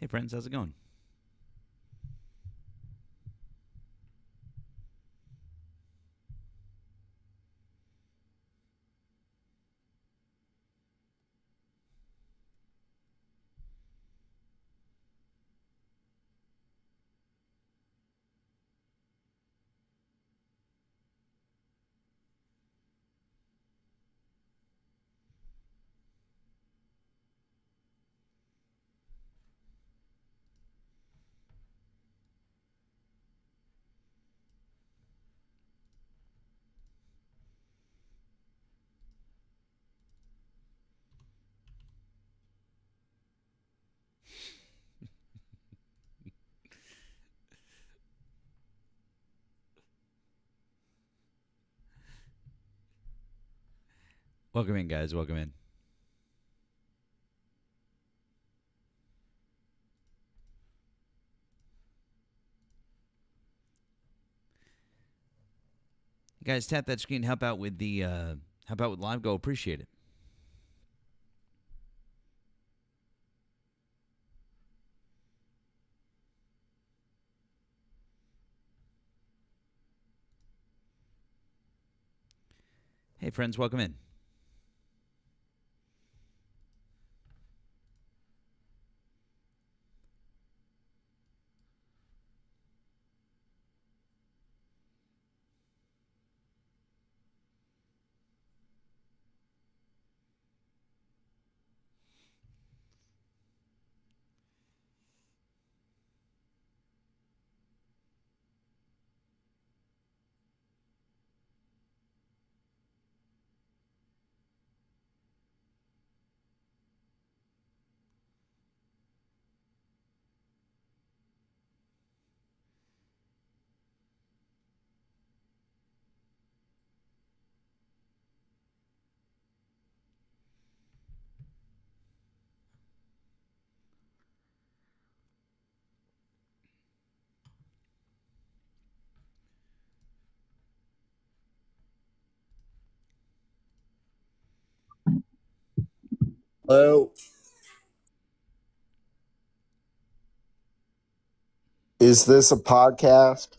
Hey, friends, how's it going? Welcome in, guys. Welcome in. You guys, tap that screen. Help out with the help out with live go. Appreciate it. Hey, friends, welcome in. Hello. Is this a podcast?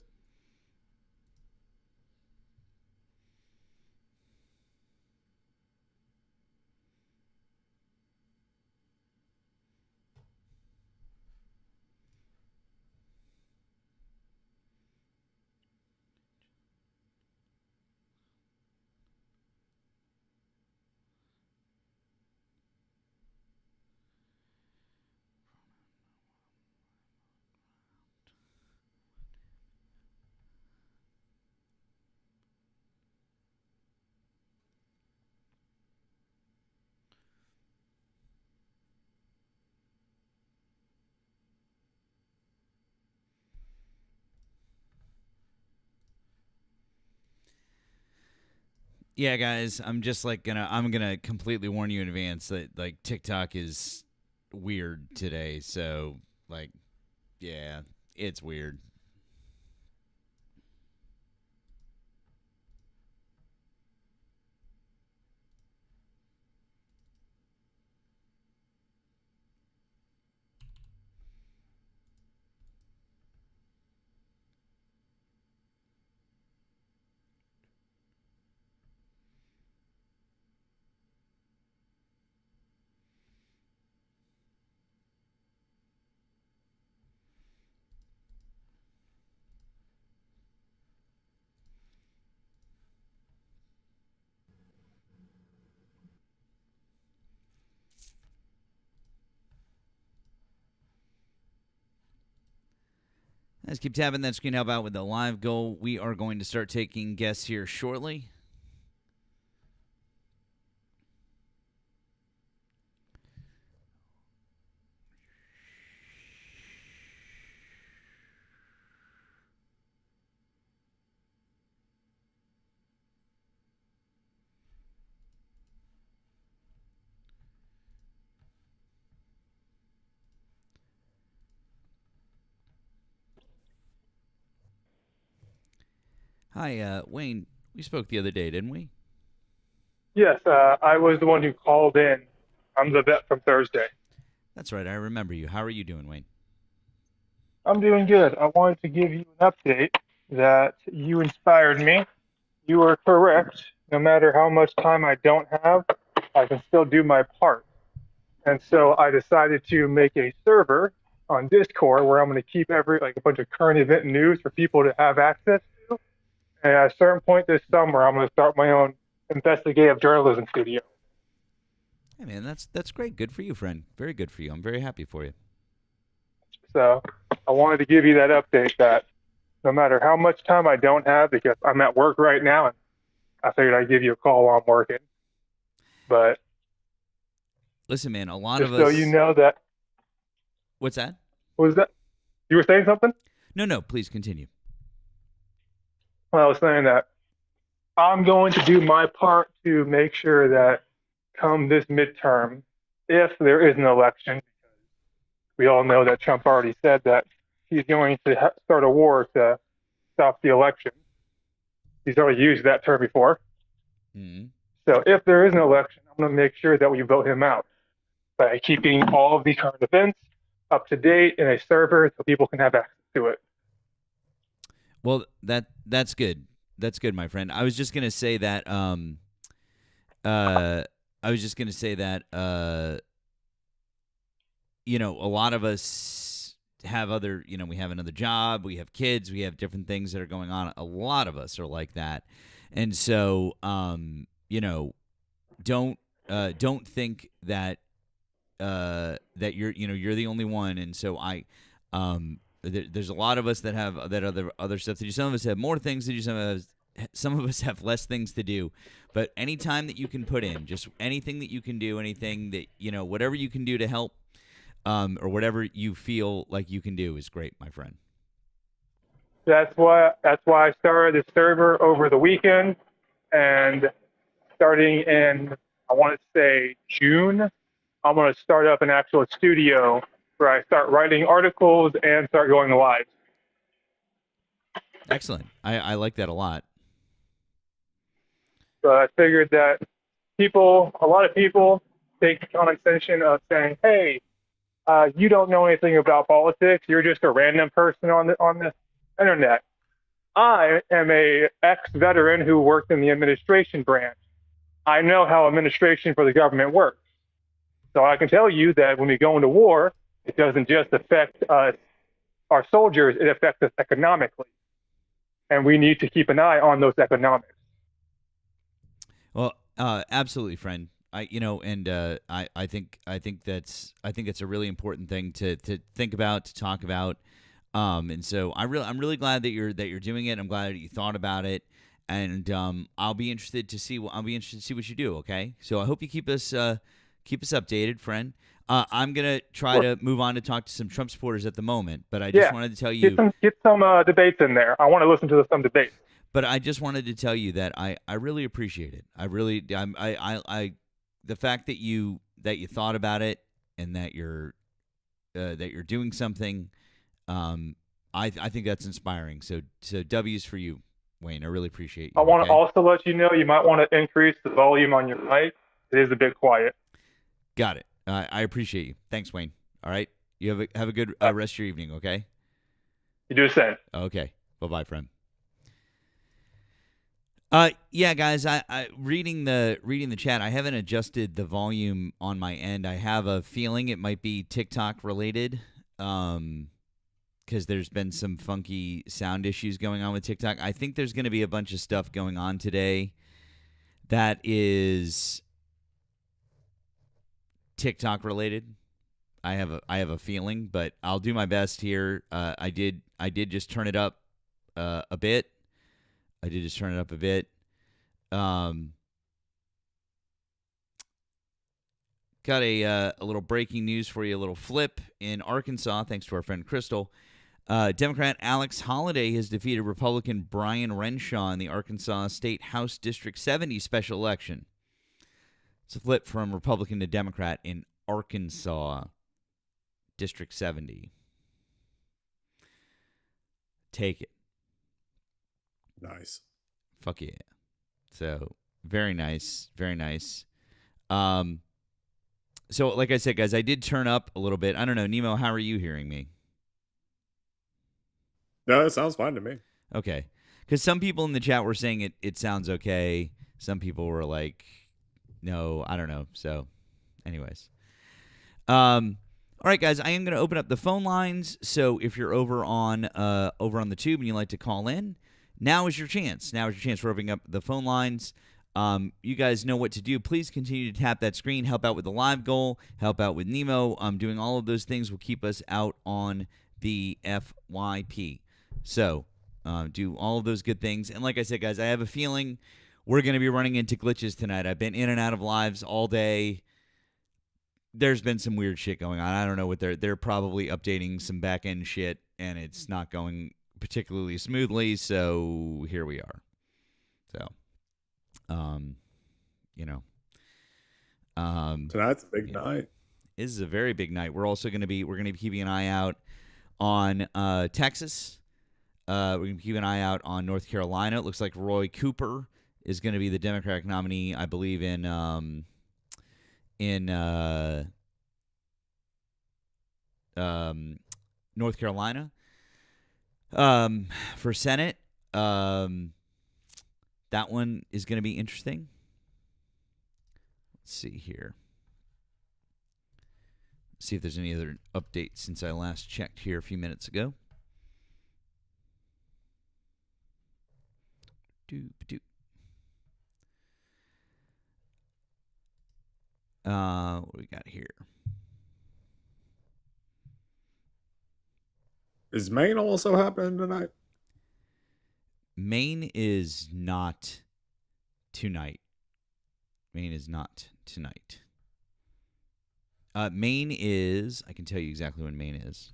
Yeah, guys, I'm gonna completely warn you in advance that like TikTok is weird today. So like, yeah, it's weird. Let's keep tapping that screen. Help out with the live goal. We are going to start taking guests here shortly. Hi, Wayne. We spoke the other day, didn't we? Yes, I was the one who called in. I'm the vet from Thursday. That's right. I remember you. How are you doing, Wayne? I'm doing good. I wanted to give you an update that you inspired me. You are correct. No matter how much time I don't have, I can still do my part. And so I decided to make a server on Discord where I'm going to keep a bunch of current event news for people to have access to. And at a certain point this summer, I'm going to start my own investigative journalism studio. Hey man, that's great. Good for you, friend. Very good for you. I'm very happy for you. So I wanted to give you that update that no matter how much time I don't have, because I'm at work right now, and I figured I'd give you a call while I'm working. But Listen, man, a lot just of so us. you know that, What's that? what was that? You were saying something? No, please continue. Well, I was saying that I'm going to do my part to make sure that come this midterm, if there is an election, we all know that Trump already said that he's going to start a war to stop the election. He's already used that term before. Mm-hmm. So if there is an election, I'm going to make sure that we vote him out by keeping all of these current events up to date in a server so people can have access to it. Well, that's good. That's good, my friend. I was just gonna say that. I was just gonna say that. A lot of us have other. We have another job. We have kids. We have different things that are going on. A lot of us are like that, and so don't think that that you're the only one. And so there's a lot of us that have that other stuff to do. Some of us have more things to do. Some of us have less things to do. But any time that you can put in, just anything that you can do, anything that whatever you can do to help, or whatever you feel like you can do is great, my friend. That's why I started this server over the weekend, and starting in, I want to say June, I'm going to start up an actual studio where I start writing articles and start going live. Excellent. I like that a lot. So I figured that a lot of people take the condescension of saying, "Hey, you don't know anything about politics. You're just a random person on the internet." I am a ex-veteran who worked in the administration branch. I know how administration for the government works. So I can tell you that when we go into war, it doesn't just affect us, our soldiers, it affects us economically. And we need to keep an eye on those economics. Well, absolutely, friend. I think it's a really important thing to think about, to talk about. And so I'm really glad that you're doing it. I'm glad that you thought about it. And I'll be interested to see what you do. Okay, so I hope you keep us updated, friend. I'm gonna try to move on to talk to some Trump supporters at the moment, but I just wanted to tell you get some debates in there. I want to listen to some debates. But I just wanted to tell you that I really appreciate it. The fact that you thought about it and that you're doing something. I think that's inspiring. So W's for you, Wayne. I really appreciate you. I want to also let you know you might want to increase the volume on your mic. It is a bit quiet. Got it. I appreciate you. Thanks, Wayne. All right. You have a good rest of your evening. Okay. You do the same. Okay. Bye, friend. Yeah, guys. I reading the chat. I haven't adjusted the volume on my end. I have a feeling it might be TikTok related. Because there's been some funky sound issues going on with TikTok. I think there's going to be a bunch of stuff going on today that is TikTok related. I have a feeling, but I'll do my best here. I did just turn it up a bit. Got a little breaking news for you, a little flip in Arkansas, thanks to our friend Crystal. Democrat Alex Holliday has defeated Republican Brian Renshaw in the Arkansas State House District 70 special election. It's a flip from Republican to Democrat in Arkansas District 70. Take it. Nice. Fuck yeah. So, very nice. Very nice. So, like I said, guys, I did turn up a little bit. I don't know. Nemo, how are you hearing me? No, it sounds fine to me. Okay. Because some people in the chat were saying it sounds okay. Some people were like, no, I don't know. So, anyways. All right, guys, I am going to open up the phone lines. So if you're over on the tube and you'd like to call in, now is your chance. Now is your chance. We're opening up the phone lines. You guys know what to do. Please continue to tap that screen. Help out with the live goal. Help out with Nemo. Doing all of those things will keep us out on the FYP. So do all of those good things. And like I said, guys, I have a feeling we're going to be running into glitches tonight. I've been in and out of lives all day. There's been some weird shit going on. I don't know what they're probably updating some back end shit, and it's not going particularly smoothly. So here we are. So, Tonight's a big night. This is a very big night. We're also going to be keeping an eye out on Texas. We're going to keep an eye out on North Carolina. It looks like Roy Cooper is going to be the Democratic nominee, I believe, in North Carolina for Senate. That one is going to be interesting. Let's see here. See if there's any other updates since I last checked here a few minutes ago. What do we got here? Is Maine also happening tonight? Maine is not tonight. Maine is not tonight. Maine is, I can tell you exactly when Maine is.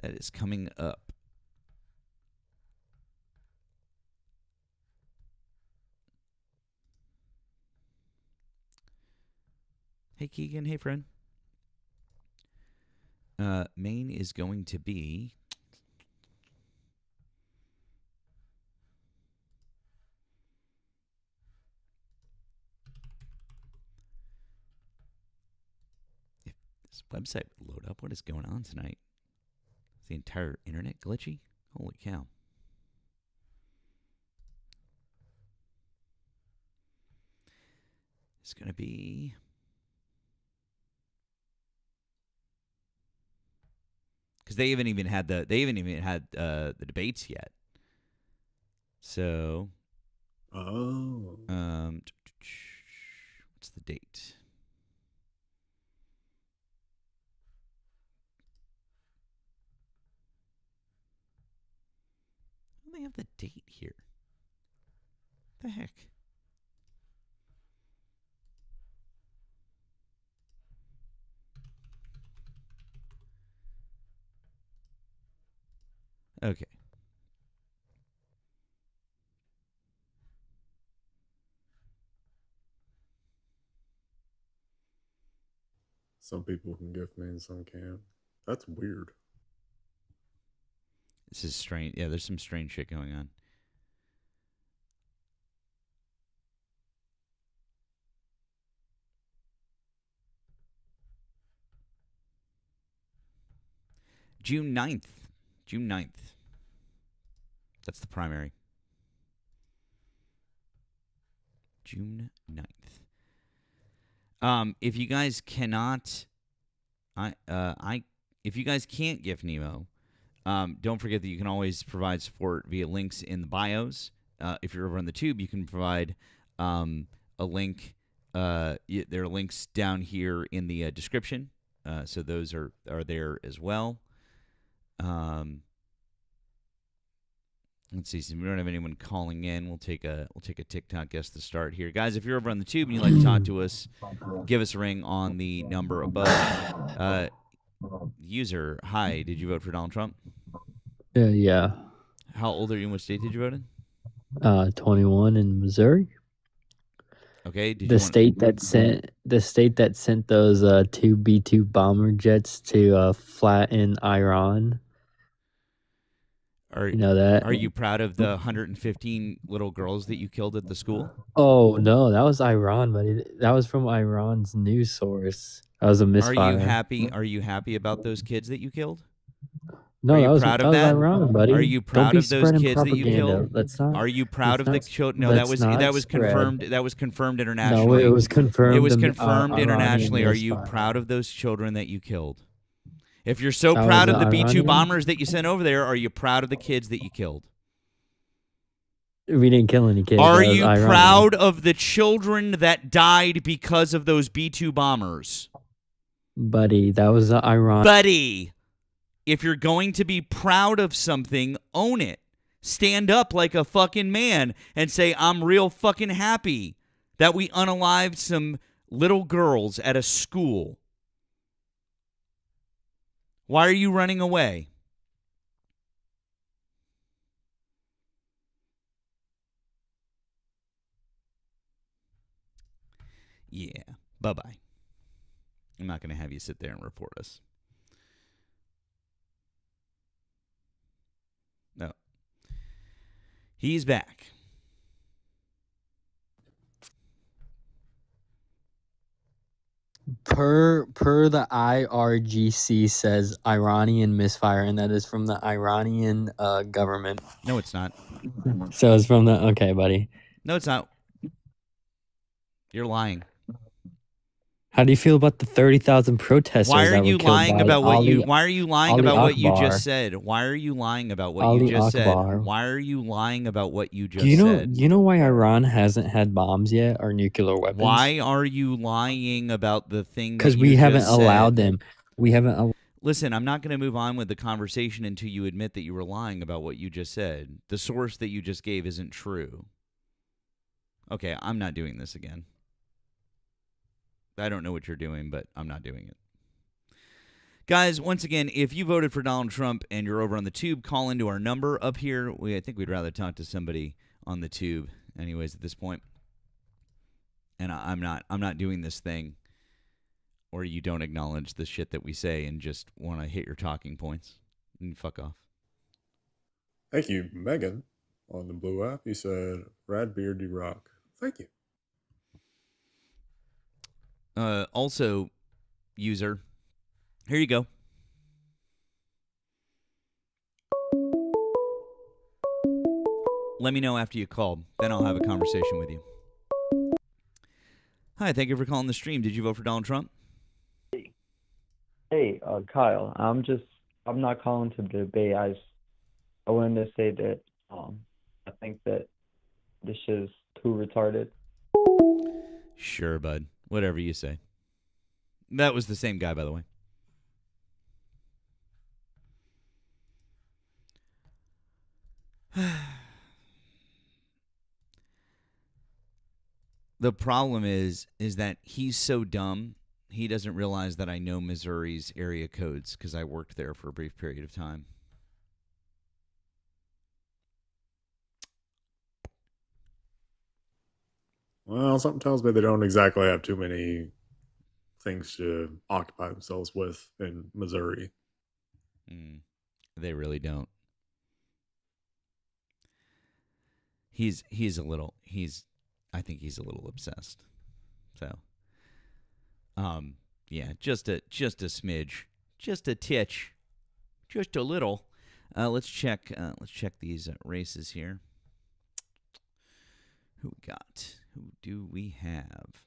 That is coming up. Hey, Keegan. Hey, friend. Maine is going to be... If this website would load up, what is going on tonight? Is the entire internet glitchy? Holy cow. It's going to be... Because they haven't even had the debates yet. So, what's the date? I don't have the date here. What the heck? Okay. Some people can gift me and some can't. That's weird. This is strange. Yeah, there's some strange shit going on. June 9th. June 9th. That's the primary. June 9th. If you guys cannot, if you guys can't gift Nemo, don't forget that you can always provide support via links in the bios. If you're over on the tube, you can provide a link. There are links down here in the description, so those are there as well. Let's see. Since we don't have anyone calling in, we'll take a TikTok guest to start here, guys. If you're over on the tube and you'd like to talk to us, give us a ring on the number above. User, hi. Did you vote for Donald Trump? Yeah. How old are you? And what state did you vote in? 21 in Missouri. Okay. The state that sent those two B-2 bomber jets to flatten Iran. You know that? Are you proud of the 115 little girls that you killed at the school? Oh no, that was Iran, buddy. That was from Iran's news source. That was a Are misfire. you happy? Are you happy about those kids that you killed? No, Are you that was proud of that was that? ironic, buddy. Are you Don't proud be of those spreading kids that you propaganda. killed? Let's not. Are you proud of the let's children? No, let's not that was spread. confirmed. That was confirmed No, internationally. it was confirmed. It was the, confirmed Iranian internationally. Are you misfire. proud of those children that you killed? If you're so That proud was of the the B-2 Iranian? bombers that you sent over there, are you proud of the kids that you killed? We didn't kill any kids. Are That was you Iranian. proud of the children that died because of those B-2 bombers? buddy? That was the Iran. Buddy, if you're going to be proud of something, own it. Stand up like a fucking man and say, I'm real fucking happy that we unalived some little girls at a school. Why are you running away? Yeah, bye-bye. I'm not going to have you sit there and report us. No. He's back. Per the IRGC says Iranian misfire, and that is from the Iranian government. No, it's not. So it's from the okay, buddy. No, it's not. You're lying. How do you feel about the 30,000 protesters? Why are that you were killed lying by about what Ali, you? Why are you lying Ali about what you Akbar? just said? Why are you lying about what Ali you just Akbar. said? Why are you lying about what you just Do you know? said? You know why Iran hasn't had bombs yet or nuclear weapons? Why are you lying about the thing? Because Because we haven't allowed them. We haven't. Listen, I'm not going to move on with the conversation until you admit that you were lying about what you just said. The source that you just gave isn't true. Okay, I'm not doing this again. I don't know what you're doing, but I'm not doing it. Guys, once again, if you voted for Donald Trump and you're over on the tube, call into our number up here. I think we'd rather talk to somebody on the tube anyways at this point. And I'm not doing this thing or you don't acknowledge the shit that we say and just want to hit your talking points. And fuck off. Thank you, Megan, on the Blue app. You said, Rad Beardy Rock. Thank you. Also, user, here you go. Let me know after you called. Then I'll have a conversation with you. Hi, thank you for calling the stream. Did you vote for Donald Trump? Hey, Kyle. I'm not calling to debate. I wanted to say that I think that this shit is too retarded. Sure, bud. Whatever you say. That was the same guy, by the way. The problem is that he's so dumb, he doesn't realize that I know Missouri's area codes because I worked there for a brief period of time. Well, something tells me they don't exactly have too many things to occupy themselves with in Missouri. They really don't. I think he's a little obsessed. So, yeah, just a smidge, just a titch, just a little. Let's check these races here. Who we got? Who do we have?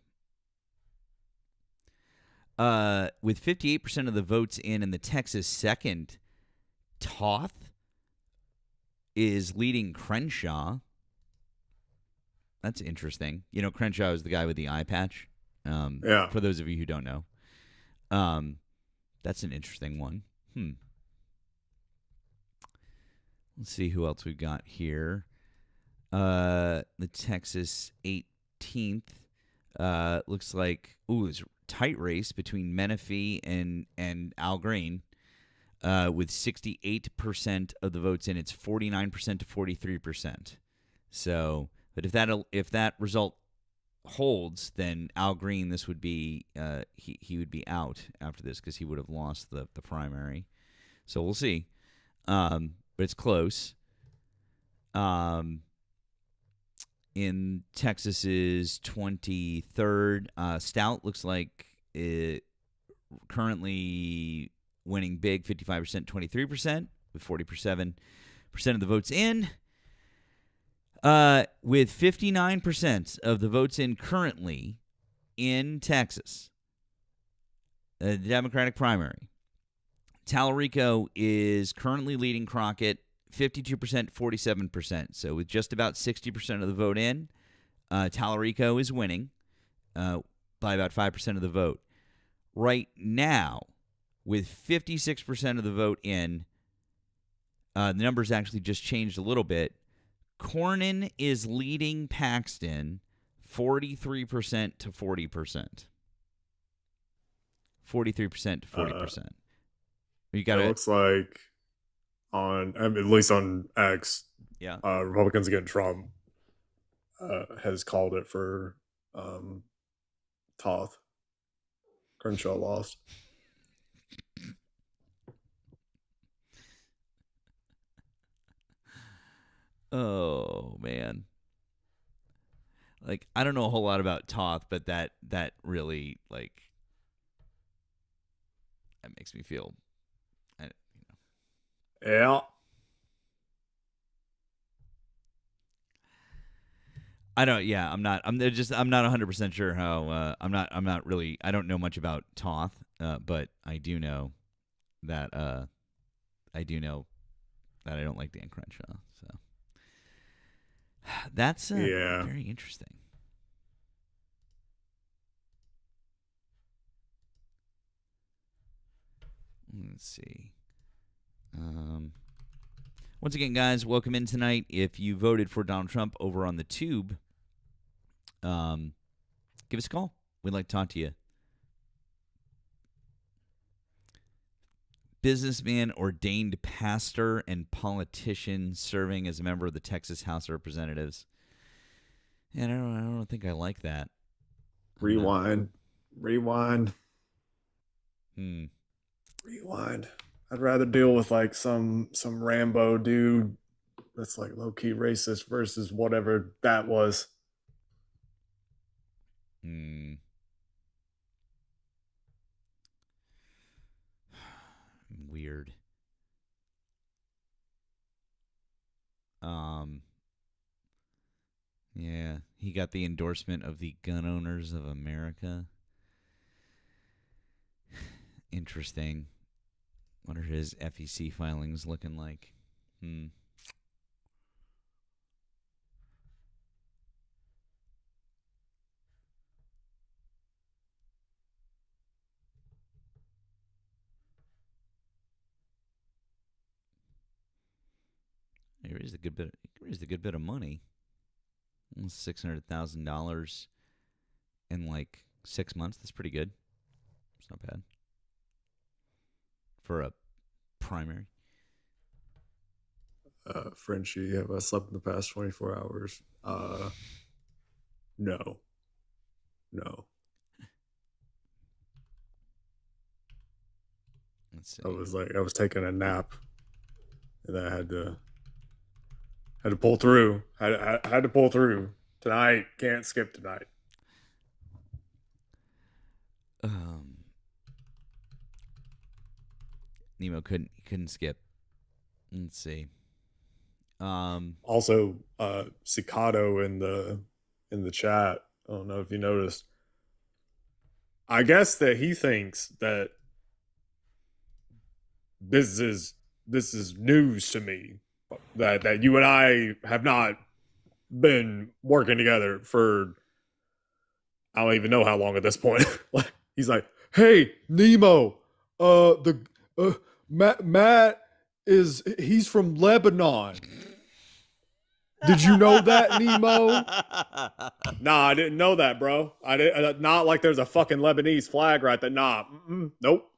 With 58% of the votes in the Texas second, Toth is leading Crenshaw. That's interesting. You know, Crenshaw is the guy with the eye patch. Yeah. For those of you who don't know. That's an interesting one. Let's see who else we've got here. The Texas 18th. Looks like, it's a tight race between Menifee and Al Green. With 68% of the votes in, it's 49% to 43%. So, but if that result holds, then Al Green, this would be he would be out after this because he would have lost the primary. So we'll see. But it's close. In Texas's 23rd, Stout looks like currently winning big, 55%, 23%, with 47% of the votes in. With 59% of the votes in currently in Texas, the Democratic primary, Tallarico is currently leading Crockett 52%, 47%. So with just about 60% of the vote in, Tallarico is winning by about 5% of the vote. Right now, with 56% of the vote in, the numbers actually just changed a little bit. Cornyn is leading Paxton 43% to 40%. 43% to 40%. You got It looks like at least on X, yeah. Republicans against Trump has called it for Toth. Crenshaw lost. Oh man. Like, I don't know a whole lot about Toth, but that really, like, that makes me feel Yeah. I'm not 100% sure how I'm not really, I don't know much about Toth, but I do know that I don't like Dan Crenshaw, so that's very interesting. Let's see. Once again, guys, welcome in tonight. If you voted for Donald Trump over on the Tube, give us a call. We'd like to talk to you. Businessman, ordained pastor, and politician serving as a member of the Texas House of Representatives. Yeah, I don't think I like that. Rewind. Rewind. I'd rather deal with like some Rambo dude that's like low key racist versus whatever that was. Weird. Yeah, he got the endorsement of the Gun Owners of America. Interesting. What are his FEC filings looking like? He raised a good bit of money. $600,000 in like 6 months. That's pretty good. It's not bad for a primary. Frenchie, have I slept in the past 24 hours? No. Let's see. I was taking a nap, and I had to pull through. I had to pull through tonight. Can't skip tonight. Nemo couldn't skip. Let's see. Also, Cicado in the chat. I don't know if you noticed. I guess that he thinks that this is news to me. That you and I have not been working together for I don't even know how long at this point. He's like, "Hey, Nemo, Matt he's from Lebanon. Did you know that, Nemo?" Nah, I didn't know that, bro. I didn't. Not like there's a fucking Lebanese flag right there. Nah, nope,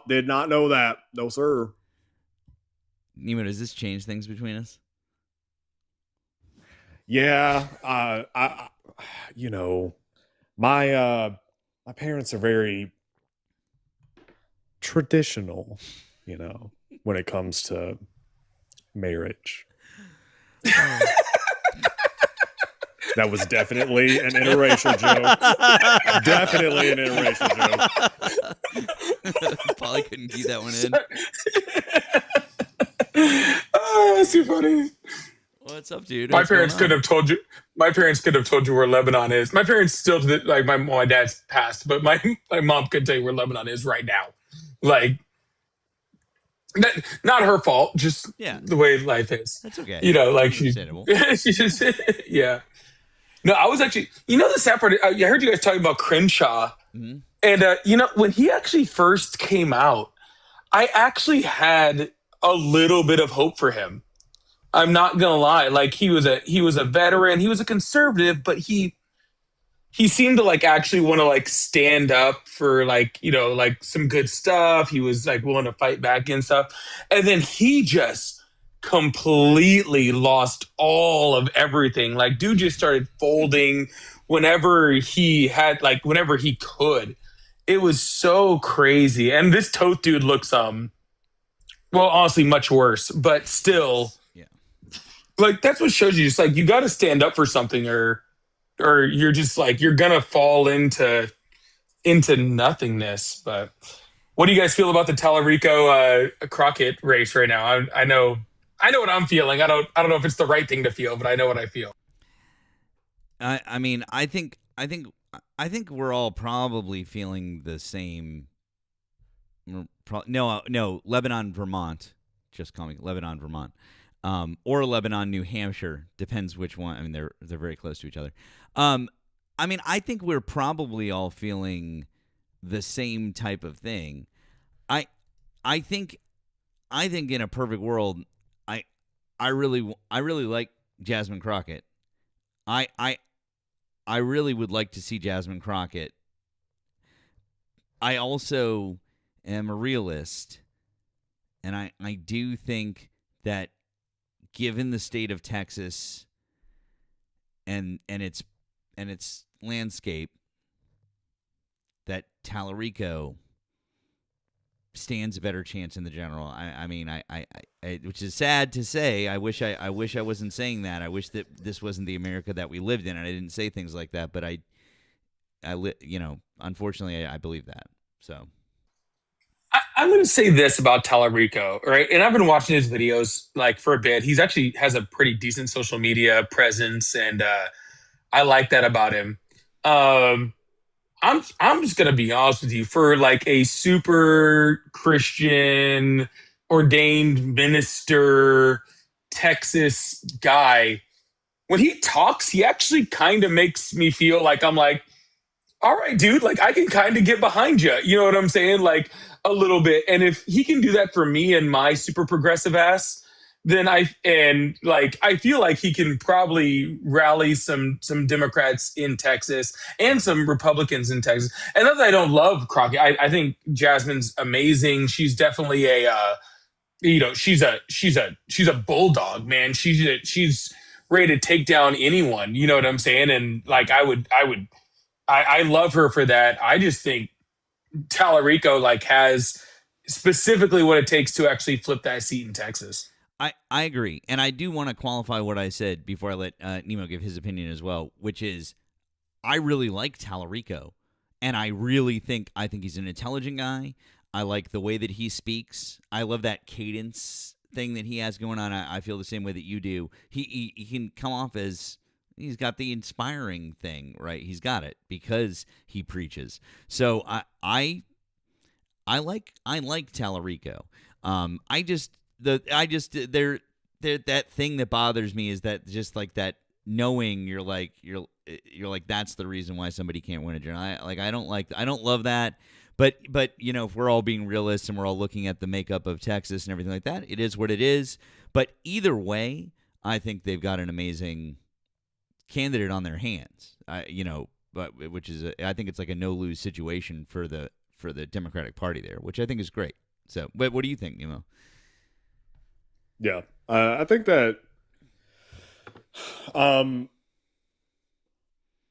did not know that. No, sir. Nemo, does this change things between us? Yeah, I my parents are very traditional, when it comes to marriage. That was definitely an interracial joke. Definitely an interracial joke. Paulie couldn't keep that one in. Oh, that's too funny. What's up, dude? My What's going parents could on? have told you. My parents could have told you where Lebanon is. My parents still like my dad's passed, but my mom could tell you where Lebanon is right now. Like that, not her fault, just Yeah. the way life is. That's okay. You know, like Understandable. she just yeah. No, I was actually. You know the sad part. I heard you guys talking about Crenshaw, Mhm. and you know when he actually first came out, I actually had a little bit of hope for him. I'm not gonna lie. Like he was a veteran. He was a conservative, but he seemed to like actually want to like stand up for like like some good stuff. He was like willing to fight back and stuff. And then he just completely lost all of everything. Like dude just started folding whenever whenever he could. It was so crazy. And this Toth dude looks well honestly much worse, but still Yeah. like that's what shows you just like you got to stand up for something or you're just like you're gonna fall into nothingness. But what do you guys feel about the Tallarico Crockett race right now? I know what I'm feeling. I don't know if it's the right thing to feel, but I know what I feel. I mean, I think we're all probably feeling the same. No, Lebanon, Vermont. Just call me Lebanon, Vermont. Or Lebanon, New Hampshire, depends which one. I mean, they're very close to each other. I mean, I think we're probably all feeling the same type of thing. I think in a perfect world, I really like Jasmine Crockett. I really would like to see Jasmine Crockett. I also am a realist, and I do think that given the state of Texas and its landscape, that Tallarico stands a better chance in the general. I mean, which is sad to say. I wish I wasn't saying that. I wish that this wasn't the America that we lived in, and I didn't say things like that. But unfortunately, I believe that. So. I'm going to say this about Tallarico, right? And I've been watching his videos like for a bit. He's actually has a pretty decent social media presence, and I like that about him. I'm just going to be honest with you. For like a super Christian, ordained minister, Texas guy, when he talks, he actually kind of makes me feel like I'm like, all right, dude, like I can kind of get behind you. You know what I'm saying? Like a little bit. And if he can do that for me and my super progressive ass, then I feel like he can probably rally some Democrats in Texas and some Republicans in Texas. And not that I don't love Crockett. I think Jasmine's amazing. She's definitely she's a bulldog, man. She's ready to take down anyone. You know what I'm saying? And like I love her for that. I just think Tallarico like has specifically what it takes to actually flip that seat in Texas. I agree. And I do want to qualify what I said before I let Nemo give his opinion as well, which is I really like Tallarico. And I think he's an intelligent guy. I like the way that he speaks. I love that cadence thing that he has going on. I feel the same way that you do. He can come off as he's got the inspiring thing, right? He's got it because he preaches. So I like Tallarico. They're that thing that bothers me is that just like that knowing you're like that's the reason why somebody can't win a journal. I don't love that. But if we're all being realists and we're all looking at the makeup of Texas and everything like that, it is what it is. But either way, I think they've got an amazing candidate on their hands. Which is I think it's like a no lose situation for the Democratic Party there, which I think is great. So, but what do you think, Nemo? Yeah, I think that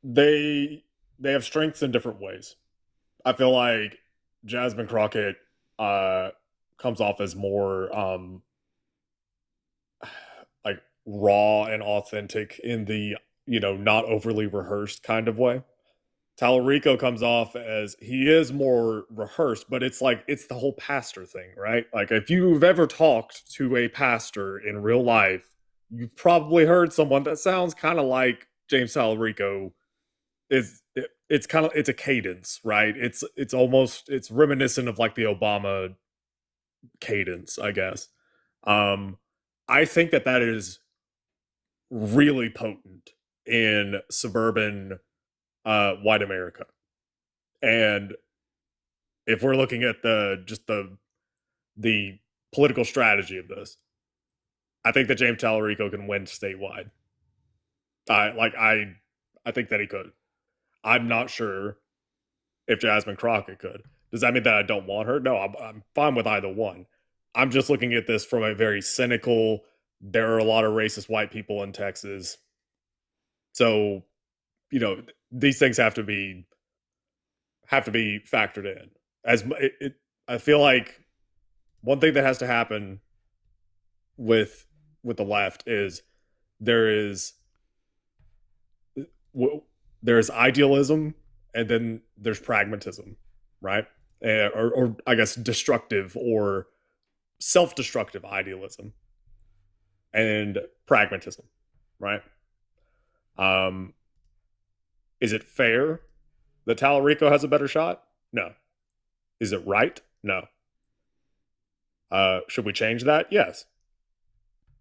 they have strengths in different ways. I feel like Jasmine Crockett comes off as more like raw and authentic in the not overly rehearsed kind of way. Tallarico comes off as he is more rehearsed, but it's like it's the whole pastor thing, right? Like if you've ever talked to a pastor in real life, you've probably heard someone that sounds kind of like James Tallarico. It's a cadence, right? It's reminiscent of like the Obama cadence, I guess. I think that is really potent in suburban white America. And if we're looking at the political strategy of this, I think that James Tallarico can win statewide. I think that he could. I'm not sure if Jasmine Crockett could. Does that mean that I don't want her? No, I'm fine with either one. I'm just looking at this from a very cynical, there are a lot of racist white people in Texas. So, these things have to be factored in. I feel like one thing that has to happen with the left is there's idealism and then there's pragmatism, right? Or I guess destructive or self-destructive idealism and pragmatism, right? Is it fair that Tallarico has a better shot? No. Is it right? No. Should we change that? Yes.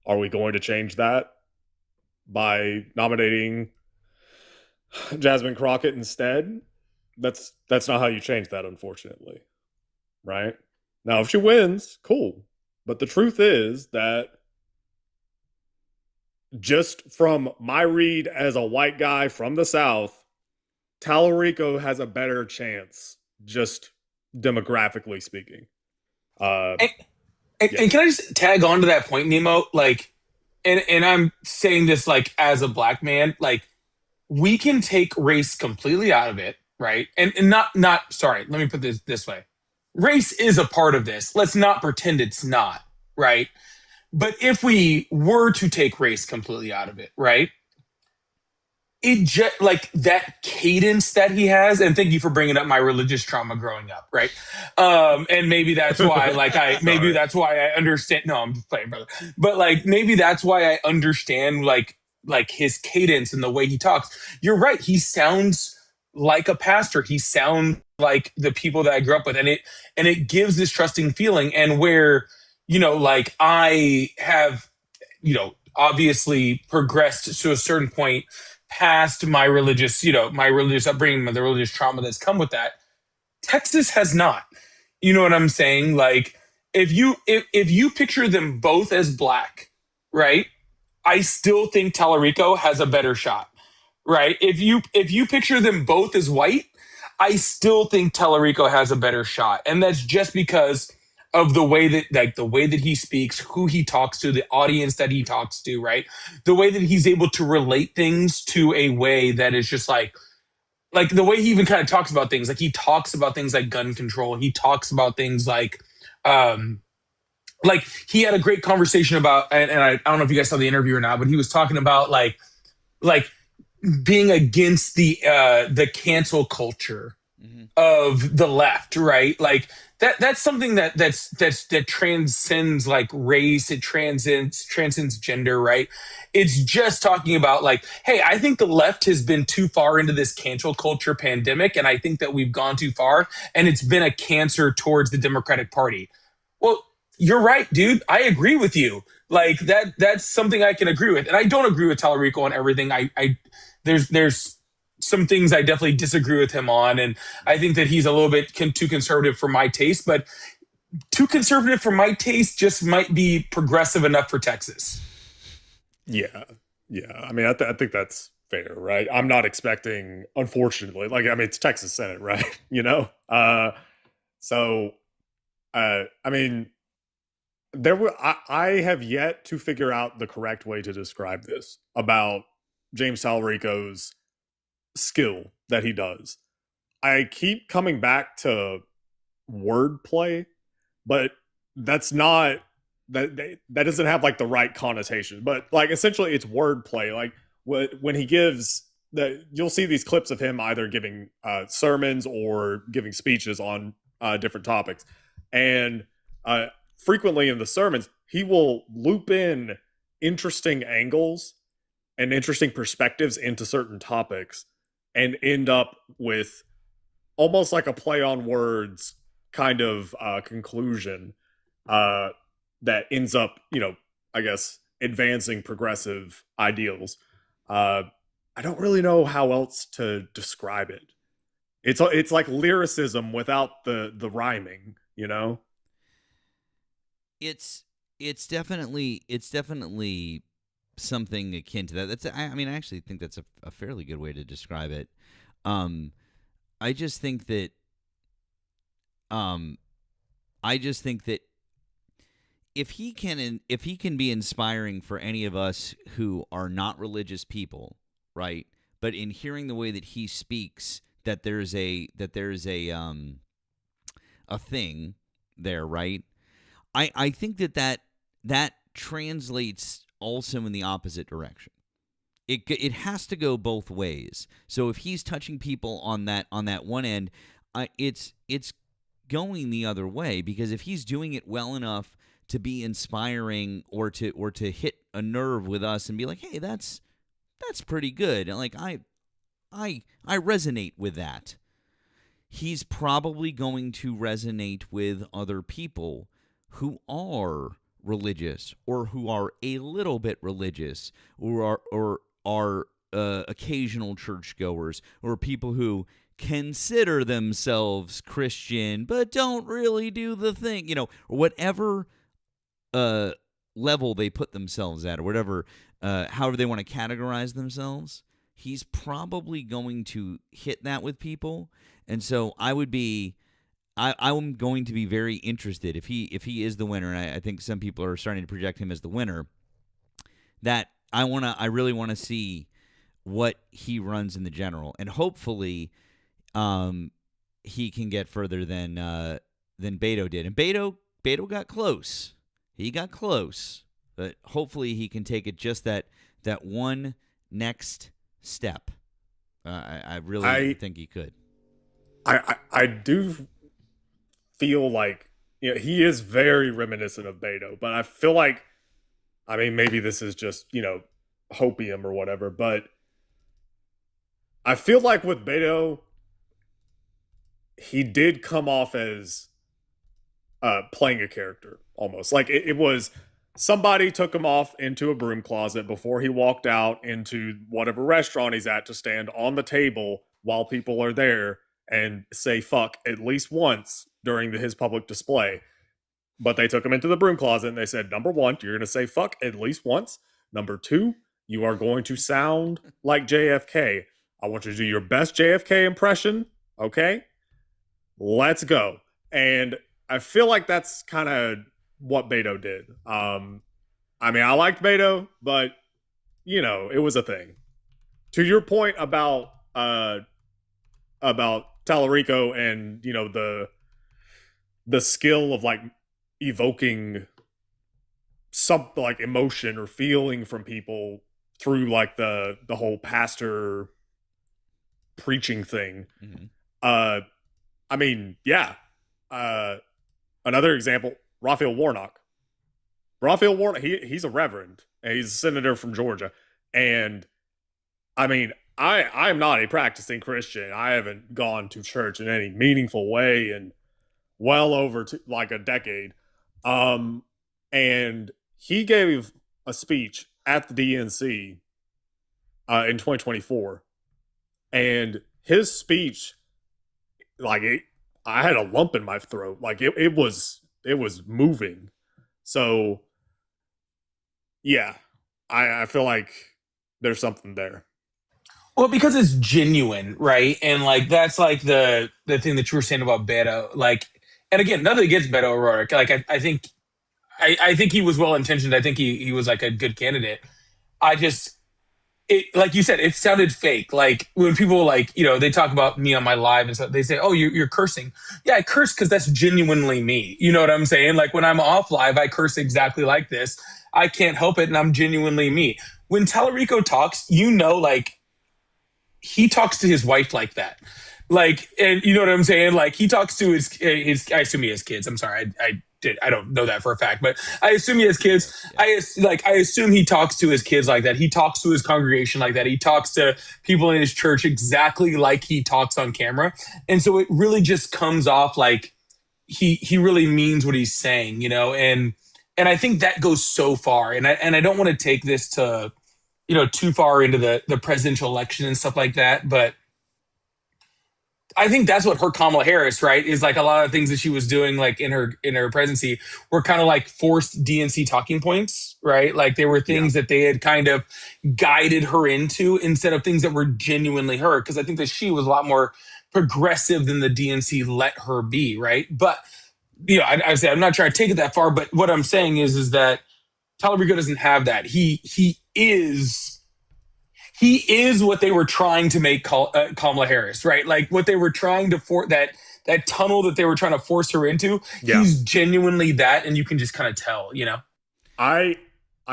Are we going to change that by nominating Jasmine Crockett instead? That's not how you change that, unfortunately. Right? Now, if she wins, cool. But the truth is that just from my read as a white guy from the South, Tallarico has a better chance, just demographically speaking. And can I just tag on to that point, Nemo? Like, and I'm saying this like as a black man, like we can take race completely out of it, right? And not sorry, let me put this way. Race is a part of this. Let's not pretend it's not, right? But if we were to take race completely out of it, right? It just like that cadence that he has, and thank you for bringing up my religious trauma growing up, right? And maybe that's why, that's why I understand. No, I'm just playing, brother. But like, maybe that's why I understand like his cadence and the way he talks. You're right. He sounds like a pastor. He sounds like the people that I grew up with, and it gives this trusting feeling. And where like I have, obviously progressed to a certain point past my religious, my religious upbringing, the religious trauma that's come with that. Texas has not. You know what I'm saying? Like, if you picture them both as black, right? I still think Tallarico has a better shot, right? If you picture them both as white, I still think Tallarico has a better shot, and that's just because of the way that he speaks, who he talks to, the audience that he talks to, right? The way that he's able to relate things to a way that is just like the way he even kind of talks about things. Like he talks about things like gun control. He talks about things like he had a great conversation about, and I don't know if you guys saw the interview or not, but he was talking about like being against the cancel culture of the left, right? Like that's something that transcends like race. It transcends gender, right? It's just talking about like, hey, I think the left has been too far into this cancel culture pandemic, and I think that we've gone too far, and it's been a cancer towards the Democratic Party. Well, you're right, dude. I agree with you. Like that's something I can agree with, and I don't agree with Tallarico on everything. There's some things I definitely disagree with him on, and I think that he's a little bit too conservative for my taste, but too conservative for my taste just might be progressive enough for Texas. Yeah. I mean, I think that's fair, right? I'm not expecting, unfortunately, it's Texas Senate, right? I mean, I have yet to figure out the correct way to describe this about James Tallarico's skill that he does. I keep coming back to wordplay, but that's not that doesn't have like the right connotation. But like essentially it's wordplay. Like when he gives you'll see these clips of him either giving sermons or giving speeches on different topics, and frequently in the sermons he will loop in interesting angles and interesting perspectives into certain topics and end up with almost like a play on words kind of conclusion that ends up, I guess, advancing progressive ideals. I don't really know how else to describe it. It's like lyricism without the rhyming, It's definitely something akin to that. I actually think that's a fairly good way to describe it. I just think that if he can be inspiring for any of us who are not religious people, right? But in hearing the way that he speaks, that there's a thing there, right? I think that translates also in the opposite direction. It has to go both ways. So if he's touching people on that one end, it's going the other way, because if he's doing it well enough to be inspiring or to hit a nerve with us and be like, hey, that's pretty good. And like I resonate with that. He's probably going to resonate with other people who are religious or who are a little bit religious or are occasional churchgoers, or people who consider themselves Christian but don't really do the thing, or whatever level they put themselves at, or whatever, however they want to categorize themselves. He's probably going to hit that with people, and so I'm going to be very interested if he is the winner, and I think some people are starting to project him as the winner. That I really want to see what he runs in the general, and hopefully, he can get further than Beto did. And Beto got close. He got close, but hopefully he can take it just that one next step. I really think he could. I do feel like he is very reminiscent of Beto, but I feel like, maybe this is just hopium or whatever, but I feel like with Beto, he did come off as playing a character, almost like it was somebody took him off into a broom closet before he walked out into whatever restaurant he's at to stand on the table while people are there and say fuck at least once during his public display. But they took him into the broom closet and they said, number one, you're going to say fuck at least once. Number two, you are going to sound like JFK. I want you to do your best JFK impression. Okay? Let's go. And I feel like that's kind of what Beto did. I liked Beto, but it was a thing. To your point about Tallarico and the skill of like evoking some like emotion or feeling from people through like the whole pastor preaching thing. Mm-hmm. Another example, Raphael Warnock. He's a reverend. And he's a senator from Georgia. And I'm not a practicing Christian. I haven't gone to church in any meaningful way in well over like a decade. And he gave a speech at the DNC in 2024. And his speech, I had a lump in my throat. Like it was moving. So yeah, I feel like there's something there. Well, because it's genuine, right? And like that's like the thing that you were saying about Beto. Like, and again, nothing against Beto O'Rourke. Like I think he was well intentioned. I think he was like a good candidate. Like you said, it sounded fake. Like when people they talk about me on my live and stuff, they say, "Oh, you're cursing." Yeah, I curse because that's genuinely me. You know what I'm saying? Like when I'm off live, I curse exactly like this. I can't help it, and I'm genuinely me. When Tallarico talks, like he talks to his wife like that. Like, and you know what I'm saying? Like, he talks to his I assume he has kids. I'm sorry. I don't know that for a fact, but I assume he has kids. I assume he talks to his kids like that. He talks to his congregation like that. He talks to people in his church exactly like he talks on camera. And so it really just comes off like he really means what he's saying, you know? And I think that goes so far. And I don't want to take this to, you know, too far into the presidential election and stuff like that, but I think that's what hurt Kamala Harris, right? Is like a lot of things that she was doing, like in her presidency, were kind of like forced DNC talking points, right? Like they were things that they had kind of guided her into instead of things that were genuinely her. Because I think that she was a lot more progressive than the DNC let her be, right? But you know, I say I'm not trying to take it that far, but what I'm saying is that Tyler Rico doesn't have that. He is what they were trying to make Kamala Harris, right? Like what they were trying to that tunnel that they were trying to force her into. Yeah. He's genuinely that, and you can just kind of tell, you know. I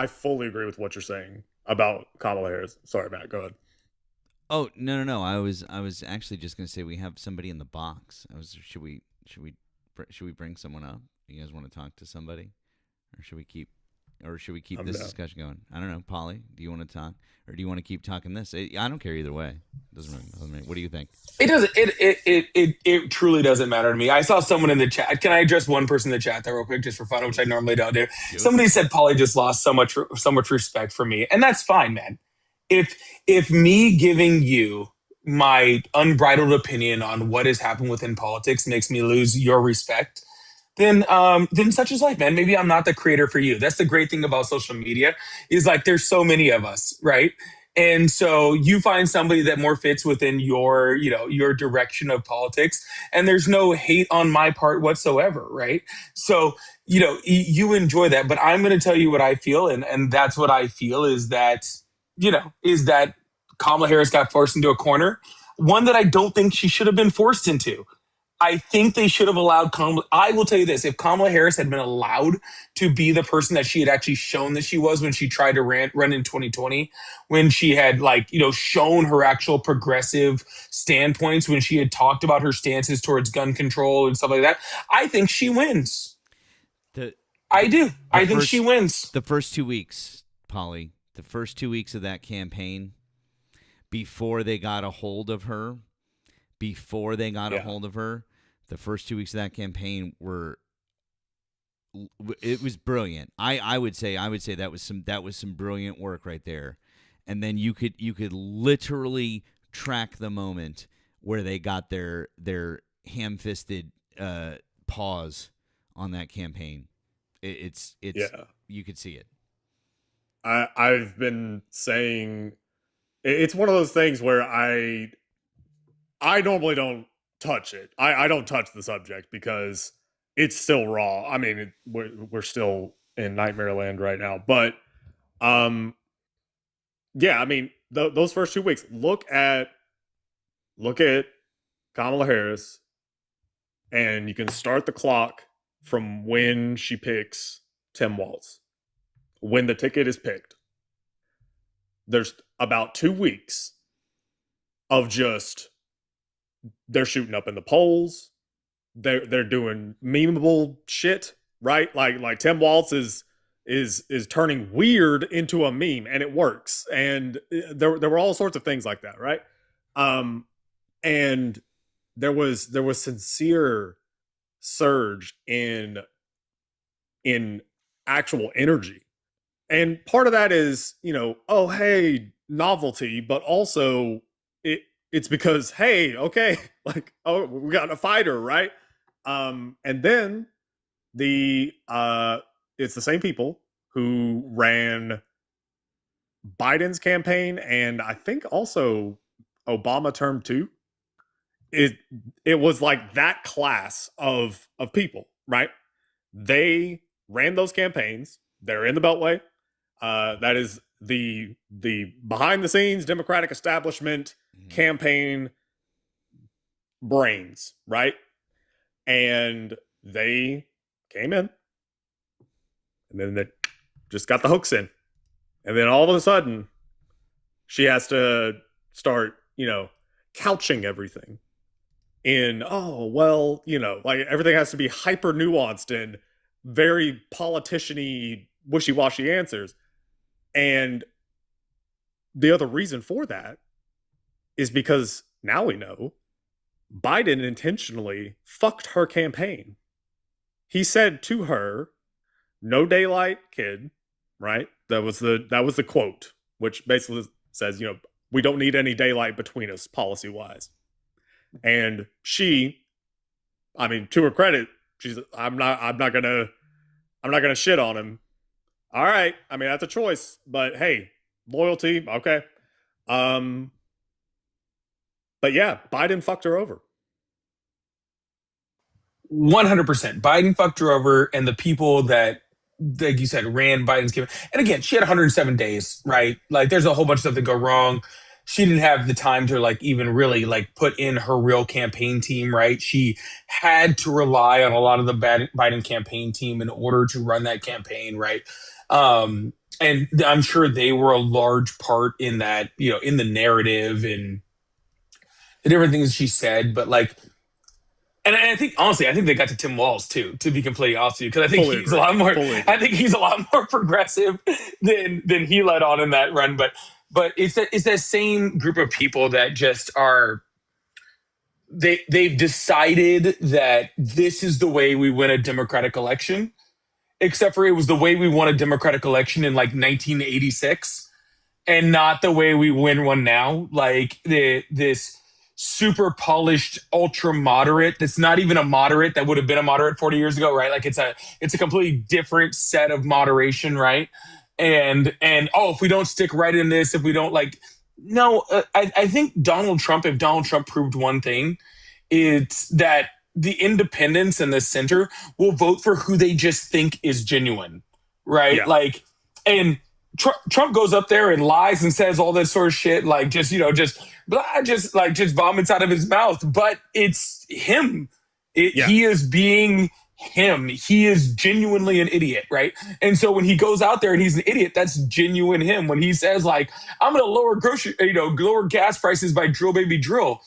fully agree with what you're saying about Kamala Harris. Sorry, Matt. Go ahead. Oh no! I was actually just gonna say we have somebody in the box. Should we bring someone up? You guys want to talk to somebody, or should we keep this discussion going? I don't know, Polly. Do you want to talk, or do you want to keep talking this? I don't care either way. Doesn't really. What do you think? It doesn't. It truly doesn't matter to me. I saw someone in the chat. Can I address one person in the chat there real quick, just for fun, which I normally don't do? Somebody said Polly just lost so much respect for me, and that's fine, man. If me giving you my unbridled opinion on what has happened within politics makes me lose your respect, then such is life, man. Maybe I'm not the creator for you. That's the great thing about social media is like there's so many of us, right? And so you find somebody that more fits within your, you know, your direction of politics, and there's no hate on my part whatsoever, right? So, you know, you enjoy that, but I'm going to tell you what I feel, and that's what I feel is that, you know, is that Kamala Harris got forced into a corner, one that I don't think she should have been forced into. I think they should have allowed Kamala. I will tell you this: if Kamala Harris had been allowed to be the person that she had actually shown that she was when she tried to run in 2020, when she had like, you know, shown her actual progressive standpoints, when she had talked about her stances towards gun control and stuff like that, I think she wins. I do. I think she wins. The first 2 weeks, Polly, the first 2 weeks of that campaign, before they got a hold of her, the first 2 weeks of that campaign it was brilliant. I would say that was some brilliant work right there. And then you could literally track the moment where they got their ham-fisted pause on that campaign. It's you could see it. I've been saying it's one of those things where I normally don't touch it. I don't touch the subject because it's still raw. I mean, we're still in nightmare land right now. But, yeah, I mean, those first 2 weeks, look at Kamala Harris, and you can start the clock from when she picks Tim Walz, when the ticket is picked. There's about 2 weeks of just they're shooting up in the polls. They're doing memeable shit, right? Like Tim Walz is turning weird into a meme, and it works. And there were all sorts of things like that, right? And there was sincere surge in actual energy. And part of that is, you know, oh hey, novelty, but also it's because, hey, okay, like, oh, we got a fighter, right? And then it's the same people who ran Biden's campaign and I think also Obama term 2. It was like that class of people, right? They ran those campaigns. They're in the Beltway. That is the behind the scenes Democratic establishment campaign brains, right? And they came in, and then they just got the hooks in, and then all of a sudden she has to start couching everything in, oh, well, like everything has to be hyper nuanced and very politician-y, wishy-washy answers. And the other reason for that is because now we know Biden intentionally fucked her campaign. He said to her, "No daylight, kid," right? That was the quote, which basically says, we don't need any daylight between us policy-wise. And she, I mean, to her credit, she's I'm not gonna shit on him. All right, I mean, that's a choice, but hey, loyalty, okay. But yeah, Biden fucked her over. 100%. Biden fucked her over, and the people that, like you said, ran Biden's campaign. And again, she had 107 days, right? Like, there's a whole bunch of stuff that go wrong. She didn't have the time to like even really like put in her real campaign team, right? She had to rely on a lot of the Biden campaign team in order to run that campaign, right? And I'm sure they were a large part in that, in the narrative and the different things she said. But like, and I think, honestly, I think they got to Tim Walz too, to be completely honest with you, because I think he's a lot more. I think he's a lot more progressive than he let on in that run. But it's that same group of people that just are. They've decided that this is the way we win a Democratic election, except for it was the way we won a Democratic election in like 1986, and not the way we win one now. Like this super polished ultra moderate that's not even a moderate that would have been a moderate 40 years ago, right? Like it's a completely different set of moderation, right? And if we don't stick right in this, if we don't like, no, I think if Donald Trump proved one thing, it's that the independents and the center will vote for who they just think is genuine, right? Yeah. Like, and Trump goes up there and lies and says all this sort of shit, like just vomits out of his mouth. But it's him. He is being him. He is genuinely an idiot, right? And so when he goes out there and he's an idiot, that's genuine him. When he says like, I'm going to lower gas prices by drill baby drill.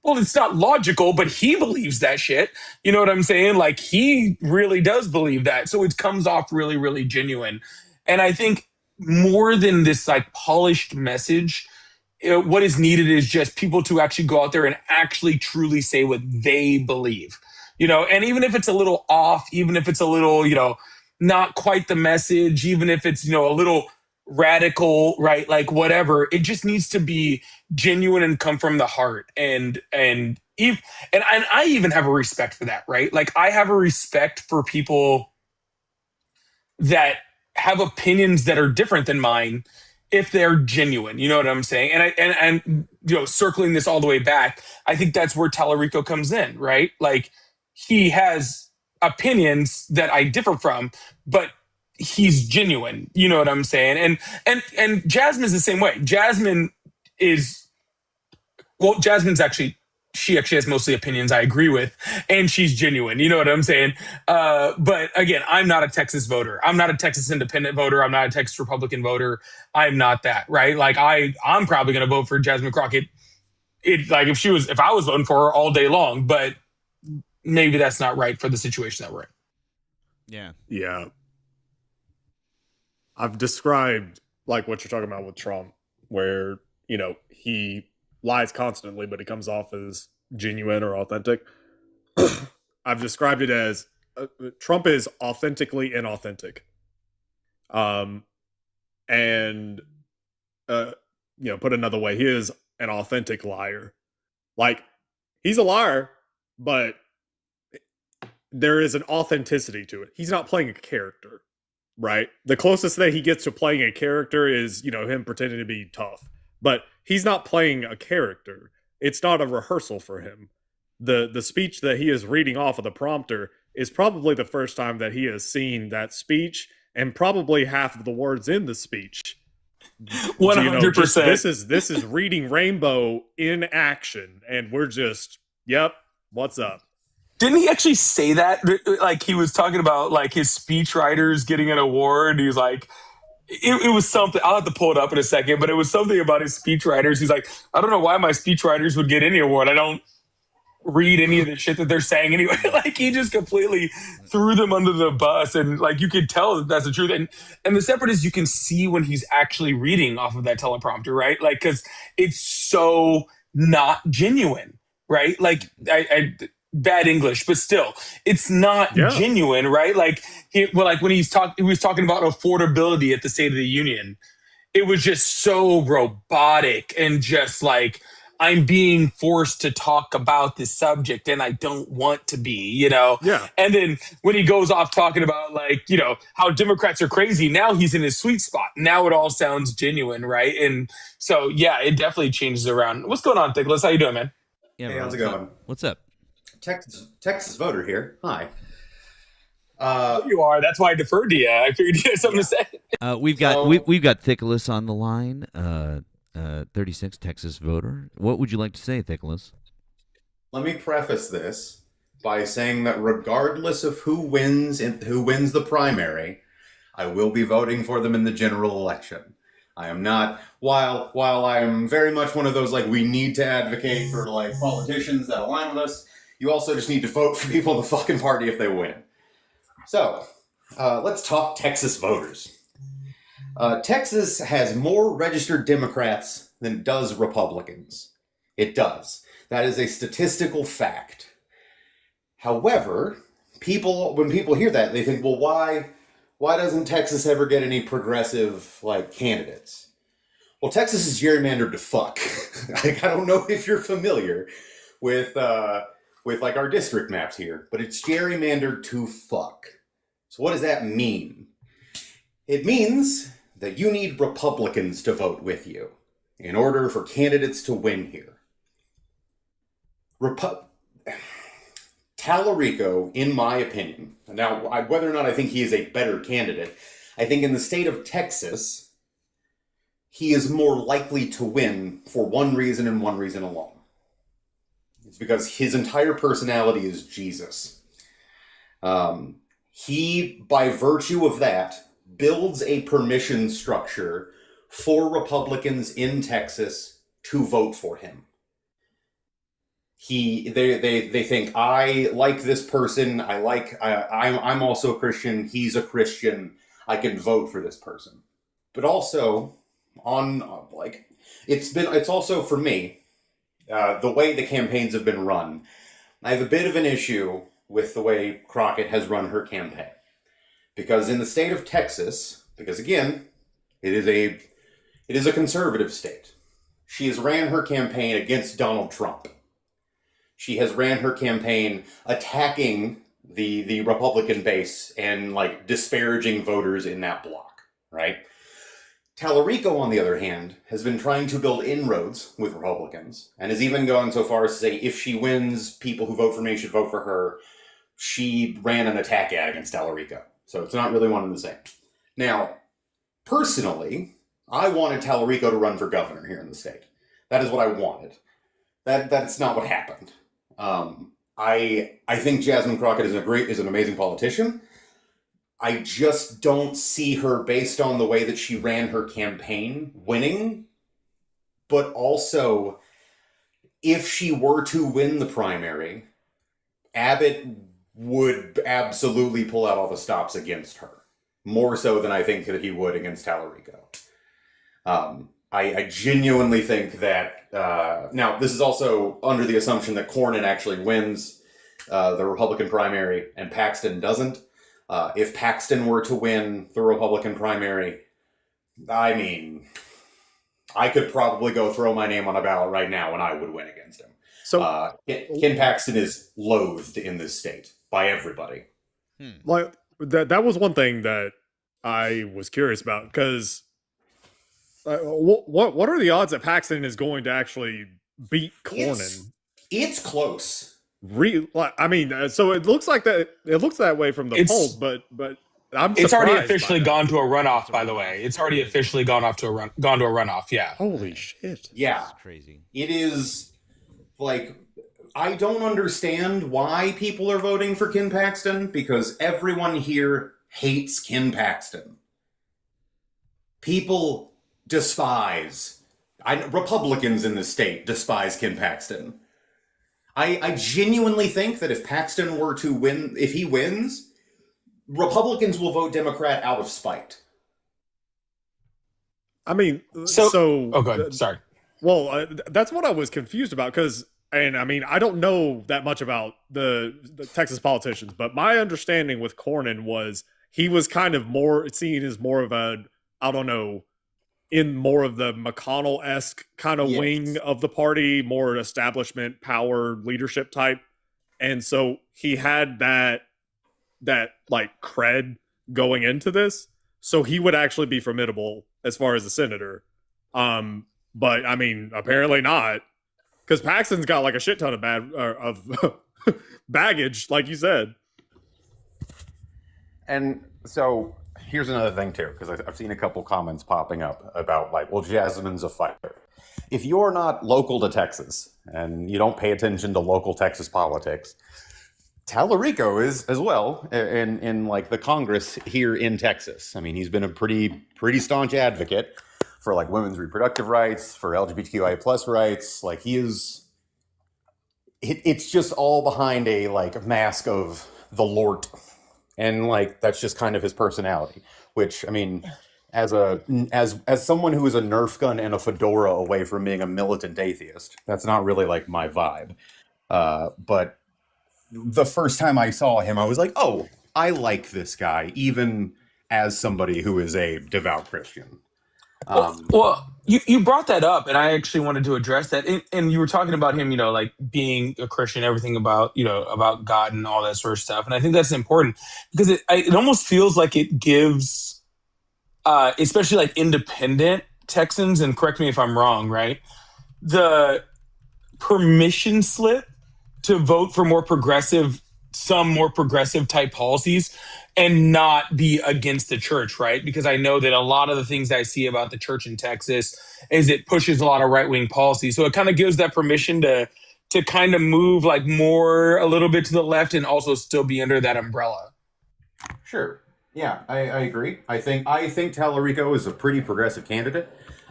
Well, it's not logical, but he believes that shit. You know what I'm saying? Like, he really does believe that. So it comes off really, really genuine. And I think more than this like polished message, what is needed is just people to actually go out there and actually truly say what they believe. And even if it's a little off, even if it's a little, not quite the message, even if it's, a little radical, right? Like whatever, it just needs to be genuine and come from the heart. And I even have a respect for that, right? Like I have a respect for people that have opinions that are different than mine if they're genuine. You know what I'm saying? And circling this all the way back, I think that's where Tallarico comes in, right? Like he has opinions that I differ from, but he's genuine. You know what I'm saying? And Jasmine's the same way. Jasmine's actually, she actually has mostly opinions I agree with, and she's genuine. You know what I'm saying? But again, I'm not a Texas voter. I'm not a Texas independent voter. I'm not a Texas Republican voter. I'm not that, right? Like I'm probably going to vote for Jasmine Crockett. If I was voting for her all day long, but maybe that's not right for the situation that we're in. Yeah. Yeah. I've described like what you're talking about with Trump, where, he lies constantly, but it comes off as genuine or authentic. I've described it as Trump is authentically inauthentic. Put another way, he is an authentic liar. Like, he's a liar, but there is an authenticity to it. He's not playing a character, right? The closest that he gets to playing a character is, him pretending to be tough. But he's not playing a character. It's not a rehearsal for him. The speech that he is reading off of the prompter is probably the first time that he has seen that speech, and probably half of the words in the speech. 100%. This is reading Rainbow in action, and we're just, yep, what's up? Didn't he actually say that? Like he was talking about like his speech writers getting an award. He was like, it was something. I'll have to pull it up in a second, but it was something about his speechwriters. He's like, I don't know why my speechwriters would get any award. I don't read any of the shit that they're saying anyway. Like he just completely threw them under the bus, and like you could tell that that's the truth. And the separatists, you can see when he's actually reading off of that teleprompter, right? Like because it's so not genuine, right? Like I bad English, but still, it's not genuine, right? Like when he was talking about affordability at the State of the Union. It was just so robotic and just like I'm being forced to talk about this subject and I don't want to be, Yeah. And then when he goes off talking about like, how Democrats are crazy, now he's in his sweet spot. Now it all sounds genuine, right? And so, yeah, it definitely changes around. What's going on, Nicholas? How you doing, man? Yeah, Hey, how's it going? What's up? Texas voter here. Hi. You are. That's why I deferred to you. I figured you had something to say. We've got Nicholas on the line. 36 Texas voter. What would you like to say, Nicholas? Let me preface this by saying that regardless of who wins the primary, I will be voting for them in the general election. I am not, while I am very much one of those, like, we need to advocate for, like, politicians that align with us, you also just need to vote for people in the fucking party if they win. So, let's talk Texas voters. Texas has more registered Democrats than it does Republicans. It does. That is a statistical fact. However, when people hear that, they think, well, why doesn't Texas ever get any progressive, like, candidates? Well, Texas is gerrymandered to fuck. Like, I don't know if you're familiar with like our district maps here, but it's gerrymandered to fuck. So what does that mean? It means that you need Republicans to vote with you in order for candidates to win here. Tallarico, in my opinion, now whether or not I think he is a better candidate, I think in the state of Texas, he is more likely to win for one reason and one reason alone. It's because his entire personality is Jesus. He, by virtue of that, builds a permission structure for Republicans in Texas to vote for him. They think, I like this person. I'm also a Christian. He's a Christian. I can vote for this person. But also, it's also for me, the way the campaigns have been run. I have a bit of an issue with the way Crockett has run her campaign. Because in the state of Texas, because again, it is a conservative state. She has ran her campaign against Donald Trump. She has ran her campaign attacking the Republican base and like disparaging voters in that block, right? Tallarico, on the other hand, has been trying to build inroads with Republicans and has even gone so far as to say, if she wins, people who vote for me should vote for her. She ran an attack ad against Tallarico. So it's not really one and the same. Now, personally, I wanted Tallarico to run for governor here in the state. That is what I wanted. That's not what happened. I think Jasmine Crockett is an amazing politician. I just don't see her, based on the way that she ran her campaign, winning. But also, if she were to win the primary, Abbott would absolutely pull out all the stops against her. More so than I think that he would against Tallarico. I genuinely think that, now this is also under the assumption that Cornyn actually wins the Republican primary and Paxton doesn't. If Paxton were to win the Republican primary, I mean, I could probably go throw my name on a ballot right now and I would win against him. So Ken Paxton is loathed in this state by everybody. Like that was one thing that I was curious about, because what are the odds that Paxton is going to actually beat Cornyn? It's close. I mean, so it looks like that. It looks that way from the polls, but I'm surprised. It's already officially gone to a runoff. By the way, it's already officially gone to a runoff. Yeah. Holy shit! Yeah, That's crazy. It is like, I don't understand why people are voting for Ken Paxton, because everyone here hates Ken Paxton. People despise, Republicans in the state despise Ken Paxton. I genuinely think that if Paxton were to win, if he wins, Republicans will vote Democrat out of spite. I mean, oh, go ahead. Sorry. Well, that's what I was confused about because, and I mean, I don't know that much about the Texas politicians, but my understanding with Cornyn was he was kind of more seen as more of a, I don't know, in more of the McConnell-esque kind of wing of the party, more establishment, power, leadership type. And so he had that like cred going into this. So he would actually be formidable as far as a senator. But I mean, apparently not. Because Paxton's got like a shit ton of baggage, like you said. And so here's another thing too, because I've seen a couple comments popping up about like, well, Jasmine's a fighter. If you're not local to Texas and you don't pay attention to local Texas politics, Tallarico is as well in like the Congress here in Texas. I mean, he's been a pretty staunch advocate for like women's reproductive rights, for LGBTQIA plus rights. Like he is, it's just all behind a like mask of the Lord. And like, that's just kind of his personality, which I mean, as someone who is a Nerf gun and a fedora away from being a militant atheist, that's not really like my vibe. But the first time I saw him, I was like, oh, I like this guy, even as somebody who is a devout Christian. Well, you brought that up, and I actually wanted to address that. And you were talking about him, like being a Christian, everything about, about God and all that sort of stuff. And I think that's important because it almost feels like it gives, especially like independent Texans, and correct me if I'm wrong, right? The permission slip to vote for some more progressive type policies and not be against the church, right? Because I know that a lot of the things I see about the church in Texas is it pushes a lot of right-wing policy. So it kind of gives that permission to kind of move like more a little bit to the left and also still be under that umbrella. Sure. Yeah, I agree. I think Tallarico is a pretty progressive candidate.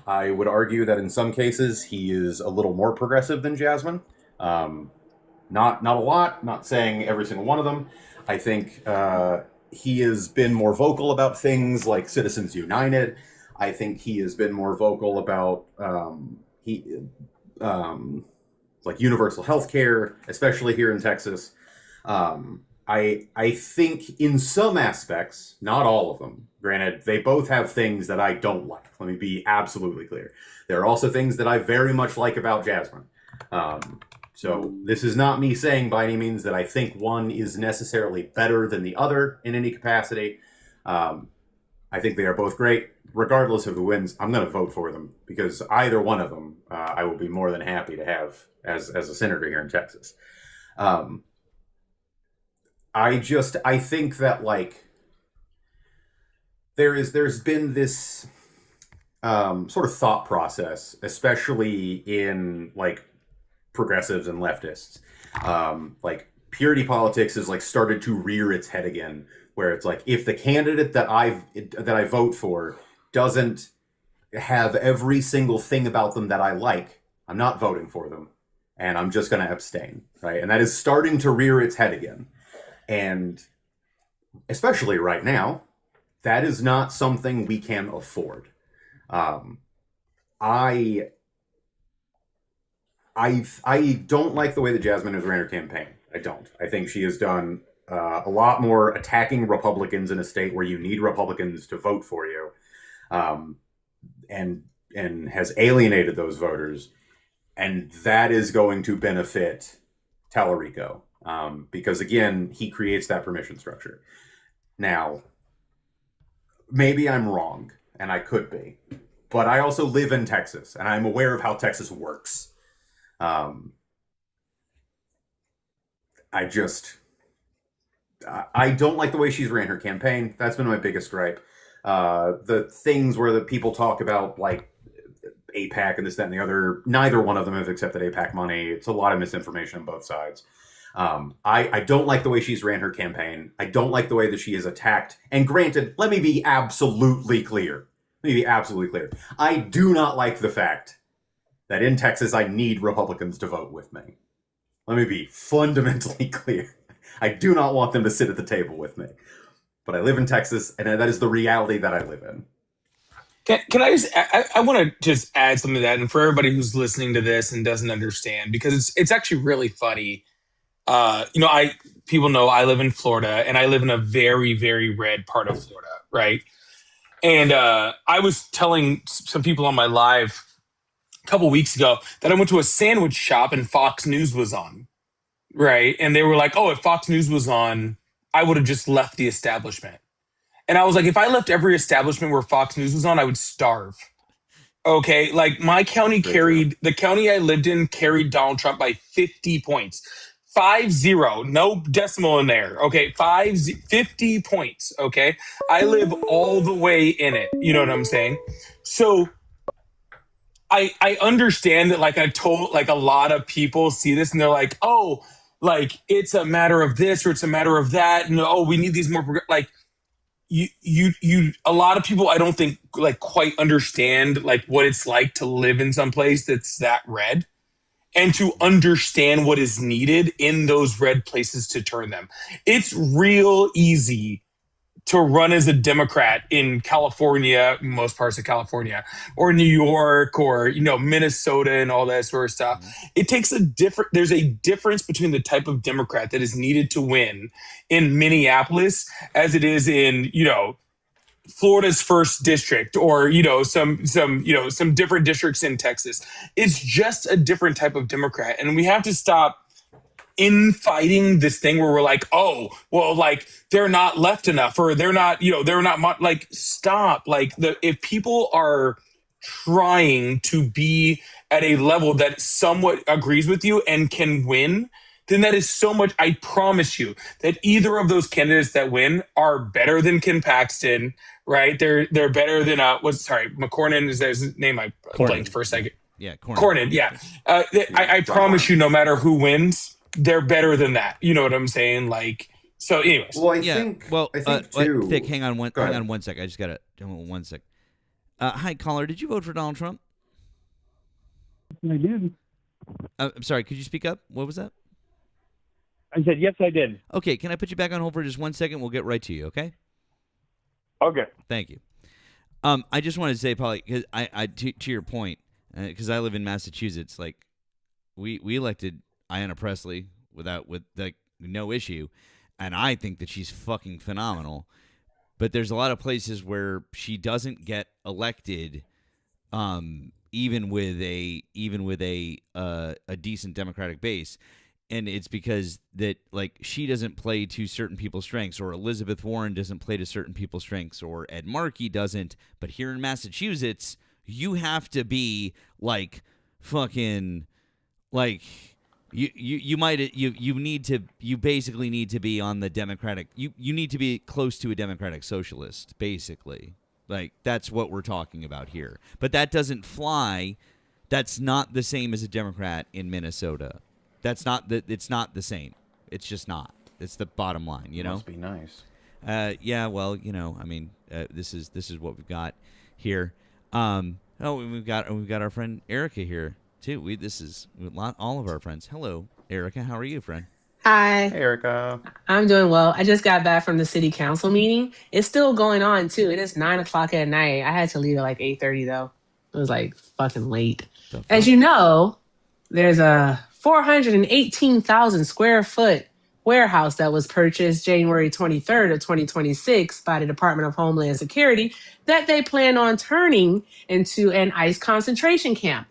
I would argue that in some cases he is a little more progressive than Jasmine. Not a lot, not saying every single one of them. I think he has been more vocal about things like Citizens United. I think he has been more vocal about like universal health care, especially here in Texas. I think in some aspects, not all of them, granted, they both have things that I don't like. Let me be absolutely clear. There are also things that I very much like about Jasmine. So this is not me saying by any means that I think one is necessarily better than the other in any capacity. I think they are both great. Regardless of who wins, I'm going to vote for them because either one of them I will be more than happy to have as a senator here in Texas. I think that like there's been this sort of thought process, especially in like progressives and leftists, like purity politics has like started to rear its head again, where it's like if the candidate that I vote for doesn't have every single thing about them that I like, I'm not voting for them, and I'm just going to abstain, right? And that is starting to rear its head again, and especially right now, that is not something we can afford. I don't like the way that Jasmine has ran her campaign. I don't. I think she has done a lot more attacking Republicans in a state where you need Republicans to vote for you, and has alienated those voters, and that is going to benefit Tallarico because again he creates that permission structure. Now, maybe I'm wrong, and I could be, but I also live in Texas, and I'm aware of how Texas works. I don't like the way she's ran her campaign. That's been my biggest gripe. The things where the people talk about like AIPAC and this, that, and the other, neither one of them have accepted AIPAC money. It's a lot of misinformation on both sides. I don't like the way she's ran her campaign. I don't like the way that she is attacked. And granted, let me be absolutely clear. me be absolutely clear. I do not like the fact that in Texas I need Republicans to vote with me. Let me be fundamentally clear. I do not want them to sit at the table with me. But I live in Texas, and that is the reality that I live in. Can I just? I want to just add something to that, and for everybody who's listening to this and doesn't understand, because it's actually really funny. People know I live in Florida, and I live in a very, very red part of Florida, right? And I was telling some people on my live a couple weeks ago that I went to a sandwich shop and Fox News was on, right? And they were like, "Oh, if Fox News was on, I would have just left the establishment." And I was like, if I left every establishment where Fox News was on, I would starve. Okay, like my county the county I lived in carried Donald Trump by 50 points. 50, no decimal in there. Okay, 50 points. Okay, I live all the way in it. You know what I'm saying? So I understand that, like, I told, like, a lot of people see this and they're like, oh, like it's a matter of this or it's a matter of that, and oh, we need these more like. You a lot of people I don't think like quite understand like what it's like to live in some place that's that red and to understand what is needed in those red places to turn them. It's real easy to run as a Democrat in California, most parts of California, or New York, or Minnesota and all that sort of stuff. It takes there's a difference between the type of Democrat that is needed to win in Minneapolis as it is in, Florida's first district, or some different districts in Texas. It's just a different type of Democrat, and we have to stop infighting this thing where we're like, oh, well, like they're not left enough, or they're not, like, stop. Like, if people are trying to be at a level that somewhat agrees with you and can win, then that is so much. I promise you that either of those candidates that win are better than Ken Paxton, right? They're better than McCornan is his name. I blanked for a second. Yeah, Cornyn. Yeah, I promise you, no matter who wins, they're better than that. You know what I'm saying? Like, so anyways. Well, I think too. Vic, hang on one sec. I just got to 1 sec. Hi, caller. Did you vote for Donald Trump? I did. I'm sorry. Could you speak up? What was that? I said, yes, I did. Okay. Can I put you back on hold for just 1 second? We'll get right to you. Okay. Okay. Thank you. I just wanted to say, probably, because to your point, because I live in Massachusetts, like we elected Ayanna Pressley with like no issue, and I think that she's fucking phenomenal. But there's a lot of places where she doesn't get elected, even with a decent Democratic base, and it's because that, like, she doesn't play to certain people's strengths, or Elizabeth Warren doesn't play to certain people's strengths, or Ed Markey doesn't. But here in Massachusetts, you have to be like fucking like. You basically need to be on the Democratic. You need to be close to a Democratic socialist, basically. Like, that's what we're talking about here. But that doesn't fly. That's not the same as a Democrat in Minnesota. It's not the same. It's just not. It's the bottom line. Must be nice. Yeah. Well, I mean, this is what we've got here. We've got our friend Erica here too. This is all of our friends. Hello, Erica. How are you, friend? Hi. Hey, Erica. I'm doing well. I just got back from the city council meeting. It's still going on too. It is 9:00 at night. I had to leave at like 8:30 though. It was like fucking late. As you know, there's a 418,000 square foot warehouse that was purchased January 23rd of 2026 by the Department of Homeland Security that they plan on turning into an ICE concentration camp.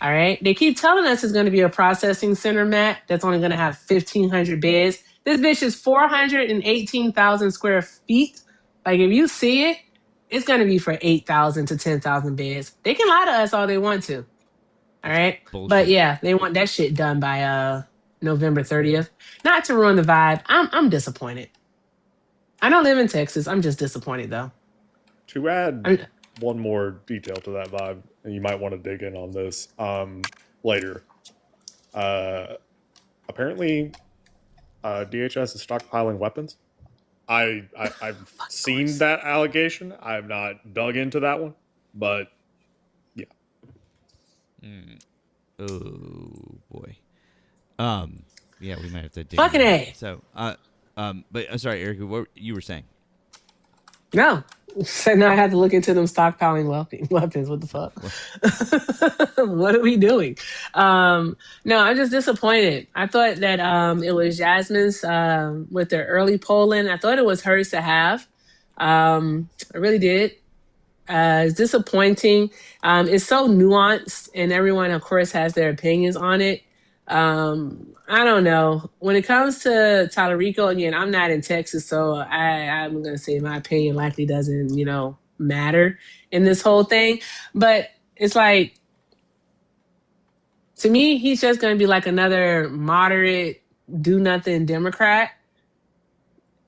All right. They keep telling us it's going to be a processing center, Matt, that's only going to have 1,500 beds. This bitch is 418,000 square feet. Like, if you see it, it's going to be for 8,000 to 10,000 beds. They can lie to us all they want to. All right. Bullshit. But yeah, they want that shit done by November 30th. Not to ruin the vibe. I'm disappointed. I don't live in Texas. I'm just disappointed though. To add one more detail to that vibe, and you might want to dig in on this later. Apparently, DHS is stockpiling weapons. I've seen that allegation. I've not dug into that one. But yeah, Oh boy. Yeah, we might have to dig Fucking into A. that. So, but I'm sorry, Erica, what you were saying? No. So now I have to look into them stockpiling weapons. What the fuck? What are we doing? No, I'm just disappointed. I thought that it was Jasmine's with their early polling. I thought it was hers to have. I really did. It's disappointing. It's so nuanced, and everyone, of course, has their opinions on it. I don't know. When it comes to Talarico, again, I'm not in Texas, so I'm going to say my opinion likely doesn't, matter in this whole thing. But it's like, to me, he's just going to be like another moderate, do nothing Democrat.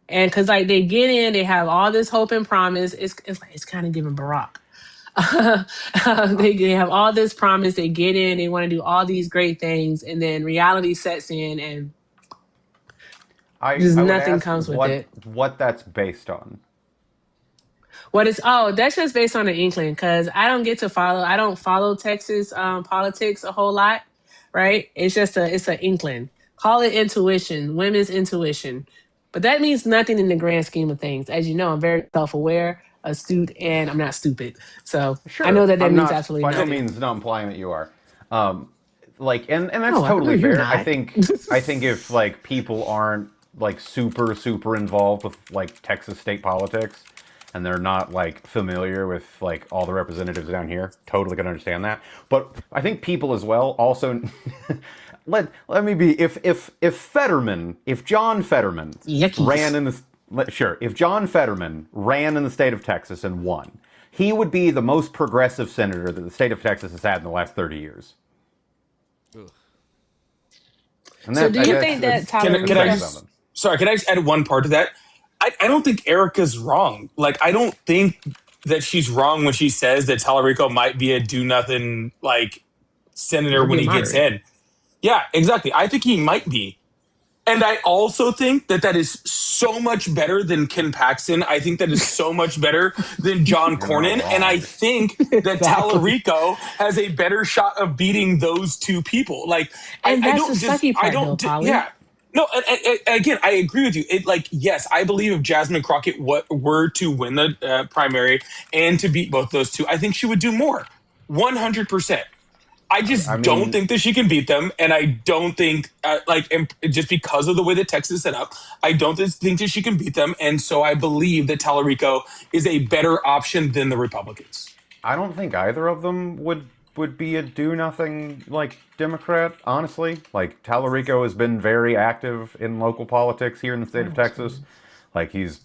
And because like they get in, they have all this hope and promise. It's kind of giving Barack. They have all this promise. They get in, they want to do all these great things, and then reality sets in, and just I would nothing ask comes with what it. what that's based on. That's just based on an inkling because I don't follow Texas politics a whole lot, right? It's just it's an inkling. Call it intuition, women's intuition. But that means nothing in the grand scheme of things. As you know, I'm very self-aware, astute, and I'm not stupid. So I know Sure, that I'm means not absolutely by no nothing. means not implying that you are. And that's No, I know totally you're fair. I not. think if like people aren't like super involved with like Texas state politics and they're not like familiar with like all the representatives down here, totally can understand that. But I think people as well also let me be if John Fetterman Yuckies. ran in the sure, if John Fetterman ran in the state of Texas and won, he would be the most progressive senator that the state of Texas has had in the last 30 years. And So do you think that Can I just, sorry, can I just add one part to that? I don't think Erica's wrong. Like, I don't think that she's wrong when she says that Talarico might be a do-nothing, like, senator when he gets in. Yeah, exactly. I think he might be. And I also think that is so much better than Ken Paxton. I think that is so much better than John Cornyn. And I think that Talarico has a better shot of beating those two people. Like, And I that's don't the just, sucky I part, don't, though, Polly. yeah. No, and again, I agree with you. Yes, I believe if Jasmine Crockett were to win the primary and to beat both those two, I think she would do more. 100%. I just don't think that she can beat them, and I don't think, just because of the way that Texas is set up, I don't think that she can beat them, and so I believe that Talarico is a better option than the Republicans. I don't think either of them would be a do-nothing, like, Democrat, honestly. Like, Talarico has been very active in local politics here in the state of Texas. Like, he's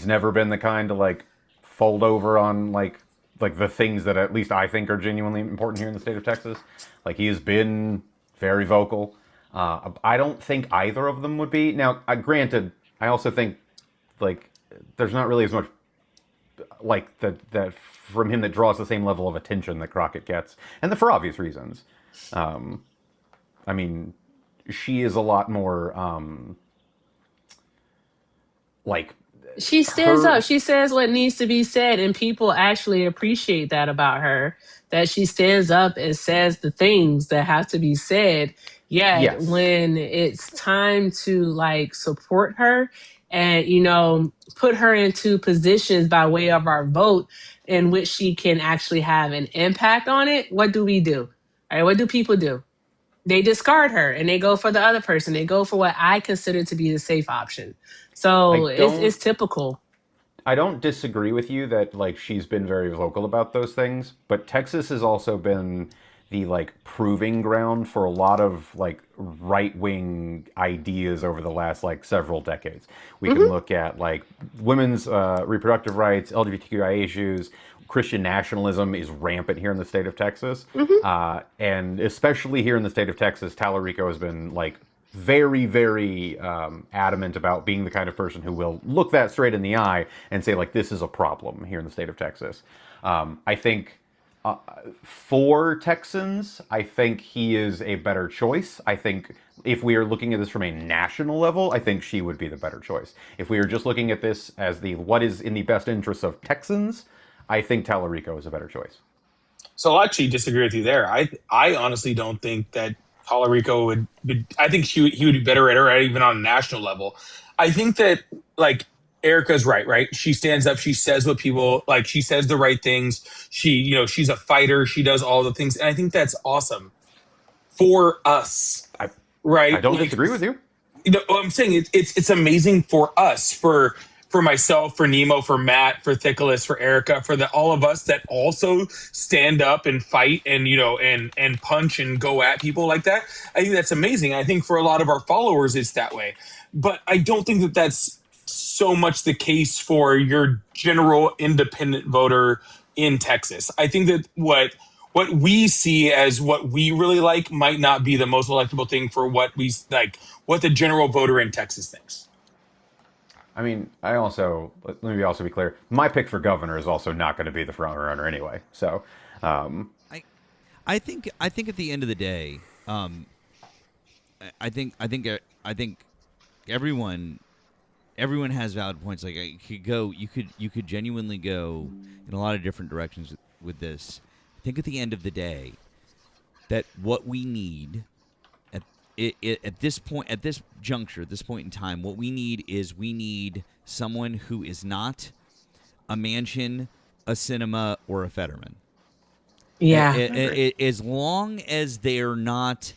never been the kind to, like, fold over on, like the things that at least I think are genuinely important here in the state of Texas. Like, he has been very vocal. I don't think either of them would be. Now, granted, I also think, like, there's not really as much, like, that from him that draws the same level of attention that Crockett gets. And for obvious reasons. I mean, she is a lot more, like... She stands up. She says what needs to be said, and people actually appreciate that about her. That she stands up and says the things that have to be said. Yet Yes. when it's time to like support her and put her into positions by way of our vote in which she can actually have an impact on it, what do we do? All right, what do people do? They discard her and they go for the other person. They go for what I consider to be the safe option. So it's typical. I don't disagree with you that like she's been very vocal about those things, but Texas has also been the like proving ground for a lot of like right-wing ideas over the last like several decades. We can look at like women's reproductive rights, LGBTQI issues. Christian nationalism is rampant here in the state of Texas. And especially here in the state of Texas, Talarico has been like very, very adamant about being the kind of person who will look that straight in the eye and say, like, this is a problem here in the state of Texas. I think for Texans, I think he is a better choice. I think if we are looking at this from a national level, I think she would be the better choice. If we are just looking at this as what is in the best interest of Texans, I think Tallarico is a better choice. So I'll actually disagree with you there. I honestly don't think that Tallarico would. I think he would be better at her, even on a national level. I think that like Erica's right. Right? She stands up. She says what people like. She says the right things. She's a fighter. She does all the things, and I think that's awesome for us. Right? I don't disagree with you. I'm saying it's amazing for us, for myself, for Nemo, for Matt, for Thikolas, for Erica, for all of us that also stand up and fight and and punch and go at people like that. I think that's amazing. I think for a lot of our followers, it's that way. But I don't think that that's so much the case for your general independent voter in Texas. I think that what we see as what we really like might not be the most electable thing for what we like, what the general voter in Texas thinks. I mean, let me also be clear. My pick for governor is also not going to be the front runner anyway. So, I think at the end of the day, I think everyone has valid points. Like you could genuinely go in a lot of different directions with this. I think at the end of the day, that what we need at this point, at this juncture, at this point in time, what we need someone who is not a Manchin, a Sinema, or a Fetterman. Yeah. As long as they're not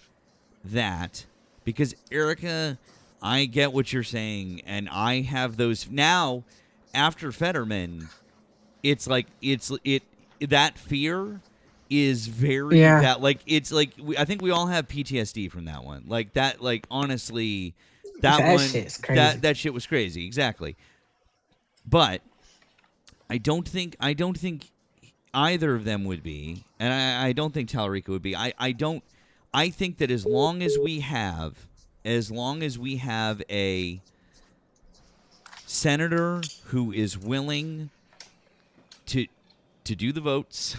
that, because Erica, I get what you're saying, and I have those now. After Fetterman, it's like that fear is very that like it's like I think we all have PTSD from that one. Like that, like honestly, that one shit's crazy. that shit was crazy, exactly. But I don't think either of them would be, and I don't think Tallarico would be. I think that as long as we have a senator who is willing to do the votes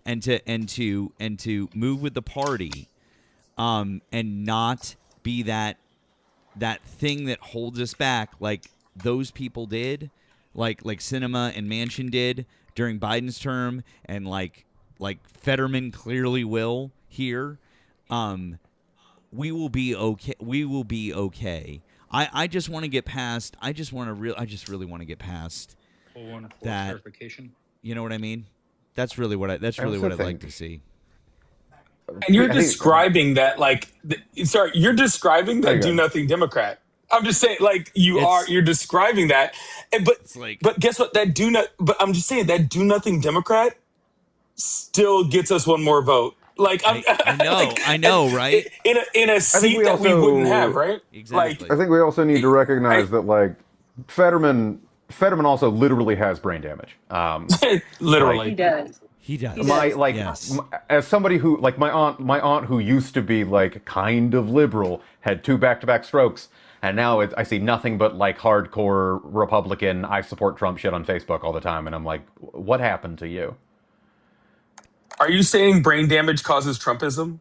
and to move with the party, and not be that thing that holds us back like those people did, like Sinema and Manchin did during Biden's term, and like Fetterman clearly will here. We will be okay. We will be okay. I just want to get past. I just really want to get past that. Clarification. You know what I mean? That's really what I'd like to see. And you're describing that like, you're describing that do nothing Democrat. I'm just saying, like you're describing that, but guess what? But I'm just saying that do nothing Democrat still gets us one more vote. Like I know, right? In a seat that we wouldn't have, right? Exactly. I think we also need to recognize that like Fetterman also literally has brain damage. Literally, He does. As somebody who like my aunt who used to be like kind of liberal had 2 back-to-back strokes, and now I see nothing but like hardcore Republican I support Trump shit on Facebook all the time, and I'm like, what happened to you? Are you saying brain damage causes Trumpism?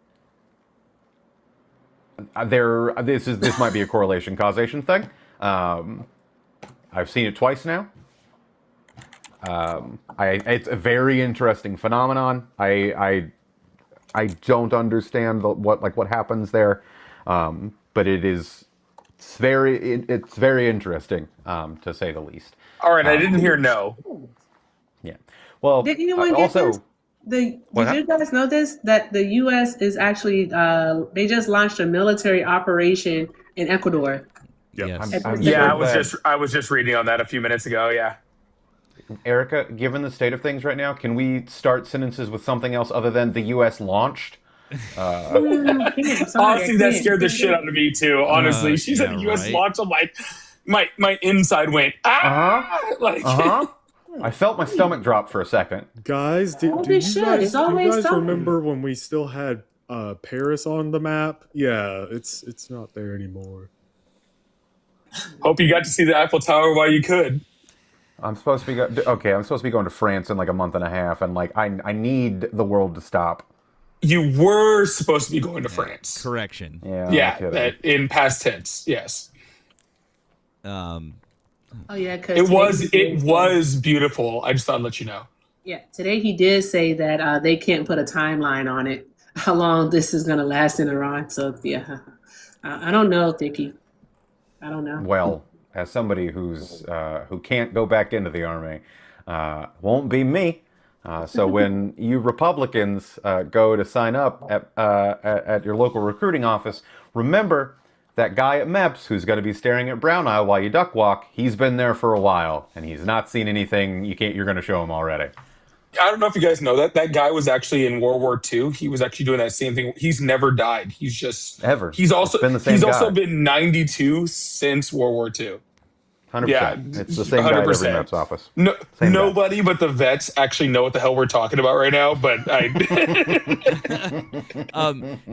This might be a correlation causation thing. I've seen it twice now. It's a very interesting phenomenon. I don't understand what happens there, but it's very interesting, to say the least. All right, I didn't hear no. Yeah. Well, did anyone get also this? Did you guys know this? That the U.S. is actually they just launched a military operation in Ecuador. Yes. I was just reading on that a few minutes ago. Yeah. Erica, given the state of things right now, can we start sentences with something else other than the U.S. launched? Honestly, that scared the shit out of me too. Honestly, she said the U.S. launched. I'm like, my inside went I felt my stomach drop for a second. Guys, do you guys remember when we still had Paris on the map? Yeah, it's not there anymore. Hope you got to see the Eiffel Tower while you could. I'm supposed to be going to France in like a month and a half, and like I need the world to stop. You were supposed to be going to France. Correction. Yeah, in past tense. Yes. Oh yeah, it was beautiful. I just thought I'd let you know. Yeah, today he did say that they can't put a timeline on it, how long this is going to last in Iran. So, yeah, I don't know, Thicky. I don't know. Well, as somebody who can't go back into the army, won't be me. So when you Republicans go to sign up at your local recruiting office, remember that guy at MEPS who's going to be staring at Brown Eye while you duck walk. He's been there for a while, and he's not seen anything you're going to show him already. I don't know if you guys know that guy was actually in World War II. He was actually doing that same thing. He's never died. He's just ever. He's also been the same he's guy. also been 92 since World War II. 100%. Yeah, It's the same guy at every MEPS office. No, Same nobody but the vets actually know what the hell we're talking about right now. But I,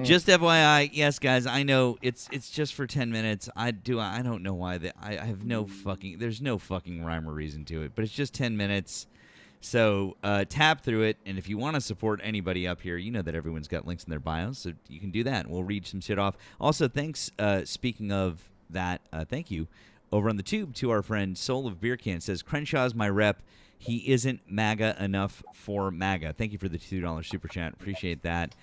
just FYI, yes, guys, I know it's just for 10 minutes. I don't know why I have no fucking. There's no fucking rhyme or reason to it, but it's just 10 minutes. So tap through it, and if you want to support anybody up here, you know that everyone's got links in their bios, so you can do that. We'll read some shit off. Also, thanks. Speaking of that, thank you. Over on the tube to our friend Soul of Beer Can says, Crenshaw's my rep. He isn't MAGA enough for MAGA. Thank you for the $2 super chat. Appreciate that.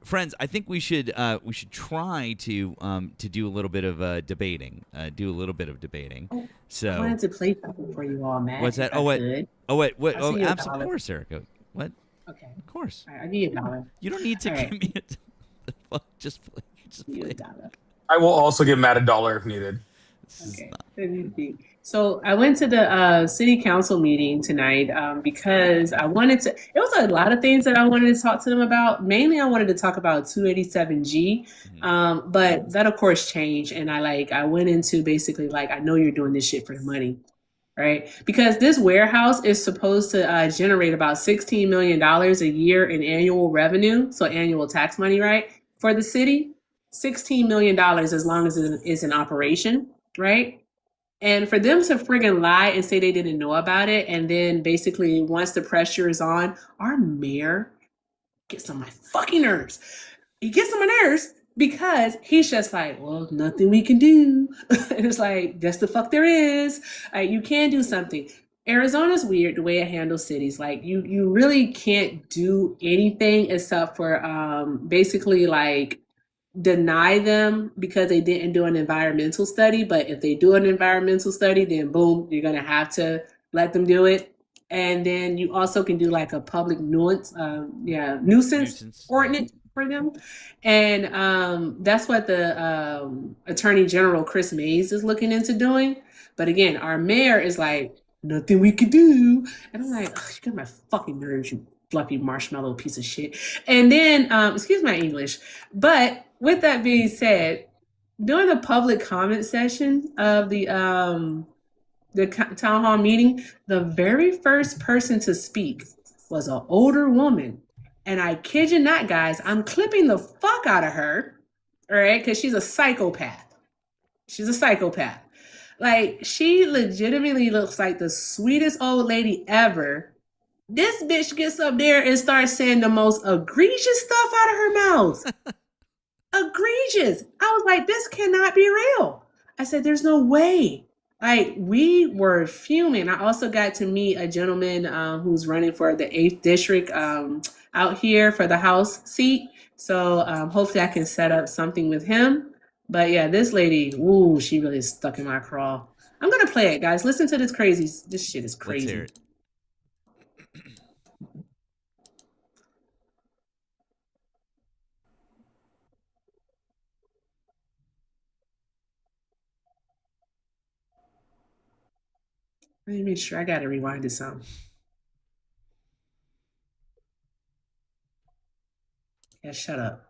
Friends, I think we should try to do a little bit of debating. So I wanted to play something for you all, Matt. What's that? Of Course, Erica. What? Okay. Of course. All right, I'll give you $1. You don't need to All right. give me just play. Just play. I will also give Matt $1 if needed. Okay. So I went to the city council meeting tonight because I wanted to. It was a lot of things that I wanted to talk to them about. Mainly, I wanted to talk about 287G, but that of course changed, and I went into basically I know you're doing this shit for the money, right? Because this warehouse is supposed to generate about $16 million a year in annual revenue, so annual tax money, right, for the city. $16 million as long as it is in operation, right? And for them to friggin' lie and say they didn't know about it, and then basically once the pressure is on, our mayor gets on my fucking nerves. He gets on my nerves because he's just like, well, nothing we can do. And it's like, yes, the fuck there is. You can do something. Arizona's weird the way it handles cities. Like you really can't do anything except for basically deny them because they didn't do an environmental study. But if they do an environmental study, then boom, you're gonna have to let them do it. And then you also can do a public nuisance ordinance for them. And that's what the Attorney General Chris Mays is looking into doing. But again, our mayor is like, nothing we can do. And I'm like, you got my fucking nerves, you fluffy marshmallow piece of shit. And then, excuse my English, but with that being said, during the public comment session of the town hall meeting, the very first person to speak was an older woman. And I kid you not, guys, I'm clipping the fuck out of her, all right, because she's a psychopath. She's a psychopath. She legitimately looks like the sweetest old lady ever. This bitch gets up there and starts saying the most egregious stuff out of her mouth. Egregious. I was like, this cannot be real. I said, there's no way. We were fuming. I also got to meet a gentleman who's running for the 8th district out here for the House seat. So hopefully I can set up something with him. But yeah, this lady, ooh, she really is stuck in my craw. I'm going to play it, guys. Listen to this crazy. This shit is crazy. Let's hear it. Let me make sure I got to rewind this some. Yeah, shut up.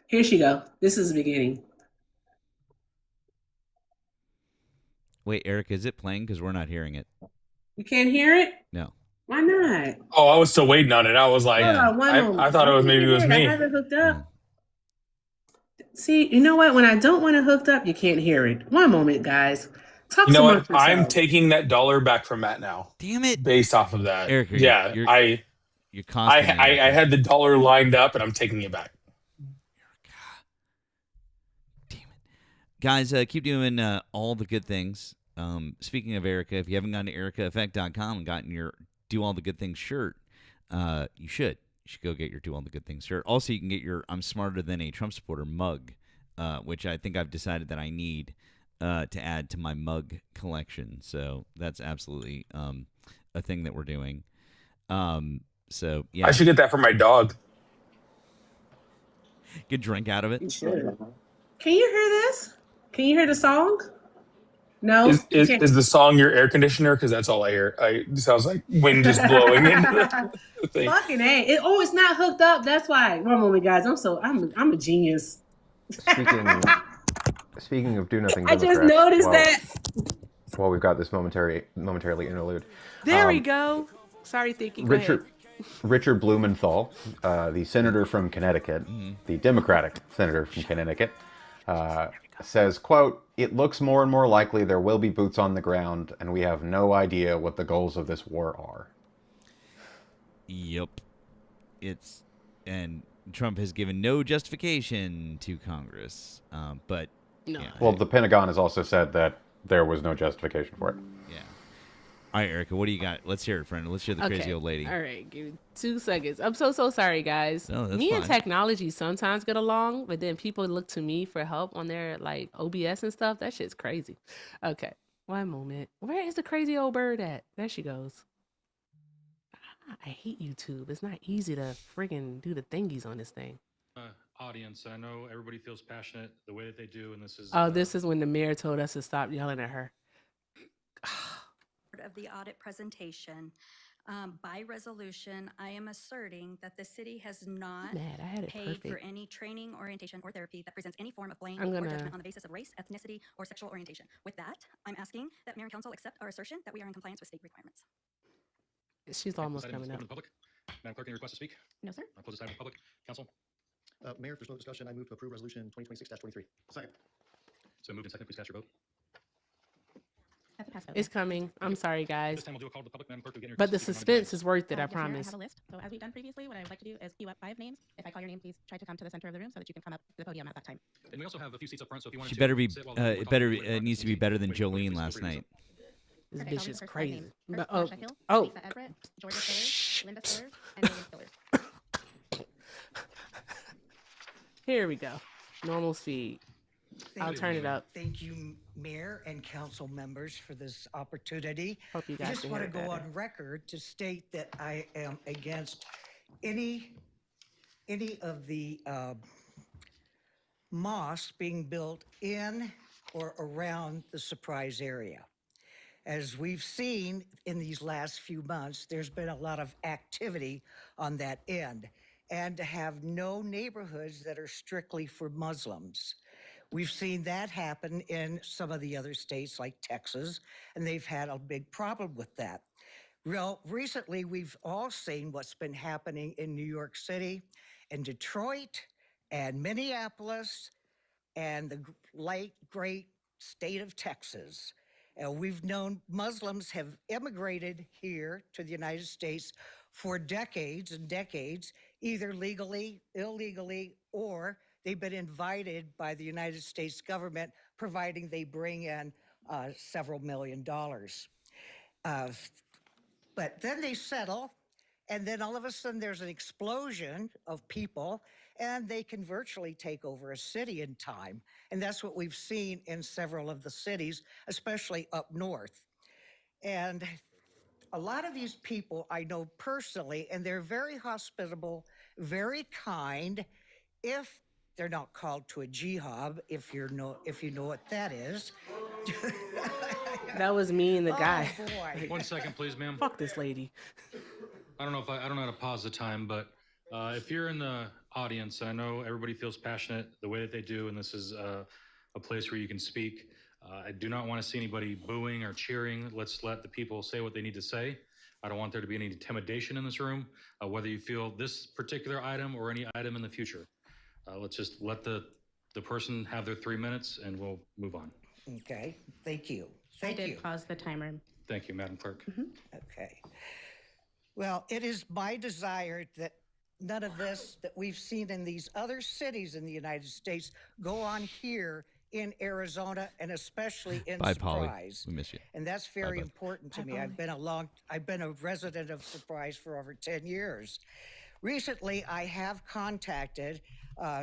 Here she go. This is the beginning. Wait, Eric, is it playing? Because we're not hearing it. You can't hear it? No. Why not? Oh, I was still waiting on it. I was like, I thought it was maybe it was me. I have it hooked up. See, you know what? When I don't want it hooked up, you can't hear it. One moment, guys. You know what? I'm taking that $1 back from Matt now. Damn it! Based off of that, Eric, I had the $1 lined up, and I'm taking it back. Damn it, guys! Keep doing all the good things. Speaking of Erica, if you haven't gone to ericaeffect.com and gotten your Do All the Good Things shirt, you should. You should go get your Do All the Good Things shirt. Also, you can get your I'm Smarter Than a Trump Supporter mug, which I think I've decided that I need to add to my mug collection. So that's absolutely a thing that we're doing. So, yeah. I should get that for my dog. Get drink out of it. You should. Can you hear this? Can you hear the song? No. Is the song your air conditioner? Because that's all I hear. It sounds like wind just blowing into the thing. Fucking A. It's not hooked up. That's why. One moment, guys. I'm a genius. Speaking of do nothing, I just noticed that. While we've got this momentarily interlude, There we go. Sorry, Thicky. Go ahead. Richard Blumenthal, the senator from Connecticut, the Democratic senator from Connecticut, says, quote, "It looks more and more likely there will be boots on the ground, and we have no idea what the goals of this war are." Yep. And Trump has given no justification to Congress. But no. Yeah. Well, the Pentagon has also said that there was no justification for it. Yeah. All right, Erica, what do you got? Let's hear it, friend. Let's hear the crazy old lady. All right, give me 2 seconds. I'm so sorry, guys. No, that's me and fine. technology sometimes get along, but then people look to me for help on their like OBS and stuff. That shit's crazy. Okay, one moment. Where is the crazy old bird at? There she goes. I hate YouTube. It's not easy to friggin' do the thingies on this thing. Audience, I know everybody feels passionate the way that they do, and this is. Oh, this is when the mayor told us to stop yelling at her. Of the audit presentation, by resolution, I am asserting that the city has not Mad, I had it paid for perfect. any training, orientation, or therapy that presents any form of blame I'm or gonna- judgment on the basis of race, ethnicity, or sexual orientation. With that, I'm asking that Mayor and Council accept our assertion that we are in compliance with state requirements. She's almost coming up. Open to the public. Madam Clerk, any request to speak? No, sir. I'll close this item to public. Council. Mayor, if there's no discussion, I move to approve resolution 2026-23. Second. So moved and seconded. Please cast your vote. It's coming. I'm sorry, guys. This time we'll do a call to the public. Madam Clerk, again, your But the request to speak suspense is worth it, I Yes, Mayor, promise. I have a list. So as we've done previously, what I would like to do is queue up 5 names. If I call your name, please try to come to the center of the room so that you can come up to the podium at that time. And we also have a few seats up front, so if you want She to better be. sit while we're talking, It needs to be better than Jolene last night. This Perfect. I'll bitch read is the first 5 crazy. names. But- First, oh, Marsha Hill, oh. Lisa Everett, Georgia Stillers, Linda Stillers, and William Stillers. Here we go. Normal speed. I'll turn it up. Thank you, Mayor and council members, for this opportunity. Hope you I guys just can want hear to it go better. on record to state that I am against any of the mosques being built in or around the Surprise area. As we've seen in these last few months, there's been a lot of activity on that end, and to have no neighborhoods that are strictly for Muslims. We've seen that happen in some of the other states like Texas, and they've had a big problem with that. Well, recently, we've all seen what's been happening in New York City and Detroit and Minneapolis and the late, great state of Texas. And we've known Muslims have immigrated here to the United States for decades and decades, either legally, illegally, or they've been invited by the United States government, providing they bring in several $1 million. But then they settle, and then all of a sudden there's an explosion of people, and they can virtually take over a city in time. And that's what we've seen in several of the cities, especially up north. And a lot of these people I know personally, and they're very hospitable, very kind, if they're not called to a jihad, if you know what that is. That was me and the guy. Oh, boy. 1 second, please, ma'am. Fuck this lady. I don't know how to pause the time, but if you're in the audience, I know everybody feels passionate the way that they do, and this is a place where you can speak. I do not want to see anybody booing or cheering. Let's let the people say what they need to say. I don't want there to be any intimidation in this room, whether you feel this particular item or any item in the future. Let's just let the person have their 3 minutes, and we'll move on. Okay, thank you. I Thank did you. pause the timer. Thank you, Madam Clerk. Okay. Well, it is my desire that none of this that we've seen in these other cities in the United States go on here in Arizona and especially in Bye, Polly. Surprise. We miss you. And that's very bud. important to Bye, me. Polly. I've been a resident of Surprise for over 10 years. Recently, I have contacted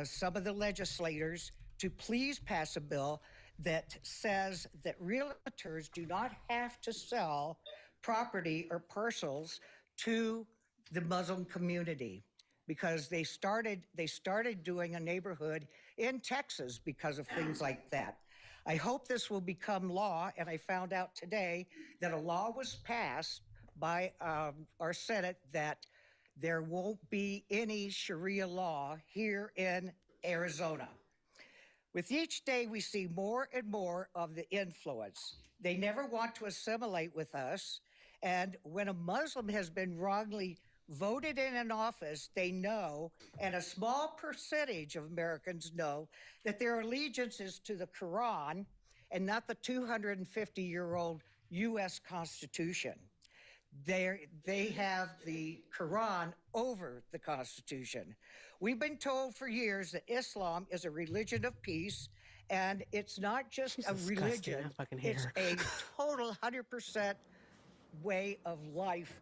some of the legislators to please pass a bill that says that realtors do not have to sell property or parcels to the Muslim community, because they started doing a neighborhood in Texas because of things like that. I hope this will become law, and I found out today that a law was passed by our Senate that there won't be any Sharia law here in Arizona. With each day, we see more and more of the influence. They never want to assimilate with us. And when a Muslim has been wrongly voted in an office, they know, and a small percentage of Americans know, that their allegiance is to the Quran and not the 250-year-old U.S. Constitution. They have the Quran over the Constitution. We've been told for years that Islam is a religion of peace, and it's not just She's a disgusting. religion, I fucking hate it's her. a total 100% way of life.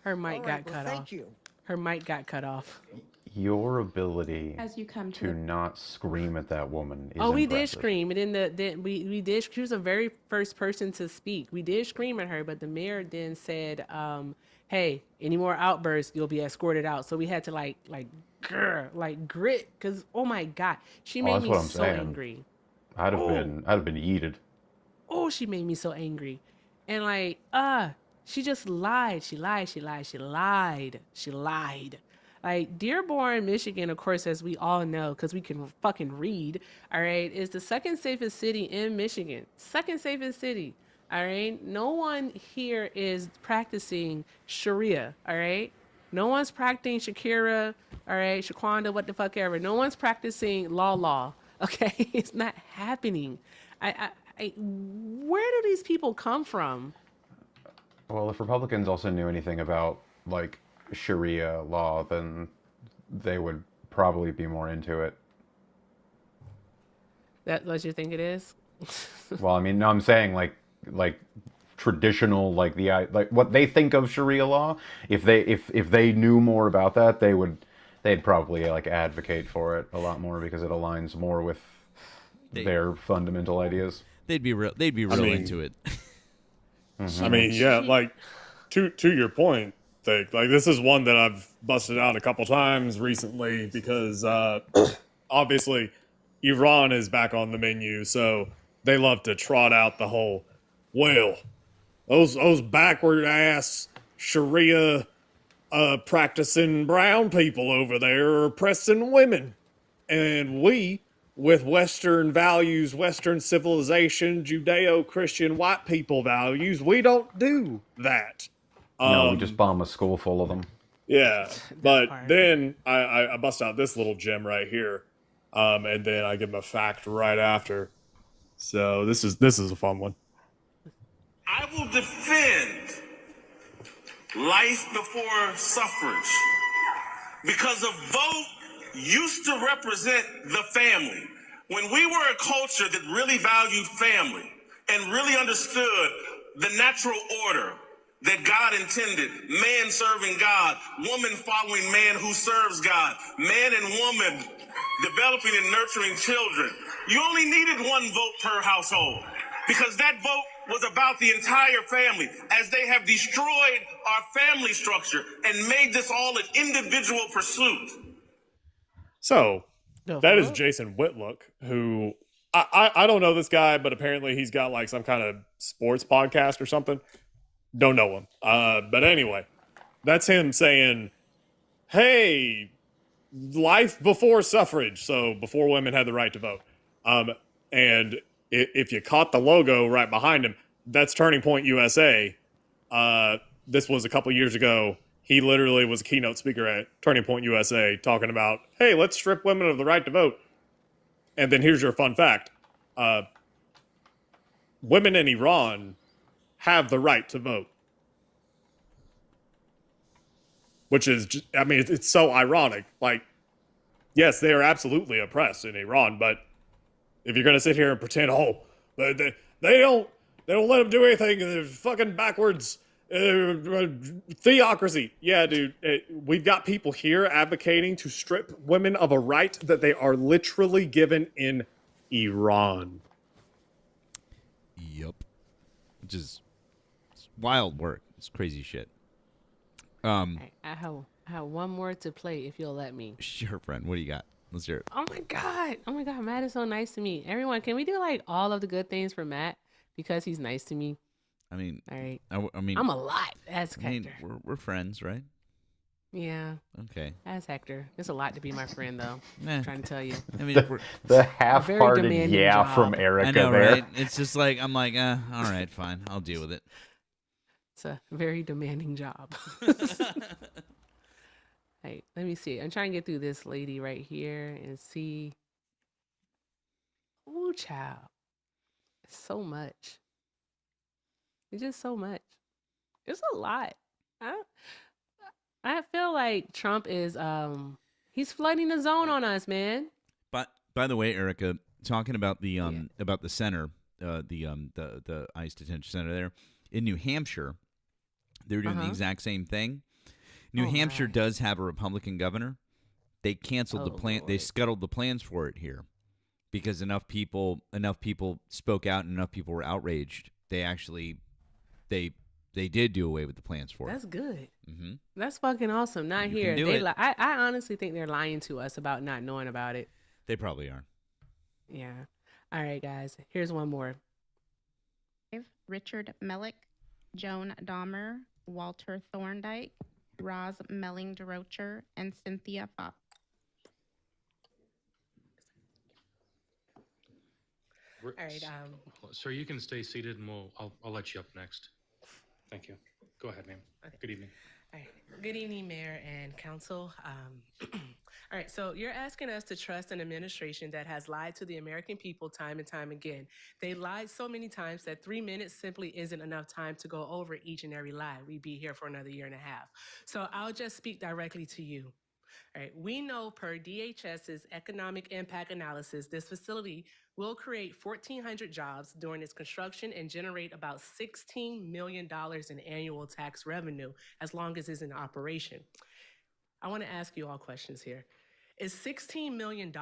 Her mic All got right, well, cut thank off. you. Her mic got cut off. Your ability As you come to to not scream at that woman is Oh, we did impressive. scream, and then we did. She was the very first person to speak. We did scream at her, but the mayor then said, "Hey, any more outbursts, you'll be escorted out." So we had to like grit, because oh my god, she Oh, made that's me what I'm so saying. angry. I'd have Oh, been yeeted. oh, she made me so angry, and she just lied. She lied. She lied. She lied. She lied. Like Dearborn, Michigan, of course, as we all know, because we can fucking read, all right, is the second safest city in Michigan. Second safest city, all right? No one here is practicing Sharia, all right? No one's practicing Shakira, all right? Shaquanda, what the fuck ever. No one's practicing law, okay? It's not happening. Where do these people come from? Well, if Republicans also knew anything about like Sharia law, then they would probably be more into it. That's what you think it is? Well, I mean, no, I'm saying like traditional like like what they think of Sharia law. If they knew more about that, they'd probably like advocate for it a lot more because it aligns more with their fundamental ideas. They'd be real into it. I mean, yeah, like to your point, like this is one that I've busted out a couple times recently because obviously Iran is back on the menu, so they love to trot out the whole, well, those backward ass Sharia practicing brown people over there are oppressing women, and we, with Western values, Western civilization, Judeo-Christian white people values, we don't do that. No, we just bomb a school full of them. Yeah, but then I bust out this little gem right here, and then I give him a fact right after. So this is a fun one. I will defend life before suffrage because a vote used to represent the family. When we were a culture that really valued family and really understood the natural order that God intended, man serving God, woman following man who serves God, man and woman developing and nurturing children, you only needed one vote per household because that vote was about the entire family, as they have destroyed our family structure and made this all an individual pursuit. So that is Jason Whitlock, who I don't know this guy, but apparently he's got like some kind of sports podcast or something. Don't know him. But anyway, that's him saying, hey, life before suffrage. So before women had the right to vote. And if you caught the logo right behind him, that's Turning Point USA. This was a couple years ago. He literally was a keynote speaker at Turning Point USA talking about, hey, let's strip women of the right to vote. And then here's your fun fact. Women in Iran have the right to vote. which is just, I mean, it's so ironic. Like, yes, they are absolutely oppressed in Iran, but if you're gonna sit here and pretend, oh, they don't let them do anything, they're fucking backwards. Theocracy. Yeah, dude. We've got people here advocating to strip women of a right that they are literally given in Iran. Yep. Which is wild work. It's crazy shit. I have one more to play if you'll let me. Sure, friend. What do you got? Let's hear it. Oh my god. Matt is so nice to me. Everyone, can we do like all of the good things for Matt because he's nice to me? I mean, all right. I mean, I'm a lot as Hector. I mean, we're friends, right? Yeah. Okay. As Hector, it's a lot to be my friend, though. I'm trying to tell you. I mean, the half-hearted job. from Erica I know, there. right? It's just like I'm like, all right, fine, I'll deal with it. It's a very demanding job. Hey, let me see. I'm trying to get through this lady right here and see. Ooh, child. It's so much. It's just so much. It's a lot. I feel like Trump is he's flooding the zone on us, man. But by the way, Erica, talking about the center, the ICE detention center there in New Hampshire, they're doing the exact same thing. New Hampshire does have a Republican governor. They canceled the plan. They scuttled the plans for it here because enough people spoke out and enough people were outraged. They actually they did do away with the plans for That's it. good. Mm-hmm. That's fucking awesome. Not You here. can do it. I honestly think they're lying to us about not knowing about it. They probably are. Yeah. All right, guys. Here's one more. Richard Mellick, Joan Dahmer, Walter Thorndike, Roz Melling DeRocher, and Cynthia Fox. All right. Sir, you can stay seated, and I'll let you up next. Thank you. Go ahead, ma'am. Okay. Good evening. All right. Good evening, Mayor and Council. All right, so you're asking us to trust an administration that has lied to the American people time and time again. They lied so many times that 3 minutes simply isn't enough time to go over each and every lie. We'd be here for another year and a half. So I'll just speak directly to you. All right, we know per DHS's economic impact analysis, this facility will create 1,400 jobs during its construction and generate about $16 million in annual tax revenue as long as it's in operation. I want to ask you all questions here. Is $16 million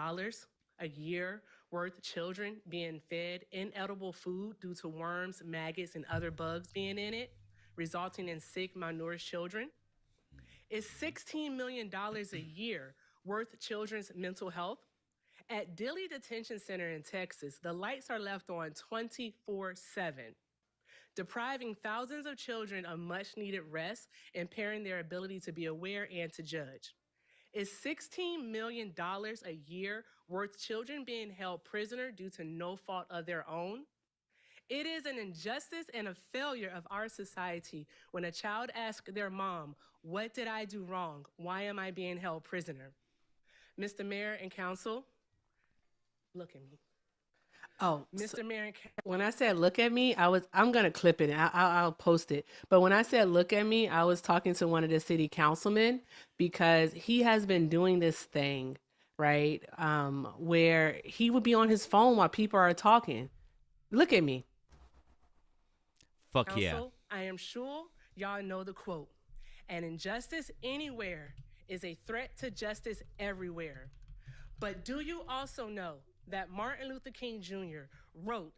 a year worth children being fed inedible food due to worms, maggots, and other bugs being in it, resulting in sick, malnourished children? Is $16 million a year worth children's mental health? At Dilley Detention Center in Texas, the lights are left on 24/7, depriving thousands of children of much-needed rest, impairing their ability to be aware and to judge. Is $16 million a year worth children being held prisoner due to no fault of their own? It is an injustice and a failure of our society when a child asks their mom, "What did I do wrong? Why am I being held prisoner?" Mr. Mayor and Council, look at me. Oh, Mr. Mayor, when I said look at me, I'm gonna clip it. I'll post it. But when I said look at me, I was talking to one of the city councilmen because he has been doing this thing, right? Where he would be on his phone while people are talking. Look at me. Fuck Council, yeah. I am sure y'all know the quote. An injustice anywhere is a threat to justice everywhere. But do you also know that Martin Luther King Jr. wrote,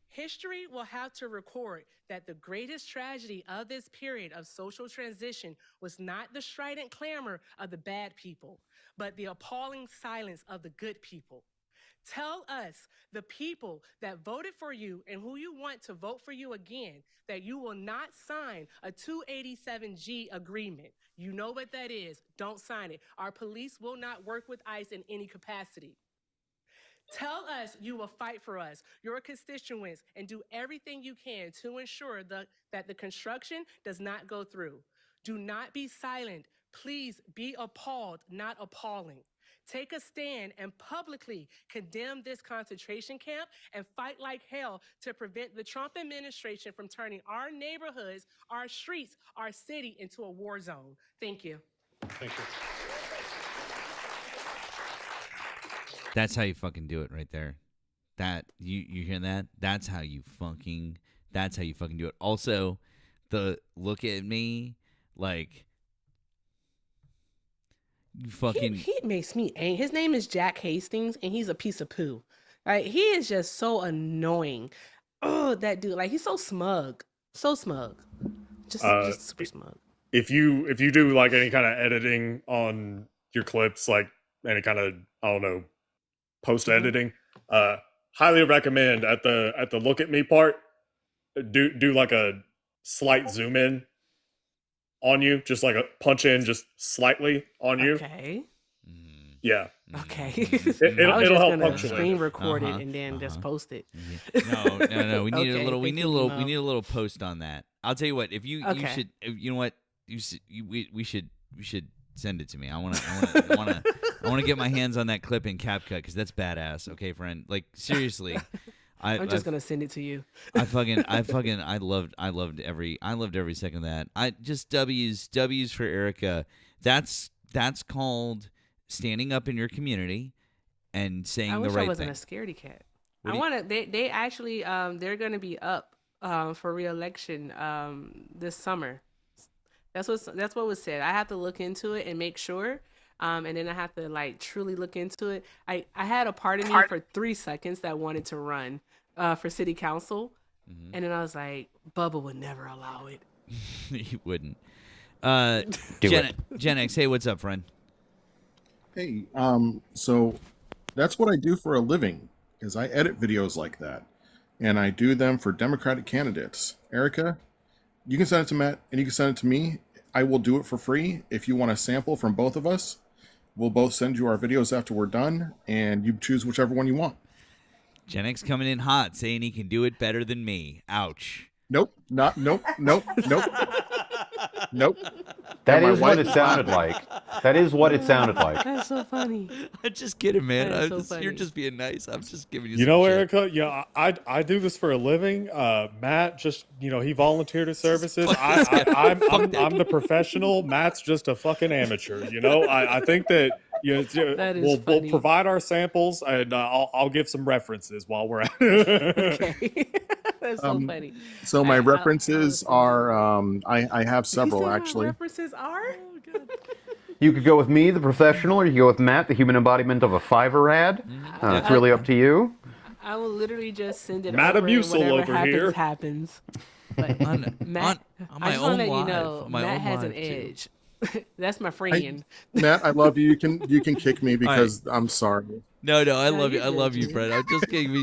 "History will have to record that the greatest tragedy of this period of social transition was not the strident clamor of the bad people, but the appalling silence of the good people." Tell us, the people that voted for you and who you want to vote for you again, that you will not sign a 287G agreement. You know what that is. Don't sign it. Our police will not work with ICE in any capacity. Tell us you will fight for us, your constituents, and do everything you can to ensure that the construction does not go through. Do not be silent. Please be appalled, not appalling. Take a stand and publicly condemn this concentration camp and fight like hell to prevent the Trump administration from turning our neighborhoods, our streets, our city into a war zone. Thank you. Thank you. That's how you fucking do it right there. That you hear that? That's how you fucking do it. Also, the look at me like you fucking He makes me angry. His name is Jack Hastings, and he's a piece of poo. Right? He is just so annoying. Oh, that dude! Like he's so smug, just super smug. If you do like any kind of editing on your clips, like any kind of, I don't know, post editing, highly recommend at the look at me part, do like a slight zoom in on you, just like a punch in just slightly on you. Okay. Yeah. Okay. It'll help punctuate. Screen record it and then just post it. No. We need Okay, a little. We thank need you, a little. Mo. We need a little post on that. I'll tell you what. If you Okay. should, you know what, we should send it to me. I want to get my hands on that clip in CapCut because that's badass. Okay, friend. Like seriously, I'm just gonna send it to you. I loved every second of that. I just W's for Erica. That's called standing up in your community and saying I the wish right I wasn't thing. a scaredy cat. What I do you- want to. They actually they're gonna be up for re-election this summer. That's what was said. I have to look into it and make sure. And then I have to like truly look into it. I had a part of me for 3 seconds that wanted to run for city council, and then I was like, Bubba would never allow it. He wouldn't. Do Gen, it. Gen X, hey, what's up, friend? Hey, so that's what I do for a living, is I edit videos like that, and I do them for Democratic candidates. Erica, you can send it to Matt, and you can send it to me. I will do it for free. If you want a sample from both of us, we'll both send you our videos after we're done, and you choose whichever one you want. Gen X coming in hot, saying he can do it better than me. Ouch. Nope. Nope. Nope. Nope. That And my is what wife it sounded like. That is what it sounded like. That's so funny. I'm just kidding, man. That is so You're funny. just being nice. I'm just giving you. You some know, shit. Erica, yeah, I do this for a living. Matt just, he volunteered his services. I'm the professional. Matt's just a fucking amateur. I think that That is we'll funny. provide our samples, and I'll give some references while we're at it. Okay. That's so funny. So my I'll references are, I have He several said my actually. references are. You could go with me, the professional, or you could go with Matt, the human embodiment of a Fiverr ad. It's really up to you. I will literally just send it Madam over. And Musil whatever over happens, here. happens. But on Matt, my I just own want to let you live, know, on my Matt own has an live, too. edge. That's my friend. Matt, I love you. You can kick me because I'm sorry. No, I No, love you. you're I good, love you, dude. Fred. I'm just giving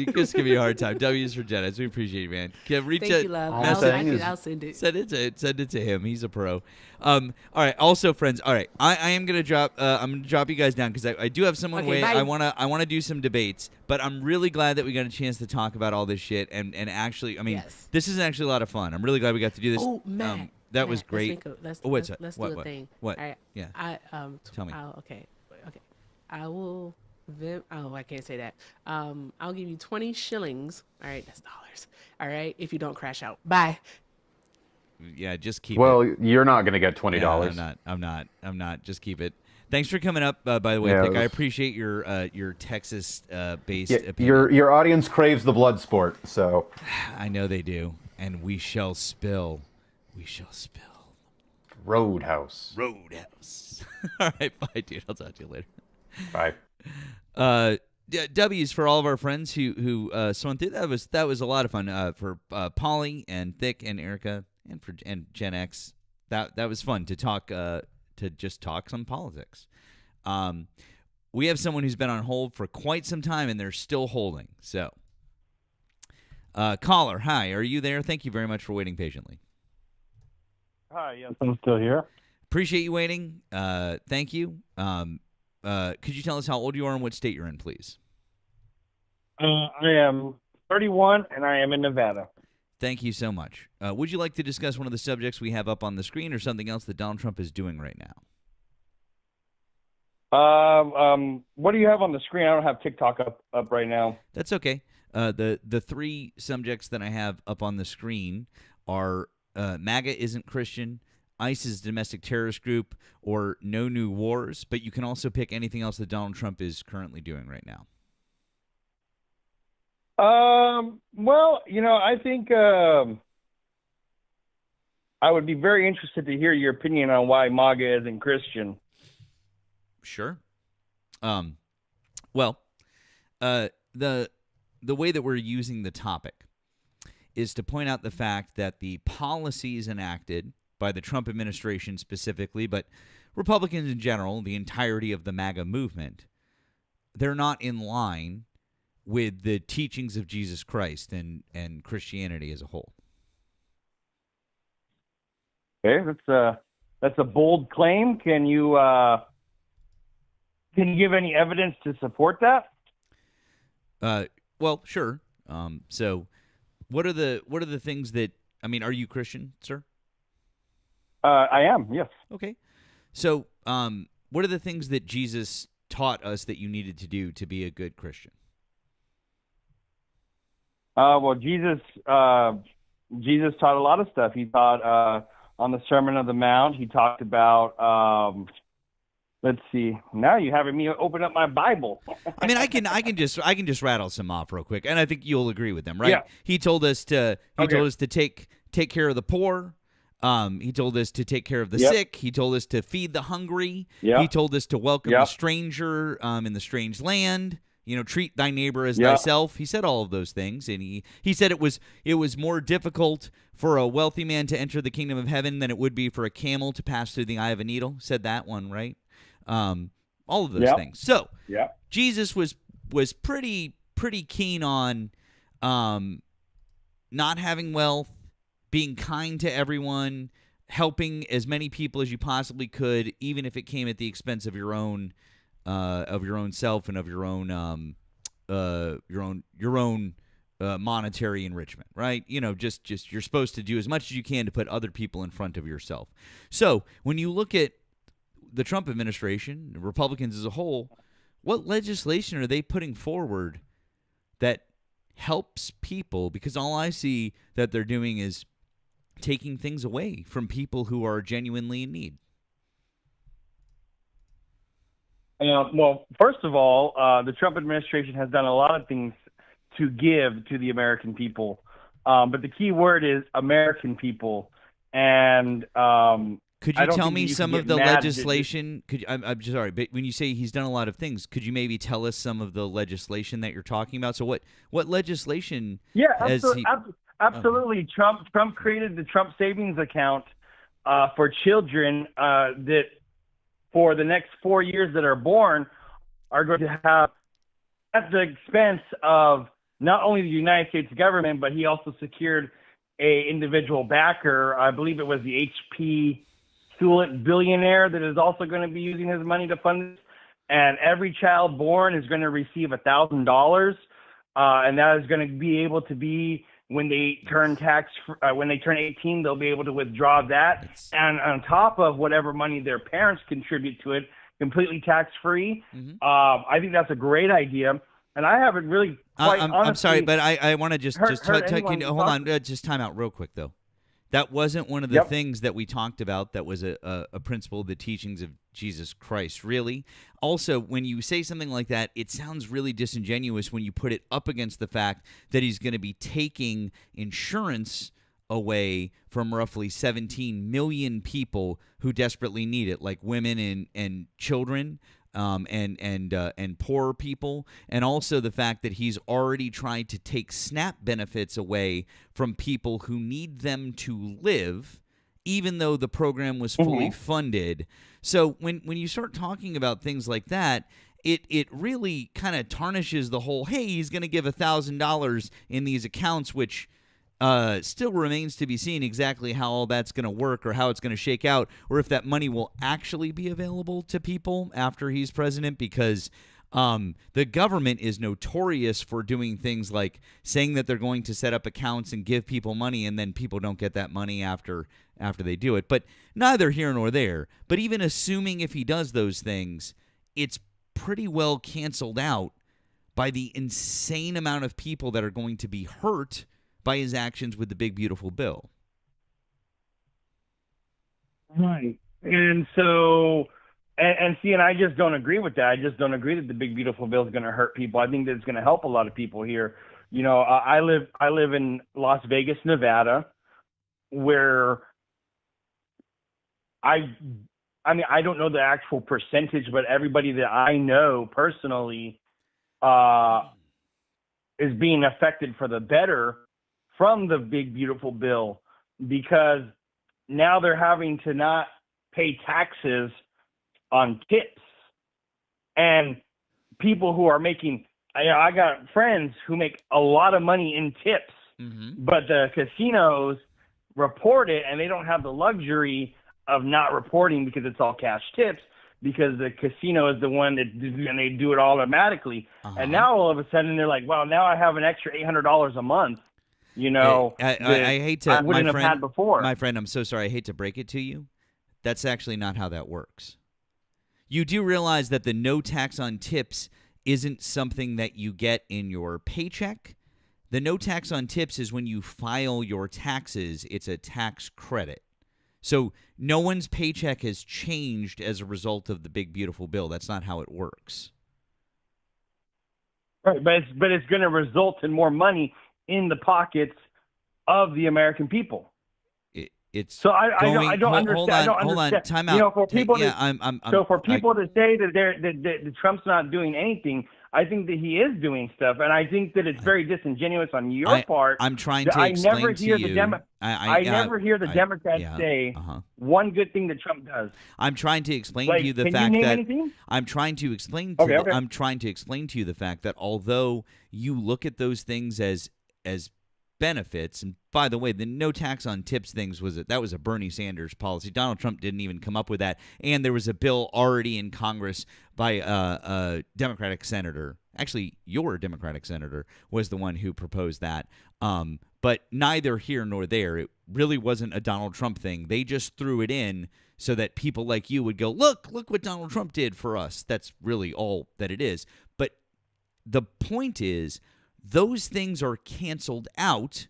you a hard time. W's for Gen X. We appreciate you, man. Reach Thank out. you, love. All I'm saying is- I'll send it. Send it to him. He's a pro. All right. Also, friends. All right. I am gonna drop. I'm gonna drop you guys down because I do have someone Okay, wait. bye. I wanna do some debates. But I'm really glad that we got a chance to talk about all this shit and actually, I mean, Yes. this is actually a lot of fun. I'm really glad we got to do this. Oh, Matt. That was Matt, great. Let's Oh, what's let's, that? let's What, do a what? thing. What? All right. Yeah. Tell me. Okay. I will. I can't say that. I'll give you 20 shillings. All right, that's dollars. All right, if you don't crash out. Bye. Yeah. Just keep it. Well, you're not going to get $20. Yeah, I'm not. Just keep it. Thanks for coming up. By the way, Yeah, Pick. it I was- appreciate your Texas based Yeah, opinion. your audience craves the blood sport, so I know they do, and we shall spill. We shall spill. Roadhouse. Roadhouse. All right, bye, dude. I'll talk to you later. Bye. W's for all of our friends who swung through. That was a lot of fun for Polly and Thick and Erica and Gen X. That was fun to talk to just talk some politics. We have someone who's been on hold for quite some time and they're still holding. So, caller, hi, are you there? Thank you very much for waiting patiently. Hi, yes, I'm still here. Appreciate you waiting. Thank you. Could you tell us how old you are and what state you're in, please? I am 31 and I am in Nevada. Thank you so much. Would you like to discuss one of the subjects we have up on the screen or something else that Donald Trump is doing right now? What do you have on the screen? I don't have TikTok up right now. That's okay. The three subjects that I have up on the screen are MAGA isn't Christian, ISIS is a domestic terrorist group, or no new wars, but you can also pick anything else that Donald Trump is currently doing right now. Well, I think I would be very interested to hear your opinion on why MAGA isn't Christian. Sure. Well, the way that we're using the topic is to point out the fact that the policies enacted by the Trump administration specifically, but Republicans in general, the entirety of the MAGA movement, they're not in line with the teachings of Jesus Christ and Christianity as a whole. Okay, that's a bold claim. Can you give any evidence to support that? Well, sure. So, what are the things that, I mean, are you Christian, sir? I am, yes. Okay. So, what are the things that Jesus taught us that you needed to do to be a good Christian? Well, Jesus taught a lot of stuff. He taught on the Sermon on the Mount. He talked about. Let's see. Now you're having me open up my Bible. I mean, I can just rattle some off real quick, and I think you'll agree with them, right? Yeah. He told us to take care of the poor. He told us to take care of the sick. He told us to feed the hungry. Yep. He told us to welcome the stranger in the strange land. Treat thy neighbor as thyself. He said all of those things, and he said it was more difficult for a wealthy man to enter the kingdom of heaven than it would be for a camel to pass through the eye of a needle. Said that one, right? All of those things. So Jesus was pretty keen on not having wealth, being kind to everyone, helping as many people as you possibly could, even if it came at the expense of your own self and of your own monetary enrichment, right? Just you're supposed to do as much as you can to put other people in front of yourself. So when you look at the Trump administration, Republicans as a whole, what legislation are they putting forward that helps people? Because all I see that they're doing is taking things away from people who are genuinely in need. Well, first of all, the Trump administration has done a lot of things to give to the American people. But the key word is American people. And could you tell me some of the legislation? I'm sorry, but when you say he's done a lot of things, could you maybe tell us some of the legislation that you're talking about? So what legislation? Yeah, absolutely. Trump created the Trump Savings Account for children that for the next 4 years that are born are going to have at the expense of not only the United States government, but he also secured a individual backer. I believe it was the H.P. Hewlett billionaire that is also going to be using his money to fund this. And every child born is going to receive $1,000, and that is going to be able to be when they turn 18, they'll be able to withdraw that, and on top of whatever money their parents contribute to it, completely tax free. Mm-hmm. I think that's a great idea, and I haven't really quite honestly. I'm sorry, but I want to just hold on, just time out real quick though. That wasn't one of the things that we talked about that was a principle of the teachings of Jesus Christ, really. Also, when you say something like that, it sounds really disingenuous when you put it up against the fact that he's going to be taking insurance away from roughly 17 million people who desperately need it, like women and children. And poor people, and also the fact that he's already tried to take SNAP benefits away from people who need them to live, even though the program was fully funded. So when you start talking about things like that, it really kind of tarnishes the whole, hey, he's going to give $1,000 in these accounts, which still remains to be seen exactly how all that's going to work or how it's going to shake out, or if that money will actually be available to people after he's president, because the government is notorious for doing things like saying that they're going to set up accounts and give people money, and then people don't get that money after they do it. But neither here nor there. But even assuming if he does those things, it's pretty well canceled out by the insane amount of people that are going to be hurt by his actions with the big, beautiful bill. Right. And so, and I just don't agree with that. I just don't agree that the big beautiful bill is going to hurt people. I think that it's going to help a lot of people here. You know, I live in Las Vegas, Nevada, where I mean, I don't know the actual percentage, but everybody that I know personally is being affected for the better from the big beautiful bill, because now they're having to not pay taxes on tips. And people who are making, I got friends who make a lot of money in tips, but the casinos report it, and they don't have the luxury of not reporting because it's all cash tips, because the casino is the one that and they do it automatically. And now all of a sudden they're like, well, now I have an extra $800 a month, you know, I hate to, I wouldn't my have friend, had before. My friend, I'm so sorry. I hate to break it to you. That's actually not how that works. You do realize that the no tax on tips isn't something that you get in your paycheck. The no tax on tips is when you file your taxes. It's a tax credit. So no one's paycheck has changed as a result of the big beautiful bill. That's not how it works. Right, but it's going to result in more money in the pockets of the American people. It's so I don't understand. Hold I don't on. understand. Time You know, out. for people Yeah, for people to say that Trump's not doing anything, I think that he is doing stuff, and I think that it's very disingenuous on your part. I'm trying that to explain to you. I never hear the Democrats say one good thing that Trump does. I'm trying to explain Like, to you the can fact you name that anything? I'm trying to explain to you the fact that although you look at those things as benefits, and by the way, the no tax on tips things was a Bernie Sanders policy. Donald Trump didn't even come up with that, and there was a bill already in Congress by a Democratic senator. Actually, your Democratic senator was the one who proposed that. But neither here nor there. It really wasn't a Donald Trump thing. They just threw it in so that people like you would go, look what Donald Trump did for us. That's really all that it is. But the point is, those things are canceled out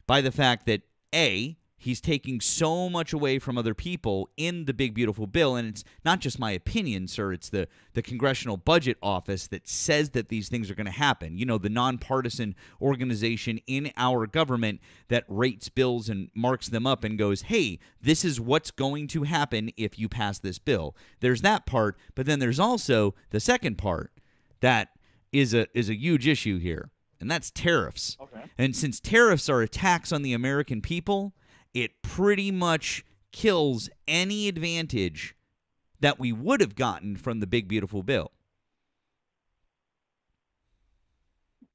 by the fact that, A, he's taking so much away from other people in the big, beautiful bill. And it's not just my opinion, sir. It's the Congressional Budget Office that says that these things are going to happen. You know, the nonpartisan organization in our government that rates bills and marks them up and goes, hey, this is what's going to happen if you pass this bill. There's that part. But then there's also the second part that is a huge issue here, and that's tariffs. Okay. And since tariffs are a tax on the American people, it pretty much kills any advantage that we would have gotten from the big beautiful bill.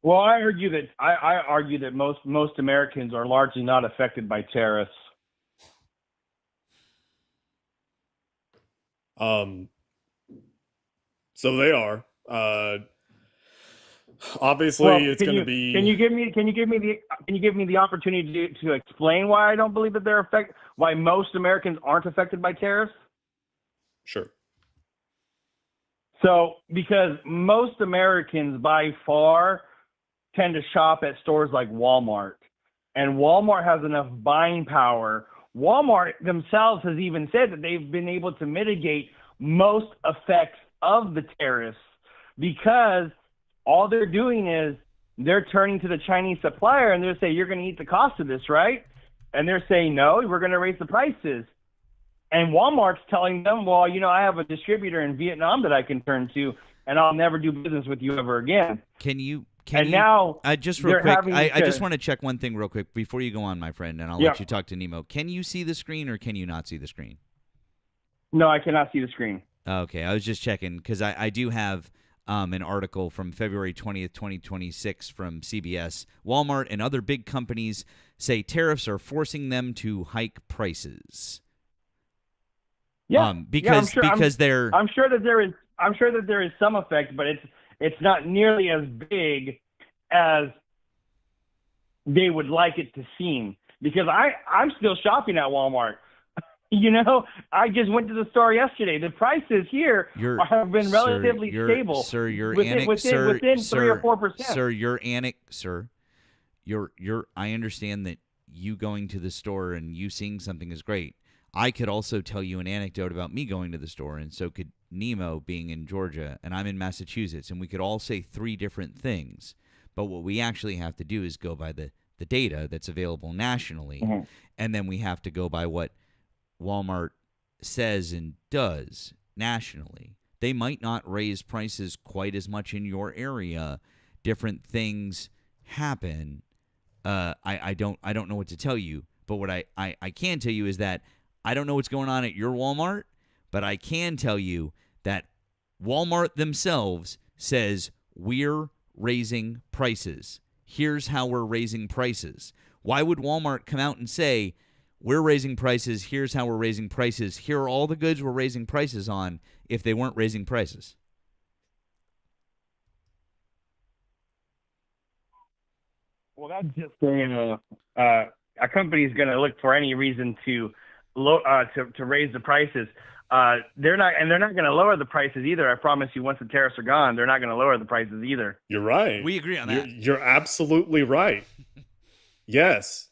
Well, I argue that most Americans are largely not affected by tariffs. So they are. Obviously, Well, it's going to be. Can you give me the opportunity to explain why I don't believe that they're affected? Why most Americans aren't affected by tariffs? Sure. So, because most Americans by far tend to shop at stores like Walmart, and Walmart has enough buying power. Walmart themselves has even said that they've been able to mitigate most effects of the tariffs because all they're doing is they're turning to the Chinese supplier and they're saying, you're going to eat the cost of this, right? And they're saying, no, we're going to raise the prices. And Walmart's telling them, well, you know, I have a distributor in Vietnam that I can turn to, and I'll never do business with you ever again. Now, just real quick, I just want to check one thing real quick before you go on, my friend, and I'll let you talk to Nemo. Can you see the screen or can you not see the screen? No, I cannot see the screen. Okay, I was just checking because I do have an article from February 20th, 2026 from CBS. Walmart and other big companies say tariffs are forcing them to hike prices. Yeah, because they're. I'm sure that there is some effect, but it's not nearly as big as they would like it to seem. Because I'm still shopping at Walmart. You know, I just went to the store yesterday. The prices here have been relatively stable. Sir, within 3 or 4%. I understand that you going to the store and you seeing something is great. I could also tell you an anecdote about me going to the store, and so could Nemo being in Georgia, and I'm in Massachusetts, and we could all say 3 different things. But what we actually have to do is go by the data that's available nationally, and then we have to go by what Walmart says and does nationally. They might not raise prices quite as much in your area. Different things happen. I don't know what to tell you, but what I can tell you is that I don't know what's going on at your Walmart, but I can tell you that Walmart themselves says we're raising prices. Here's how we're raising prices. Why would Walmart come out and say, we're raising prices, here's how we're raising prices, here are all the goods we're raising prices on, if they weren't raising prices? Well, that's just a company's going to look for any reason to raise the prices. They're not going to lower the prices either. I promise you, once the tariffs are gone, they're not going to lower the prices either. You're right. We agree on that. You're absolutely right. Yes.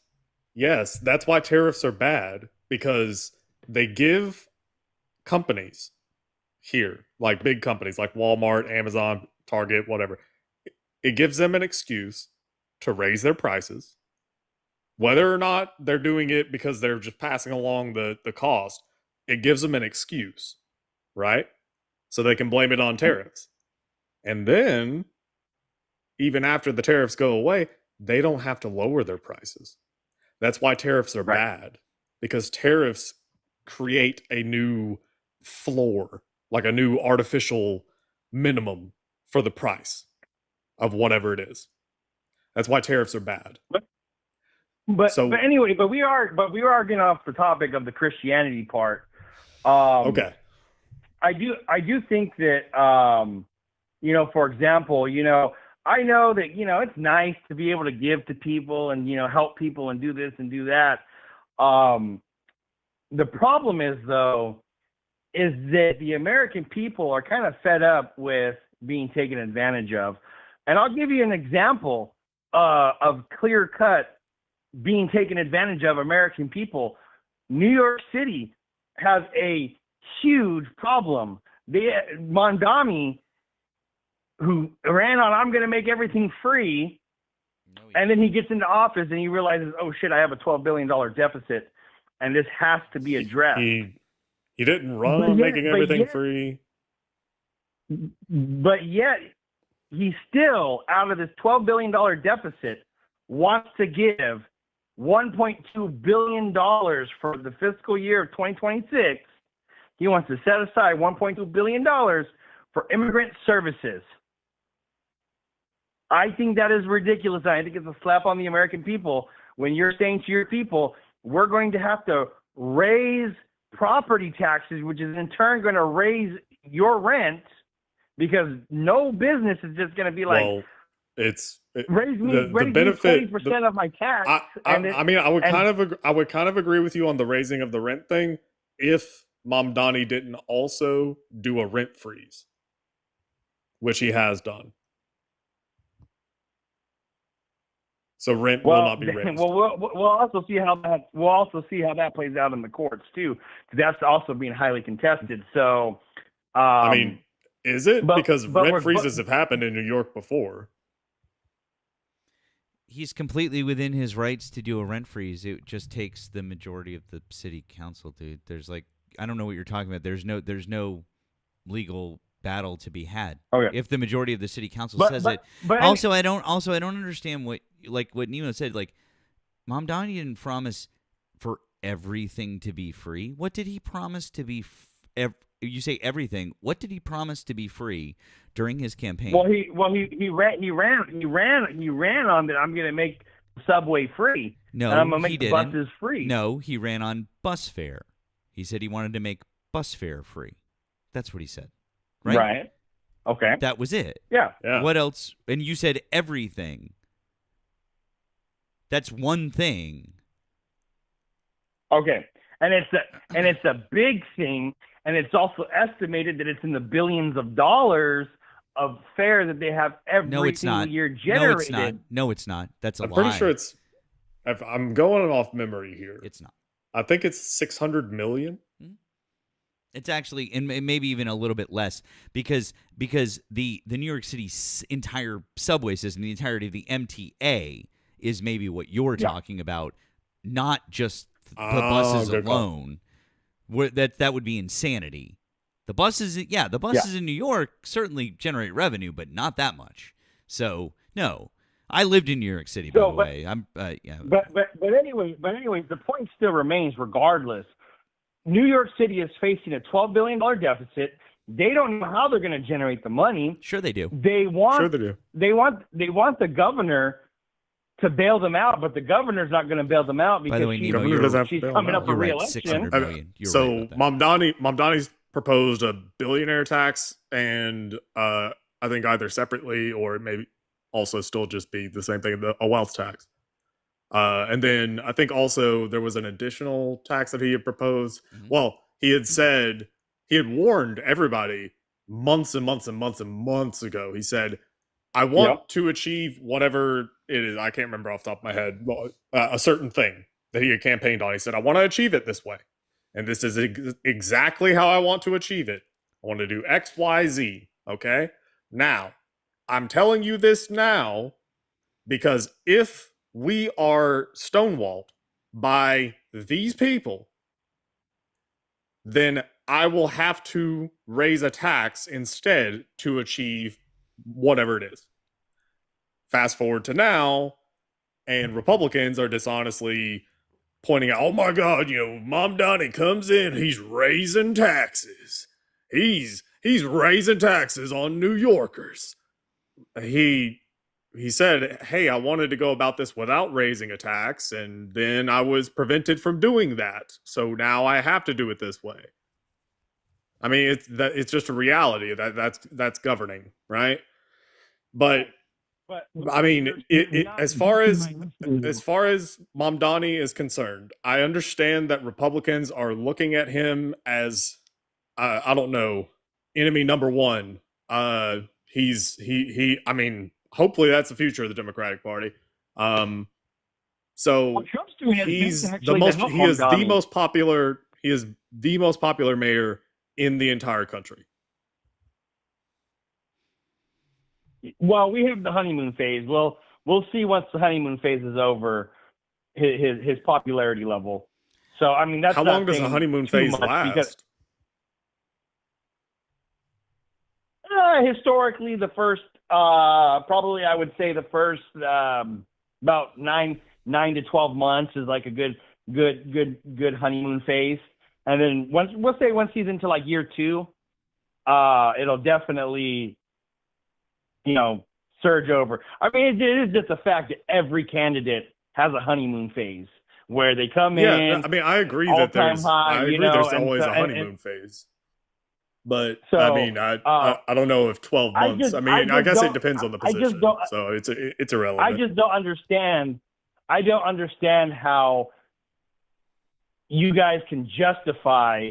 That's why tariffs are bad, because they give companies here, like big companies like Walmart, Amazon, Target, whatever, it gives them an excuse to raise their prices. Whether or not they're doing it because they're just passing along the cost, it gives them an excuse, right? So they can blame it on tariffs. And then, even after the tariffs go away, they don't have to lower their prices. That's why tariffs are bad, because tariffs create a new floor, like a new artificial minimum for the price of whatever it is. That's why tariffs are bad. But anyway, we are getting off the topic of the Christianity part. Okay. I do think that for example, I know that it's nice to be able to give to people and help people and do this and do that. The problem is that the American people are kind of fed up with being taken advantage of. And I'll give you an example of clear cut being taken advantage of American people. New York City has a huge problem. Mondami, who ran on, I'm going to make everything free, and then he gets into office and he realizes, oh shit, I have a $12 billion deficit, and this has to be addressed. He didn't run on making everything free. But yet, he still, out of this $12 billion deficit, wants to give $1.2 billion for the fiscal year of 2026. He wants to set aside $1.2 billion for immigrant services. I think that is ridiculous. I think it's a slap on the American people when you're saying to your people, we're going to have to raise property taxes, which is in turn going to raise your rent, because no business is just going to be like, well, raise me the benefit 20% of my tax. I would kind of agree with you on the raising of the rent thing if Mamdani didn't also do a rent freeze, which he has done. So rent will not be raised. Well, we'll also see how that plays out in the courts too, because that's also being highly contested. So, is it? Because rent freezes have happened in New York before. He's completely within his rights to do a rent freeze. It just takes the majority of the city council, dude. There's I don't know what you're talking about. There's no legal battle to be had. Okay. If the majority of the city council says it. But also, I don't understand what Nemo said. Like, Mamdani didn't promise for everything to be free. What did he promise to be? You say everything. What did he promise to be free during his campaign? Well, he ran on that. I'm going to make subway free. No, and I'm going to he make the didn't. buses free. No, he ran on bus fare. He said he wanted to make bus fare free. That's what he said. Right? Right. Okay. That was it. Yeah. What else? And you said everything. That's one thing. Okay. And it's a big thing, and it's also estimated that it's in the billions of dollars of fare that they have every single year generated. No, it's not. That's a lie. I'm pretty sure it's. I'm going off memory here. It's not. I think it's 600 million. It's actually, and maybe even a little bit less, because the New York City entire subway system, the entirety of the MTA, is maybe what you're talking about, not just the buses alone. That would be insanity. The buses, in New York certainly generate revenue, but not that much. So no, I lived in New York City, by the way. But anyway, the point still remains. Regardless, New York City is facing a $12 billion deficit. They don't know how they're going to generate the money. Sure, they do. They want the governor to bail them out, but the governor's not going to bail them out because she's coming up for re-election. So Mamdani's proposed a billionaire tax, and I think either separately or maybe also still just be the same thing, a wealth tax. And then I think also there was an additional tax that he had proposed. Mm-hmm. Well, he had warned everybody months and months and months and months ago. He said, I want to achieve whatever it is. I can't remember off the top of my head, a certain thing that he had campaigned on. He said, I want to achieve it this way. And this is exactly how I want to achieve it. I want to do X, Y, Z. Okay? Now, I'm telling you this now because if we are stonewalled by these people, then I will have to raise a tax instead to achieve whatever it is. Fast forward to now, and Republicans are dishonestly pointing out, oh my God, Mamdani comes in, he's raising taxes. He's raising taxes on New Yorkers. He said, hey, I wanted to go about this without raising a tax, and then I was prevented from doing that. So now I have to do it this way. I mean, it's just a reality that's governing, right? But I mean, as far as Mamdani is concerned, I understand that Republicans are looking at him as I don't know, enemy number one. I mean, hopefully that's the future of the Democratic Party. So he is the most popular mayor in the entire country. Well, we have the honeymoon phase. We'll see once the honeymoon phase is over, his popularity level. So I mean, that's how long does the honeymoon phase last? Because, historically, the first probably I would say the first about 9 to 12 months is like a good honeymoon phase, and then once he's into like year 2, it'll definitely surge over. I mean, it is just a fact that every candidate has a honeymoon phase where they come in. Yeah, I mean, I agree that there's always a honeymoon phase. But so, I mean, I don't know if 12 months. I guess it depends on the position. So it's irrelevant. I just don't understand. I don't understand how you guys can justify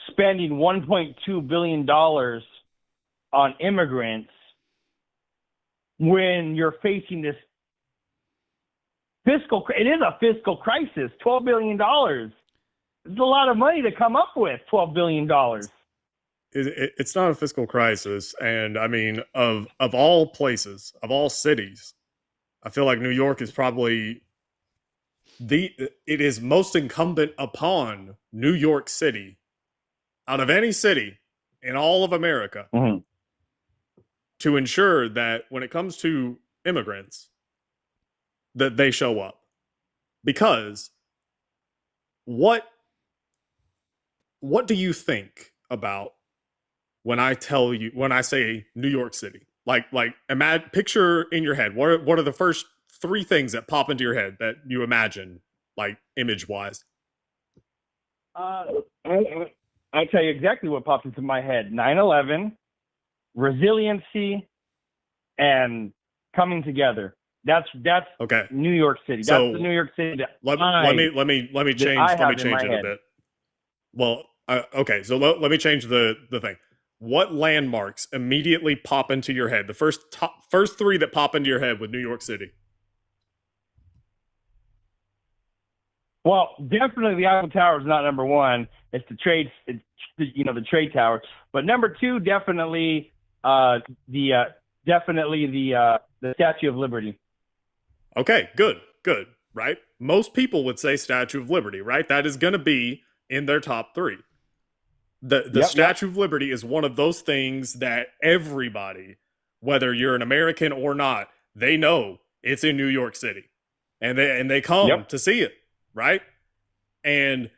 spending $1.2 billion on immigrants when you're facing this it is a fiscal crisis. $12 billion. It's a lot of money to come up with. $12 billion. It's not a fiscal crisis, and I mean, of all places, of all cities, I feel like New York is probably it is most incumbent upon New York City, out of any city in all of America, to ensure that when it comes to immigrants, that they show up. Because what do you think about when I say New York City? Like picture in your head, what are the first 3 things that pop into your head that you imagine, like image wise? I'll tell you exactly what pops into my head. 9/11, resiliency, and coming together. That's okay. New York City. That's the New York City. Let me change it a bit. Well, okay. So let me change the thing. What landmarks immediately pop into your head? The first 3 that pop into your head with New York City. Well, definitely the Eiffel Tower is not number one. It's the trade, the trade tower. But number two, definitely the Statue of Liberty. Okay, good, right? Most people would say Statue of Liberty, right? That is going to be in their top three. The Statue of Liberty is one of those things that everybody, whether you're an American or not, they know it's in New York City, and they come to see it, right? And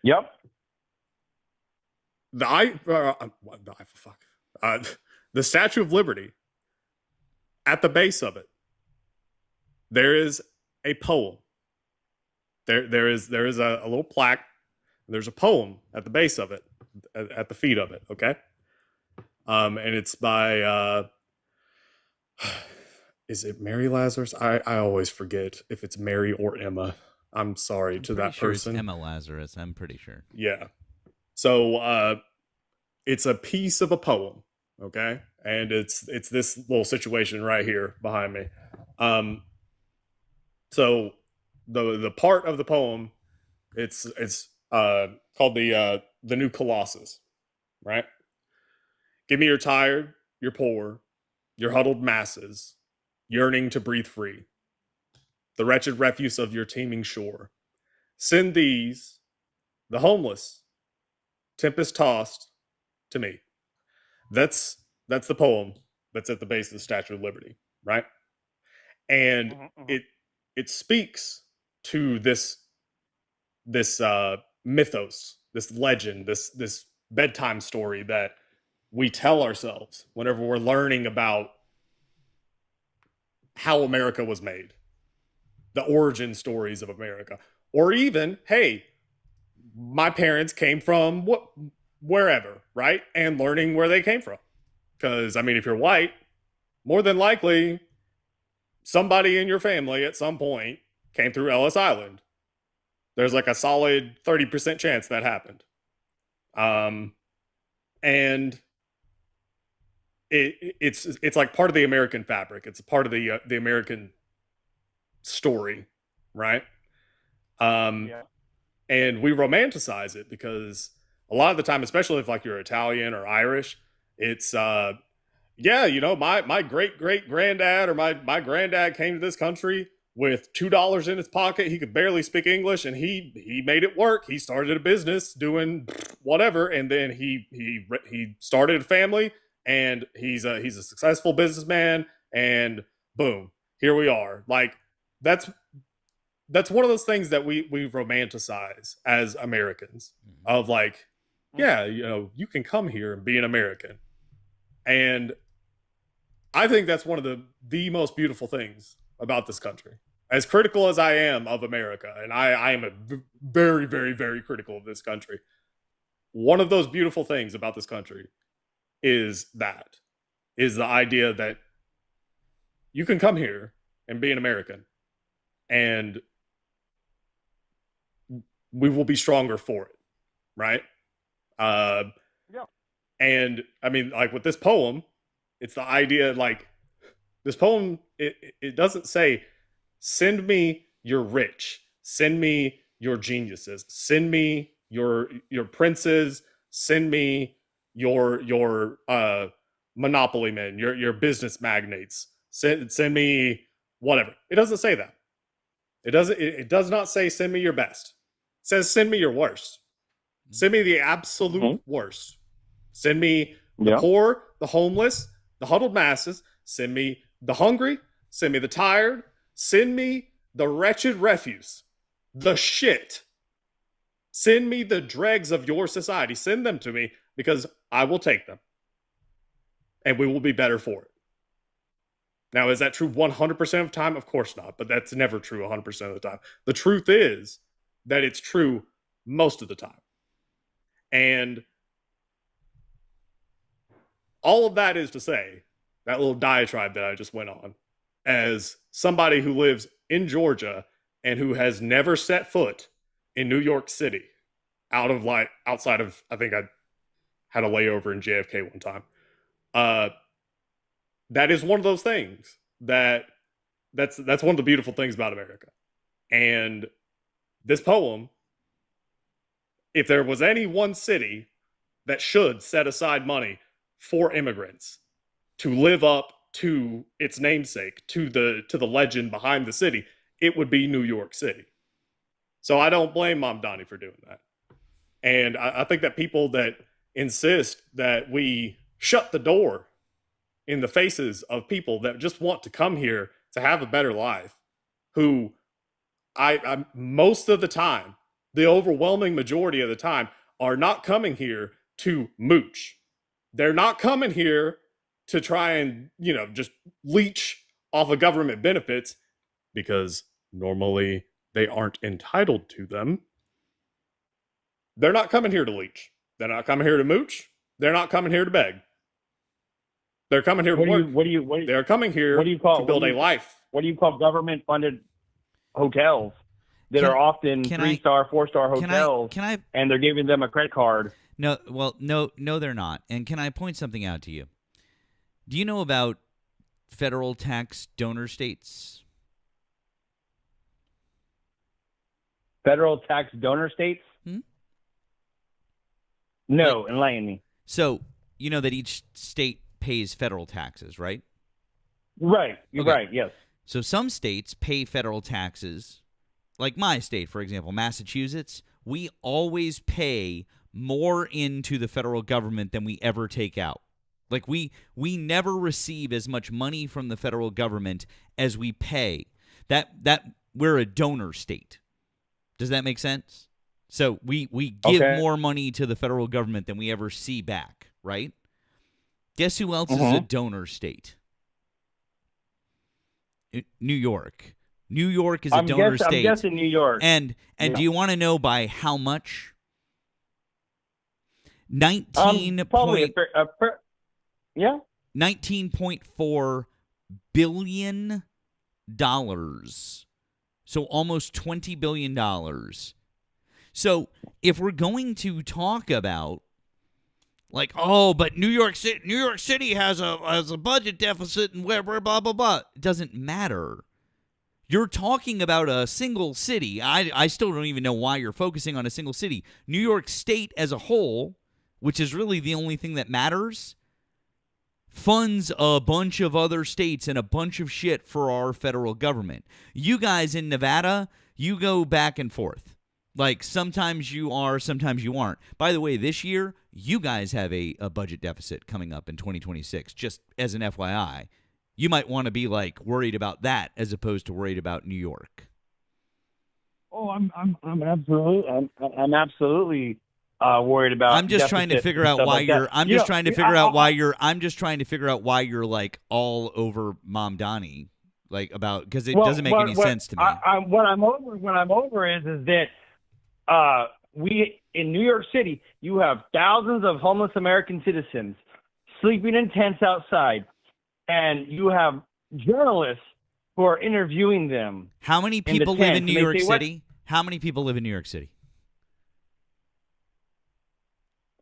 the Statue of Liberty, at the base of it, there is a poem. There is a little plaque. There's a poem at the base of it, at the feet of it. Okay, and it's by is it Mary Lazarus? I always forget if it's Mary or Emma. I'm sorry to that person. It's Emma Lazarus. I'm pretty sure. Yeah. So it's a piece of a poem. Okay, and it's this little situation right here behind me. So the part of the poem, it's called the New Colossus, right? Give me your tired, your poor, your huddled masses, yearning to breathe free, the wretched refuse of your teeming shore. Send these, the homeless, tempest-tossed, to me. That's the poem that's at the base of the Statue of Liberty, right? And it speaks to this mythos, this legend, this bedtime story that we tell ourselves whenever we're learning about how America was made, the origin stories of America, or even, hey, my parents came from wherever, right? And learning where they came from. Because, I mean, if you're white, more than likely, somebody in your family at some point came through Ellis Island. There's like a solid 30% chance that happened. And it's like part of the American fabric. It's a part of the American story, right? And we romanticize it because a lot of the time, especially if like you're Italian or Irish, it's my great granddad or my granddad came to this country with $2 in his pocket. He could barely speak English, and he made it work. He started a business doing whatever, and then he started a family, and he's a successful businessman, and boom, here we are. Like that's one of those things that we romanticize as Americans, of like, yeah, you can come here and be an American. And I think that's one of the most beautiful things about this country. As critical as I am of America, and I am very, very, very critical of this country, one of those beautiful things about this country is the idea that you can come here and be an American, and we will be stronger for it, right? And I mean, like with this poem, it's the idea, like this poem, it doesn't say, send me your rich, send me your geniuses, send me your princes, send me your monopoly men, your business magnates, send me whatever. It doesn't say that. It does not say send me your best. It says send me your worst. Send me the absolute worst. Send me the poor, the homeless, the huddled masses. Send me the hungry. Send me the tired. Send me the wretched refuse. The shit. Send me the dregs of your society. Send them to me, because I will take them. And we will be better for it. Now, is that true 100% of the time? Of course not, but that's never true 100% of the time. The truth is that it's true most of the time. And all of that is to say, that little diatribe that I just went on, as somebody who lives in Georgia and who has never set foot in New York City, outside of, I think I had a layover in JFK one time. That is one of those things that's one of the beautiful things about America. And this poem if there was any one city that should set aside money for immigrants to live up to its namesake, to the legend behind the city, it would be New York City. So I don't blame Mamdani for doing that. And I think that people that insist that we shut the door in the faces of people that just want to come here to have a better life, who I most of the time, the overwhelming majority of the time, are not coming here to mooch. They're not coming here to try and, just leech off of government benefits, because normally they aren't entitled to them. They're not coming here to leech. They're not coming here to mooch. They're not coming here to beg. They're coming here to work. They're coming here to build a life. What do you call government-funded hotels that are often 3-star, 4-star hotels? And they're giving them a credit card. No, they're not. And can I point something out to you? Do you know about federal tax donor states? Federal tax donor states? No, enlighten me. So, you know that each state pays federal taxes, right? Right. You're right, yes. So some states pay federal taxes, like my state, for example, Massachusetts. We always pay more into the federal government than we ever take out. Like we never receive as much money from the federal government as we pay. That we're a donor state. Does that make sense? So we give more money to the federal government than we ever see back, right? Guess who else is a donor state? New York. New York is a donor state. I'm guessing New York. And do you want to know by how much? 19.4 billion dollars. So almost $20 billion. So if we're going to talk about like, oh, but New York City has a budget deficit and blah blah blah, it doesn't matter. You're talking about a single city. I still don't even know why you're focusing on a single city. New York State as a whole, which is really the only thing that matters, funds a bunch of other states and a bunch of shit for our federal government. You guys in Nevada, you go back and forth. Like, sometimes you are, sometimes you aren't. By the way, this year, you guys have a budget deficit coming up in 2026, just as an FYI. You might want to be, like, worried about that as opposed to worried about New York. Oh, I'm absolutely worried about. I'm just trying to figure out why you're. I'm just trying to figure out why you're. I'm just trying to figure out why you're like all over Mamdani, like about, because it doesn't make any sense to me. What I'm over is that we in New York City, you have thousands of homeless American citizens sleeping in tents outside, and you have journalists who are interviewing them. How many people live in New York City? How many people live in New York City?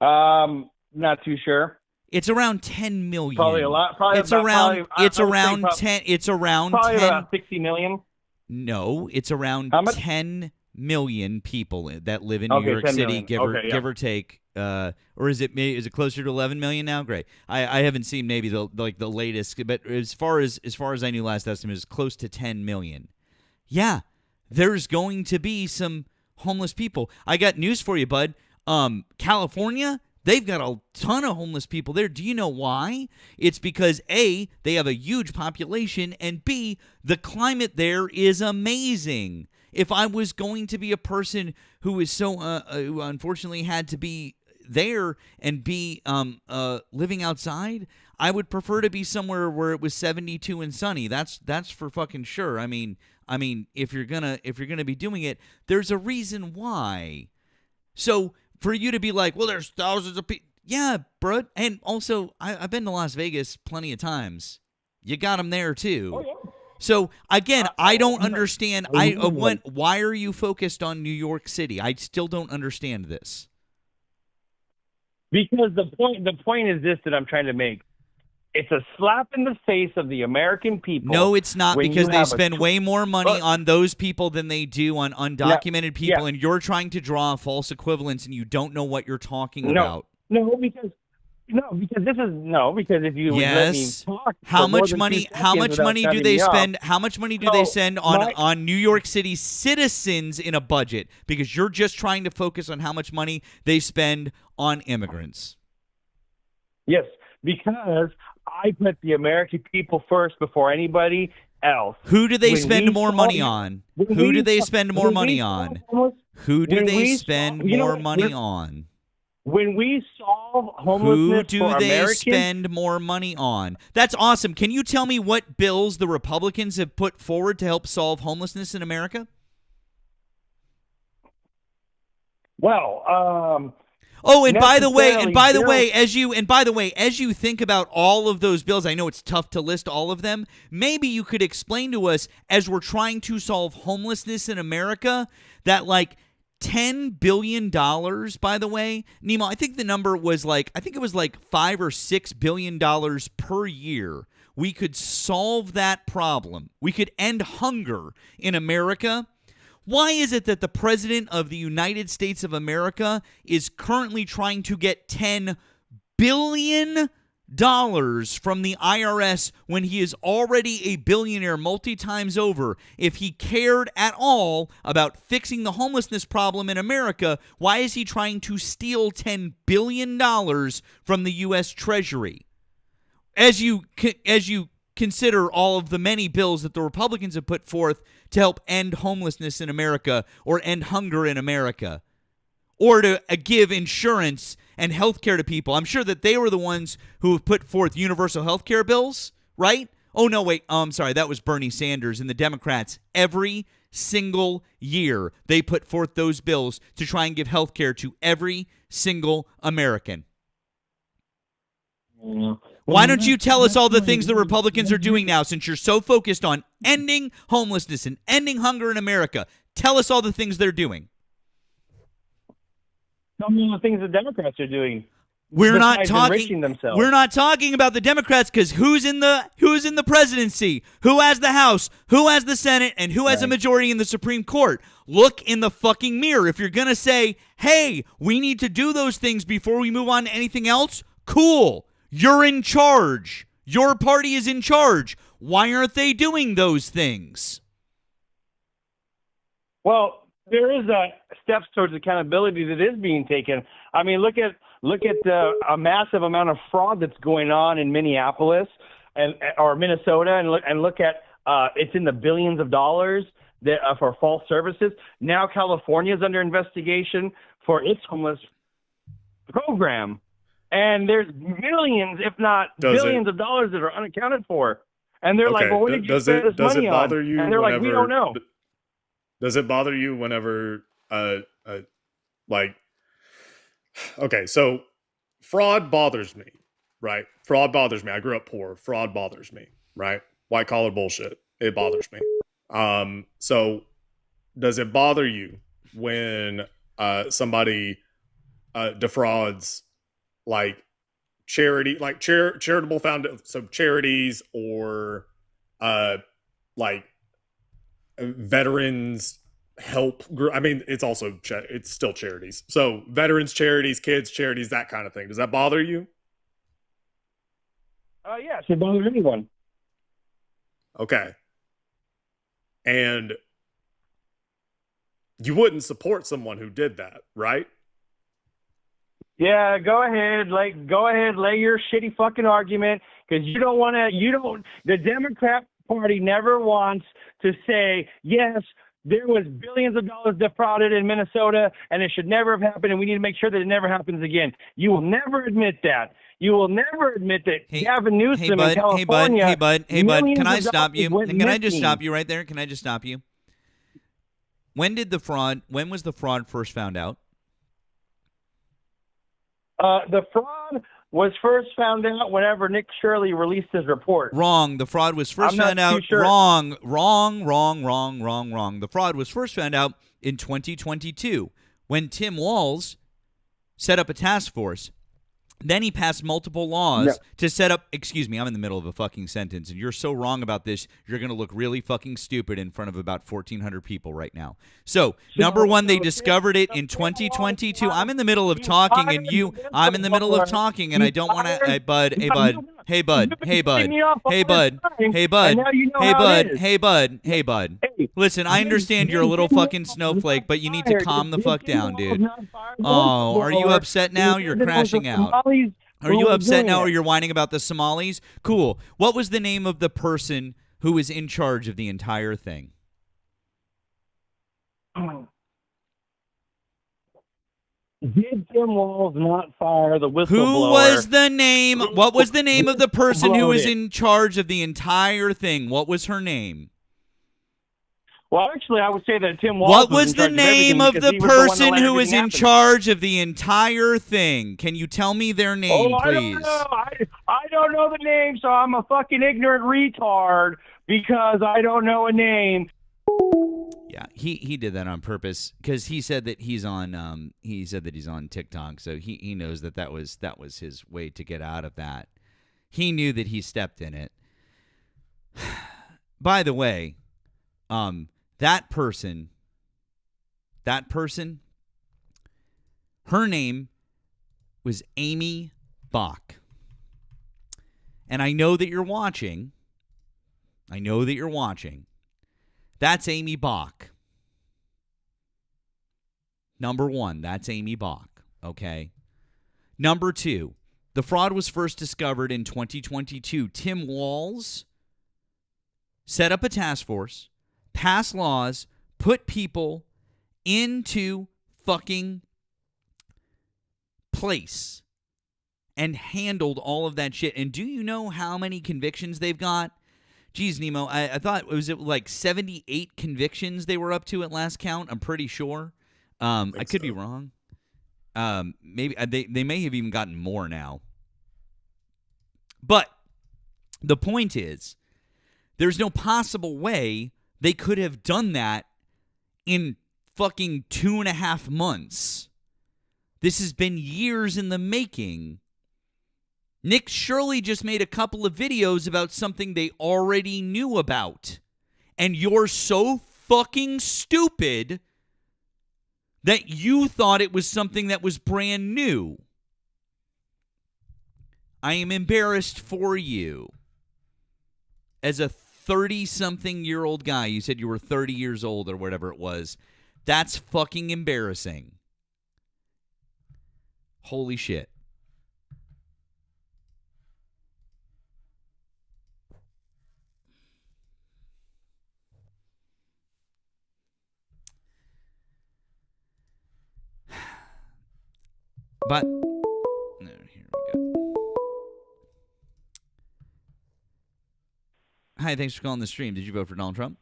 Not too sure. It's around 10 million. Probably a lot. Probably it's about, around. Probably, it's around 10. It's around probably 10. about 60 million. No, it's around 10 million people that live in New Okay, York 10 City, million. give Okay, or take. Or is it closer to 11 million now? Great. I haven't seen maybe the latest, but as far as I knew, last estimate is close to 10 million. Yeah, there's going to be some homeless people. I got news for you, bud. California, they've got a ton of homeless people there. Do you know why? It's because A, they have a huge population, and B, the climate there is amazing. If I was going to be a person who is so who unfortunately had to be there and be living outside, I would prefer to be somewhere where it was 72 and sunny. That's for fucking sure. I mean, if you're gonna be doing it, there's a reason why. So for you to be like, well, there's thousands of people. Yeah, bro. And also, I've been to Las Vegas plenty of times. You got them there, too. Oh, yeah. So, again, I don't understand. Why are you focused on New York City? I still don't understand this. Because the point is this that I'm trying to make It's a slap in the face of the American people. No, it's not, when because you they have spend way more money on those people than they do on undocumented people, and you're trying to draw a false equivalence, and you don't know what you're talking about. No, because if you would let me Yes. talk How for more much than 2 money? How seconds much without money do cutting they me off. spend? How much money do they send my- on New York City citizens in a budget? Because you're just trying to focus on how much money they spend on immigrants. Yes, because I put the American people first before anybody else. Who do they When spend we more solve- money on? when Who we do they solve- spend more when money we solve on? homeless- Who do when they we spend solve- you know more what? money We're- on? When we solve Who homelessness do for they Americans, spend more money on? That's awesome. Can you tell me what bills the Republicans have put forward to help solve homelessness in America? well, Oh, and by the way, necessarily as you think about all of those bills, I know it's tough to list all of them. Maybe you could explain to us, as we're trying to solve homelessness in America, that like $10 billion, by the way, Nemo, I think the number was like, I think it was like $5 or $6 billion per year. We could solve that problem. We could end hunger in America. Why is it that the President of the United States of America is currently trying to get $10 billion from the IRS when he is already a billionaire multi times over? If he cared at all about fixing the homelessness problem in America, why is he trying to steal $10 billion from the U.S. Treasury? As you consider all of the many bills that the Republicans have put forth to help end homelessness in America or end hunger in America, or to give insurance and health care to people. I'm sure that they were the ones who have put forth universal health care bills, right? Oh, no, wait. I'm sorry. That was Bernie Sanders and the Democrats. Every single year, they put forth those bills to try and give health care to every single American. Why don't you tell us all the things the Republicans are doing now, since you're so focused on ending homelessness and ending hunger in America? Tell us all the things they're doing. some of the things the Democrats are doing. We're not besides enriching talking. themselves. We're not talking about the Democrats, because who's in the presidency? Who has the House? Who has the Senate? And who has a majority in the Supreme Court? Look in the fucking mirror. If you're gonna say, "Hey, we need to do those things before we move on to anything else," cool. You're in charge. Your party is in charge. Why aren't they doing those things? Well, there is steps towards accountability that is being taken. I mean, look at a massive amount of fraud that's going on in Minneapolis or Minnesota, and look at it's in the billions of dollars that for false services. Now California is under investigation for its homeless program, and there's millions, if not billions, of dollars that are unaccounted for. And they're like, "Well, what did you spend this money on?" And they're like, "We don't know." Does it bother you whenever, okay, so fraud bothers me, right? Fraud bothers me. I grew up poor. Fraud bothers me, right? White collar bullshit. It bothers me. So does it bother you when somebody defrauds like charity, like charitable so charities or like veterans help group? I mean, it's also it's still charities. So veterans charities, kids charities, that kind of thing. Does that bother you? Yeah, it should bother anyone. Okay. And you wouldn't support someone who did that, right? Yeah, go ahead, lay your shitty fucking argument, because the Democrat Party never wants to say, yes, there was billions of dollars defrauded in Minnesota and it should never have happened, and we need to make sure that it never happens again. You will never admit that. You will never admit that Gavin Newsom in California. Hey, bud, can I stop you? Can I just stop you right there? Can I just stop you? When was the fraud first found out? The fraud was first found out whenever Nick Shirley released his report. Wrong. The fraud was first found out. Sure. Wrong. The fraud was first found out in 2022 when Tim Walz set up a task force Then he passed multiple laws to set up, excuse me, I'm in the middle of a fucking sentence, and you're so wrong about this, you're going to look really fucking stupid in front of about 1,400 people right now. So, number one, they discovered it in 2022. I'm in the middle of talking, and I'm in the middle of talking, and I don't want to, hey, bud, hey, bud, hey, bud, hey, bud, hey, bud, hey, bud, hey, bud, hey, bud, hey, bud. Listen, I understand you're a little fucking snowflake, but you need to calm the fuck down, dude. Oh, are you upset now? You're crashing out. Are you upset now or you're whining about the Somalis? Cool. What was the name of the person who was in charge of the entire thing? Did Tim Walz not fire the whistleblower? Who was the name? What was the name of the person who was in charge of the entire thing? What was her name? Well, actually, I would say that Tim Walz. What was the name of the person who was in charge of the entire thing? Can you tell me their name, please? I don't know the name, so I'm a fucking ignorant retard because I don't know a name. Yeah, he did that on purpose because he said that he's on TikTok, so he knows that was his way to get out of that. He knew that he stepped in it. By the way, that person, her name was Amy Bach. And I know that you're watching. That's Amy Bach. Number one, that's Amy Bach, okay? Number two, the fraud was first discovered in 2022. Tim Walz set up a task force, passed laws, put people into fucking place, and handled all of that shit. And do you know how many convictions they've got? Geez, Nemo, I thought, was it like 78 convictions they were up to at last count? I'm pretty sure. I could be wrong. Maybe they may have even gotten more now. But the point is, there's no possible way they could have done that in fucking 2.5 months. This has been years in the making. Nick Shirley just made a couple of videos about something they already knew about. And you're so fucking stupid that you thought it was something that was brand new. I am embarrassed for you. As a 30-something-year-old guy, you said you were 30 years old or whatever it was. That's fucking embarrassing. Holy shit. But, no, here we go. Hi, thanks for calling the stream. Did you vote for Donald Trump?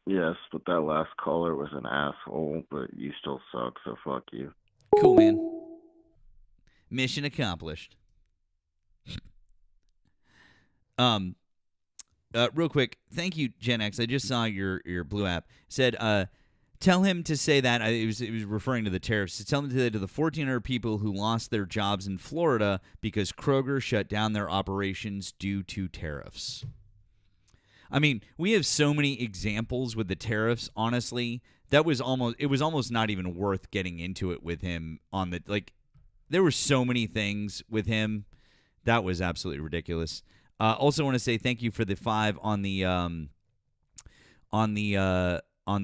Yes, but that last caller was an asshole, but you still suck, so fuck you. Cool, man. Mission accomplished. Real quick, thank you, Gen X. I just saw your blue app. Said, tell him to say that. It was referring to the tariffs. Tell him to say that to the 1,400 people who lost their jobs in Florida because Kroger shut down their operations due to tariffs. I mean, we have so many examples with the tariffs. Honestly, it was almost not even worth getting into it with him on the There were so many things with him that was absolutely ridiculous. Also, want to say thank you for the 5 on the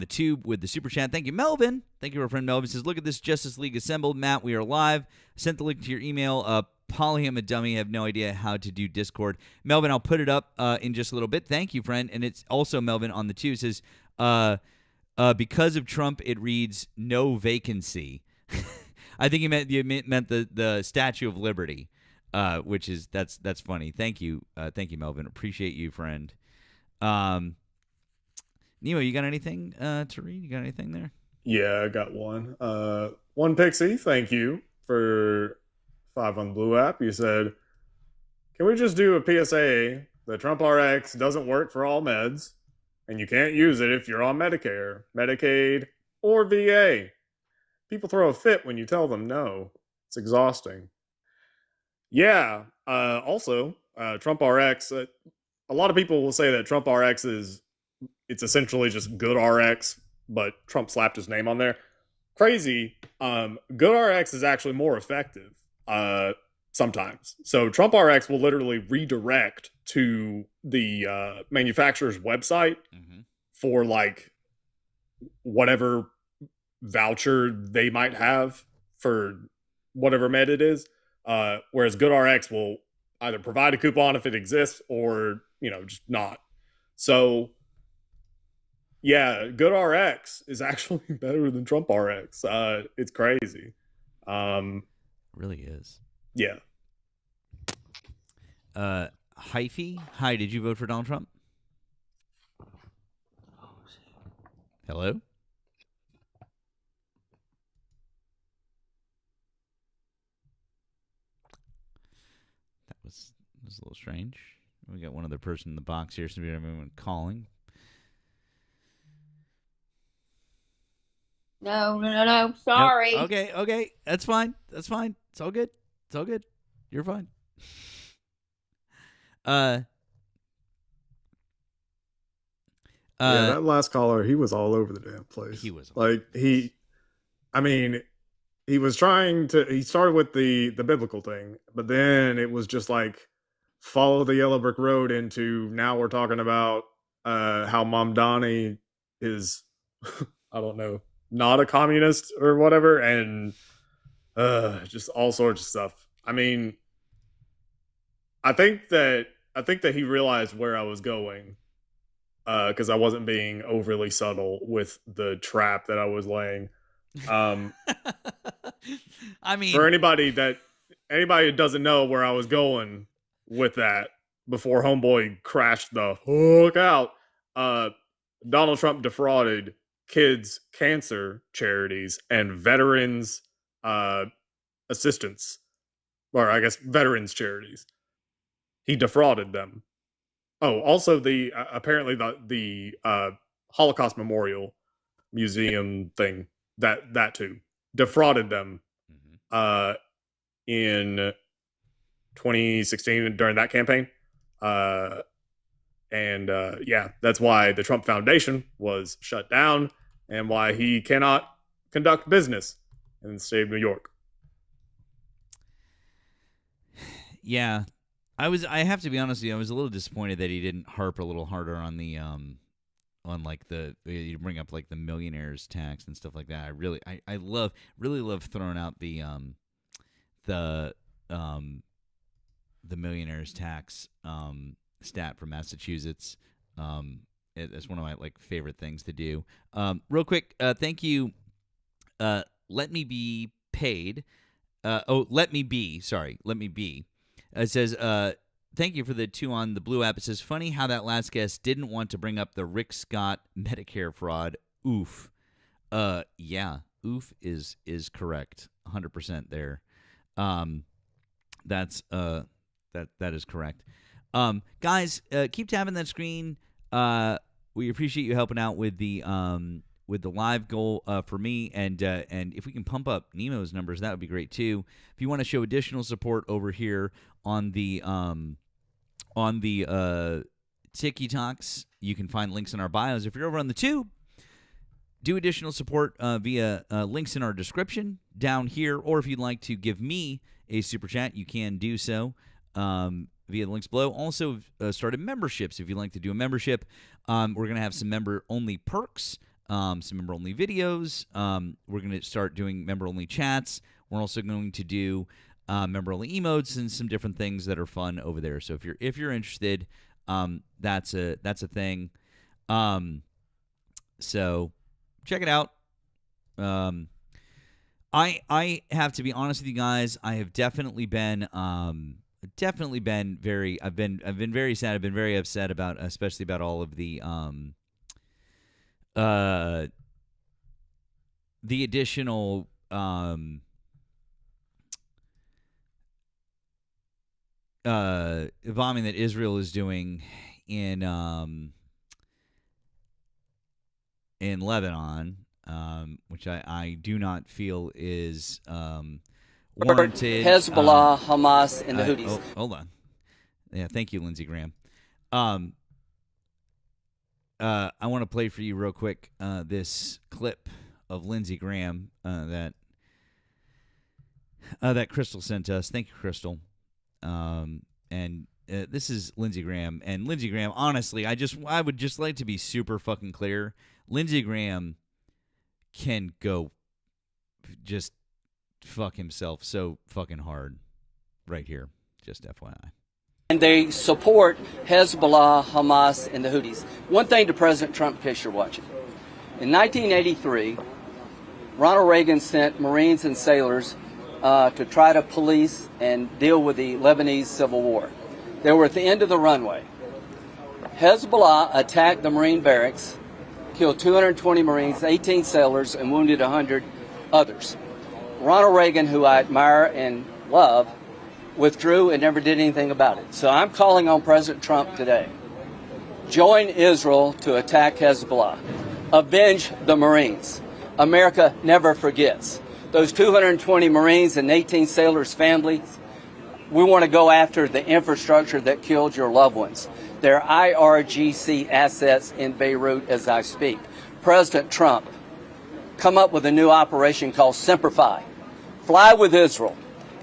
tube with the super chat. Thank you, Melvin. Thank you, our friend Melvin. Says, look at this Justice League assembled. Matt, we are live. Sent the link to your email. Polly, I'm a dummy. I have no idea how to do Discord. Melvin, I'll put it up in just a little bit. Thank you, friend. And it's also Melvin on the tube. It says, because of Trump, it reads no vacancy. I think you meant the Statue of Liberty, which is that's funny. Thank you, Melvin. Appreciate you, friend. Nemo, you got anything to read? You got anything there? Yeah, I got one. One Pixie, thank you for 5 on the Blue app. You said, can we just do a PSA that Trump RX doesn't work for all meds, and you can't use it if you're on Medicare, Medicaid, or VA? People throw a fit when you tell them no. It's exhausting. Yeah. Also, Trump RX. A lot of people will say that Trump RX it's essentially just Good RX, but Trump slapped his name on there. Crazy. Good RX is actually more effective sometimes. So Trump RX will literally redirect to the manufacturer's website for like whatever voucher they might have for whatever med it is. Whereas Good RX will either provide a coupon if it exists or, just not. So yeah, Good RX is actually better than Trump RX. It's crazy. Really is. Yeah. Hyphy, hi, did you vote for Donald Trump? Hello? That was a little strange. We got one other person in the box here, so we don't have anyone calling. No. Sorry. Nope. Okay. That's fine. It's all good. You're fine. Yeah, that last caller, he was all over the damn place. He was like he was trying to. He started with the biblical thing, but then it was just like follow the yellow brick road into now we're talking about how Mamdani is I don't know, not a communist or whatever, and just all sorts of stuff. I mean, I think that he realized where I was going because I wasn't being overly subtle with the trap that I was laying. I mean, for anybody who doesn't know where I was going with that before homeboy crashed the fuck out, Donald Trump defrauded kids' cancer charities and veterans assistance, or I guess veterans charities. He defrauded them. Oh, also the apparently the Holocaust Memorial Museum thing that too defrauded them in 2016 during that campaign. Yeah, that's why the Trump Foundation was shut down and why he cannot conduct business in the state of New York. Yeah. I have to be honest with you, I was a little disappointed that he didn't harp a little harder on the you bring up like the millionaires tax and stuff like that. I really love throwing out the millionaires tax stat from Massachusetts. It's one of my favorite things to do. Real quick, thank you. Let me be paid. Let me be. It says, thank you for the 2 on the Blue app. It says, funny how that last guest didn't want to bring up the Rick Scott Medicare fraud. Oof. Yeah, oof is correct. 100% there. That is correct. Guys, keep tapping that screen. We appreciate you helping out with the live goal for me, and if we can pump up Nemo's numbers, that would be great too. If you want to show additional support over here on the TikToks, you can find links in our bios. If you're over on the Tube, do additional support via links in our description down here, or if you'd like to give me a super chat, you can do so via the links below. Also, started memberships. If you'd like to do a membership, we're going to have some member-only perks. Some member-only videos. We're going to start doing member-only chats. We're also going to do member-only emotes and some different things that are fun over there. So if you're interested, that's a thing. So check it out. I have to be honest with you guys. I have definitely been very. I've been very sad. I've been very upset especially about all of the additional bombing that Israel is doing in Lebanon, which I do not feel is warranted. Hezbollah, Hamas, and the Houthis. Hold on. Yeah, thank you, Lindsey Graham. I want to play for you real quick this clip of Lindsey Graham that Crystal sent us. Thank you, Crystal. This is Lindsey Graham. And Lindsey Graham, honestly, I would just like to be super fucking clear. Lindsey Graham can go just fuck himself so fucking hard right here. Just FYI. And they support Hezbollah, Hamas, and the Houthis. One thing to President Trump, in case you're watching. In 1983, Ronald Reagan sent Marines and sailors to try to police and deal with the Lebanese civil war. They were at the end of the runway. Hezbollah attacked the Marine barracks, killed 220 Marines, 18 sailors, and wounded 100 others. Ronald Reagan, who I admire and love, withdrew and never did anything about it. So I'm calling on President Trump today. Join Israel to attack Hezbollah. Avenge the Marines. America never forgets. Those 220 Marines and 18 sailors' families, we want to go after the infrastructure that killed your loved ones. They're IRGC assets in Beirut as I speak. President Trump, come up with a new operation called Simplify. Fly with Israel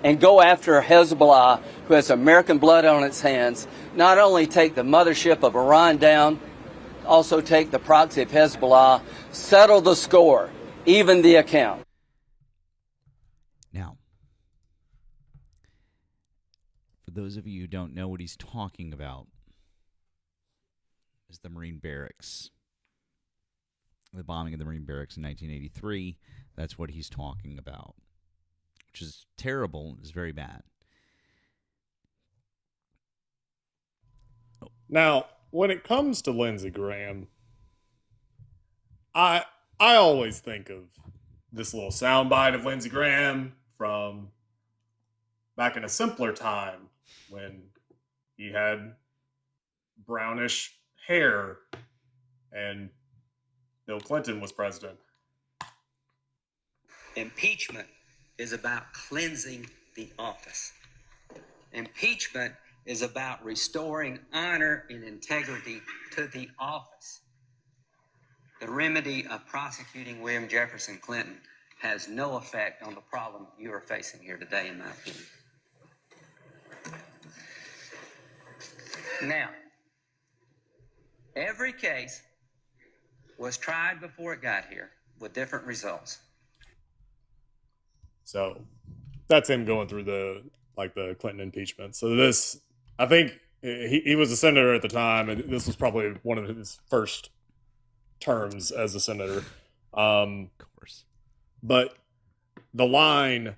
and go after Hezbollah, who has American blood on its hands. Not only take the mothership of Iran down, also take the proxy of Hezbollah, settle the score, even the account. Now, for those of you who don't know what he's talking about, is the Marine barracks. The bombing of the Marine barracks in 1983. That's what he's talking about, which is terrible. It's very bad. Now, when it comes to Lindsey Graham, I always think of this little soundbite of Lindsey Graham from back in a simpler time when he had brownish hair and Bill Clinton was president. Impeachment is about cleansing the office. Impeachment is about restoring honor and integrity to the office. The remedy of prosecuting William Jefferson Clinton has no effect on the problem you are facing here today, in my opinion. Now, every case was tried before it got here with different results. So that's him going through the Clinton impeachment. So this, I think he was a senator at the time, and this was probably one of his first terms as a senator. Of course. But the line,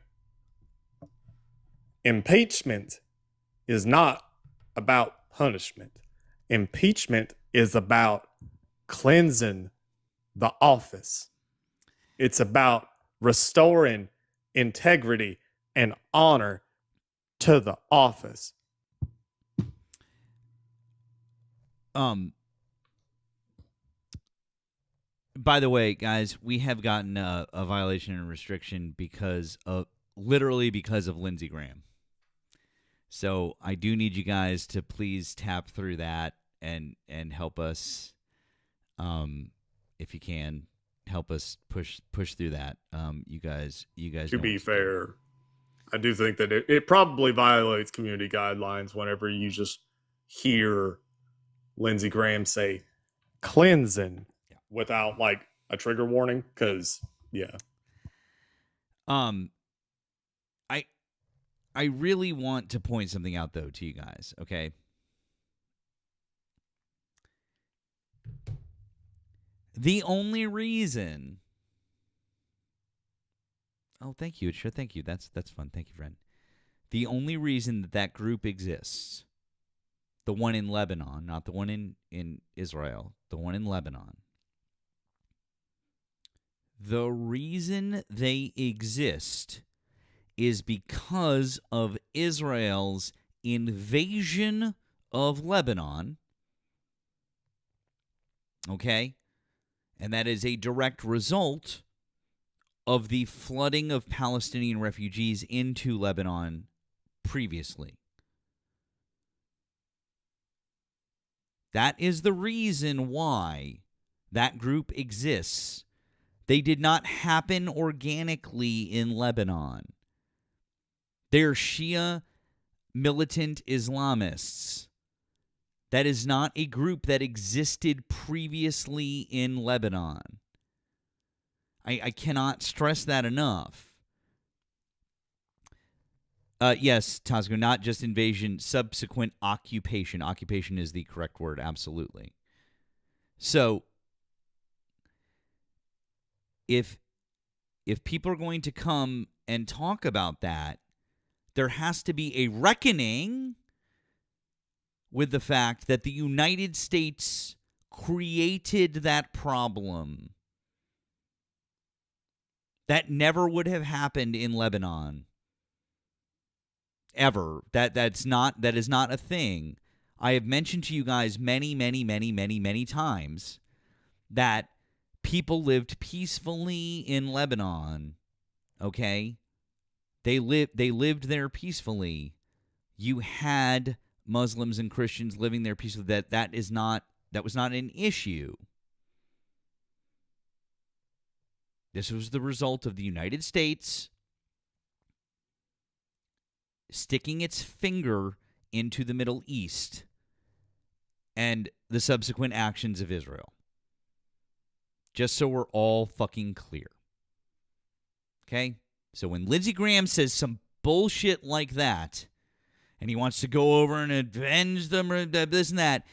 impeachment is not about punishment. Impeachment is about cleansing the office. It's about restoring integrity and honor to the office. By the way, guys, we have gotten a violation and restriction because of Lindsey Graham. So I do need you guys to please tap through that and help us, if you can, help us push through that. You guys. To be fair, I do think that it probably violates community guidelines whenever you just hear Lindsey Graham say cleansing without like a trigger warning. Because I really want to point something out though to you guys. Okay. The only reason. Oh, thank you. Sure, thank you. That's fun. Thank you, friend. The only reason that group exists, the one in Lebanon, not the one in Israel, the one in Lebanon. The reason they exist is because of Israel's invasion of Lebanon. Okay? And that is a direct result of the flooding of Palestinian refugees into Lebanon previously. That is the reason why that group exists. They did not happen organically in Lebanon. They're Shia militant Islamists. That is not a group that existed previously in Lebanon. I cannot stress that enough. Yes, Tazgo, not just invasion, subsequent occupation. Occupation is the correct word, absolutely. So, if people are going to come and talk about that, there has to be a reckoning with the fact that the United States created that problem. That never would have happened in Lebanon. Ever. That is not a thing. I have mentioned to you guys many times that people lived peacefully in Lebanon. Okay? They lived there peacefully. You had Muslims and Christians living there peacefully. That was not an issue. This was the result of the United States sticking its finger into the Middle East and the subsequent actions of Israel. Just so we're all fucking clear. Okay? So when Lindsey Graham says some bullshit like that, and he wants to go over and avenge them, or this and that,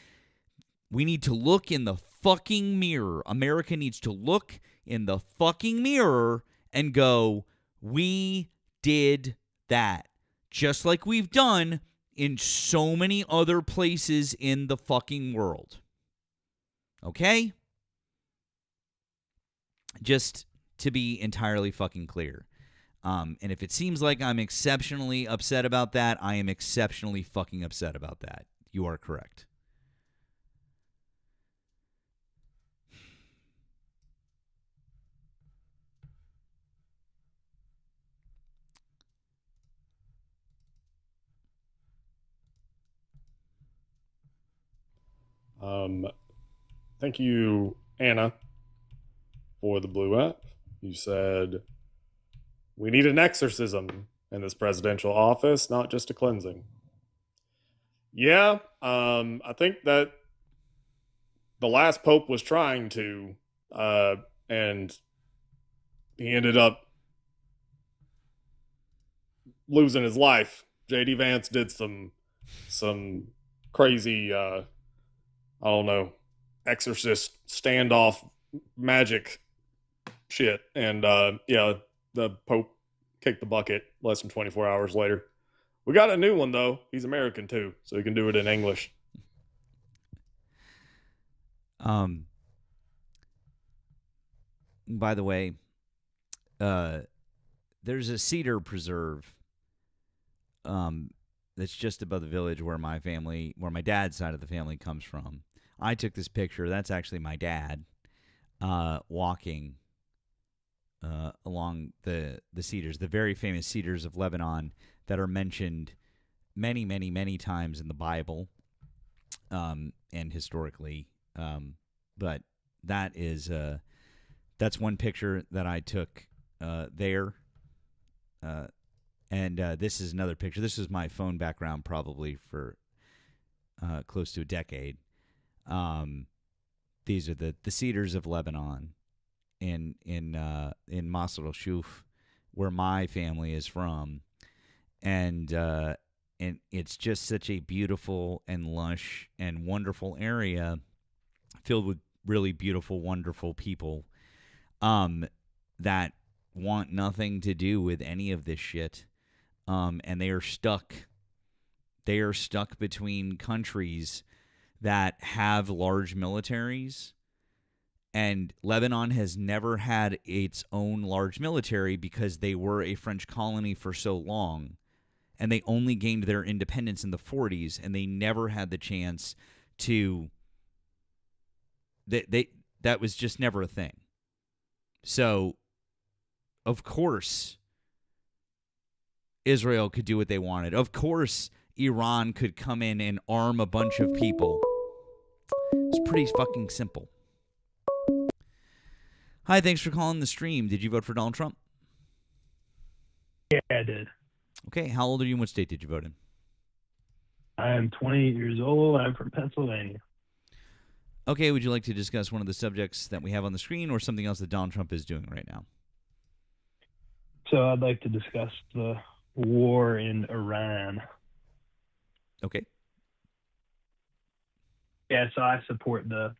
we need to look in the fucking mirror. America needs to look in the fucking mirror and go, we did that. Just like we've done in so many other places in the fucking world. Okay? Just to be entirely fucking clear. And if it seems like I'm exceptionally upset about that, I am exceptionally fucking upset about that. You are correct. Thank you, Anna, for the blue app. You said we need an exorcism in this presidential office, not just a cleansing. Yeah, I think that the last pope was trying to, and he ended up losing his life. J.D. Vance did some crazy, I don't know, exorcist standoff magic shit. And yeah, the Pope kicked the bucket less than 24 hours later. We got a new one, though. He's American, too, so he can do it in English. By the way, there's a cedar preserve that's just above the village where my dad's side of the family comes from. I took this picture. That's actually my dad walking along the cedars, the very famous cedars of Lebanon that are mentioned many, many, many times in the Bible and historically. But that is that's one picture that I took there. And this is another picture. This is my phone background probably for close to a decade. These are the cedars of Lebanon in Masr al-Shuf, where my family is from, and it's just such a beautiful and lush and wonderful area, filled with really beautiful, wonderful people, that want nothing to do with any of this shit, and they are stuck. They are stuck between countries that have large militaries, and Lebanon has never had its own large military because they were a French colony for so long, and they only gained their independence in the 40s, and they never had the chance to. That was just never a thing. So, Of course, Israel could do what they wanted. Of course, Iran could come in and arm a bunch of people. It's pretty fucking simple. Hi, thanks for calling the stream. Did you vote for Donald Trump? Yeah, I did. Okay, how old are you and what state did you vote in? I am 28 years old. I'm from Pennsylvania. Okay, would you like to discuss one of the subjects that we have on the screen or something else that Donald Trump is doing right now? So I'd like to discuss the war in Iran. Okay. Yeah, so I support the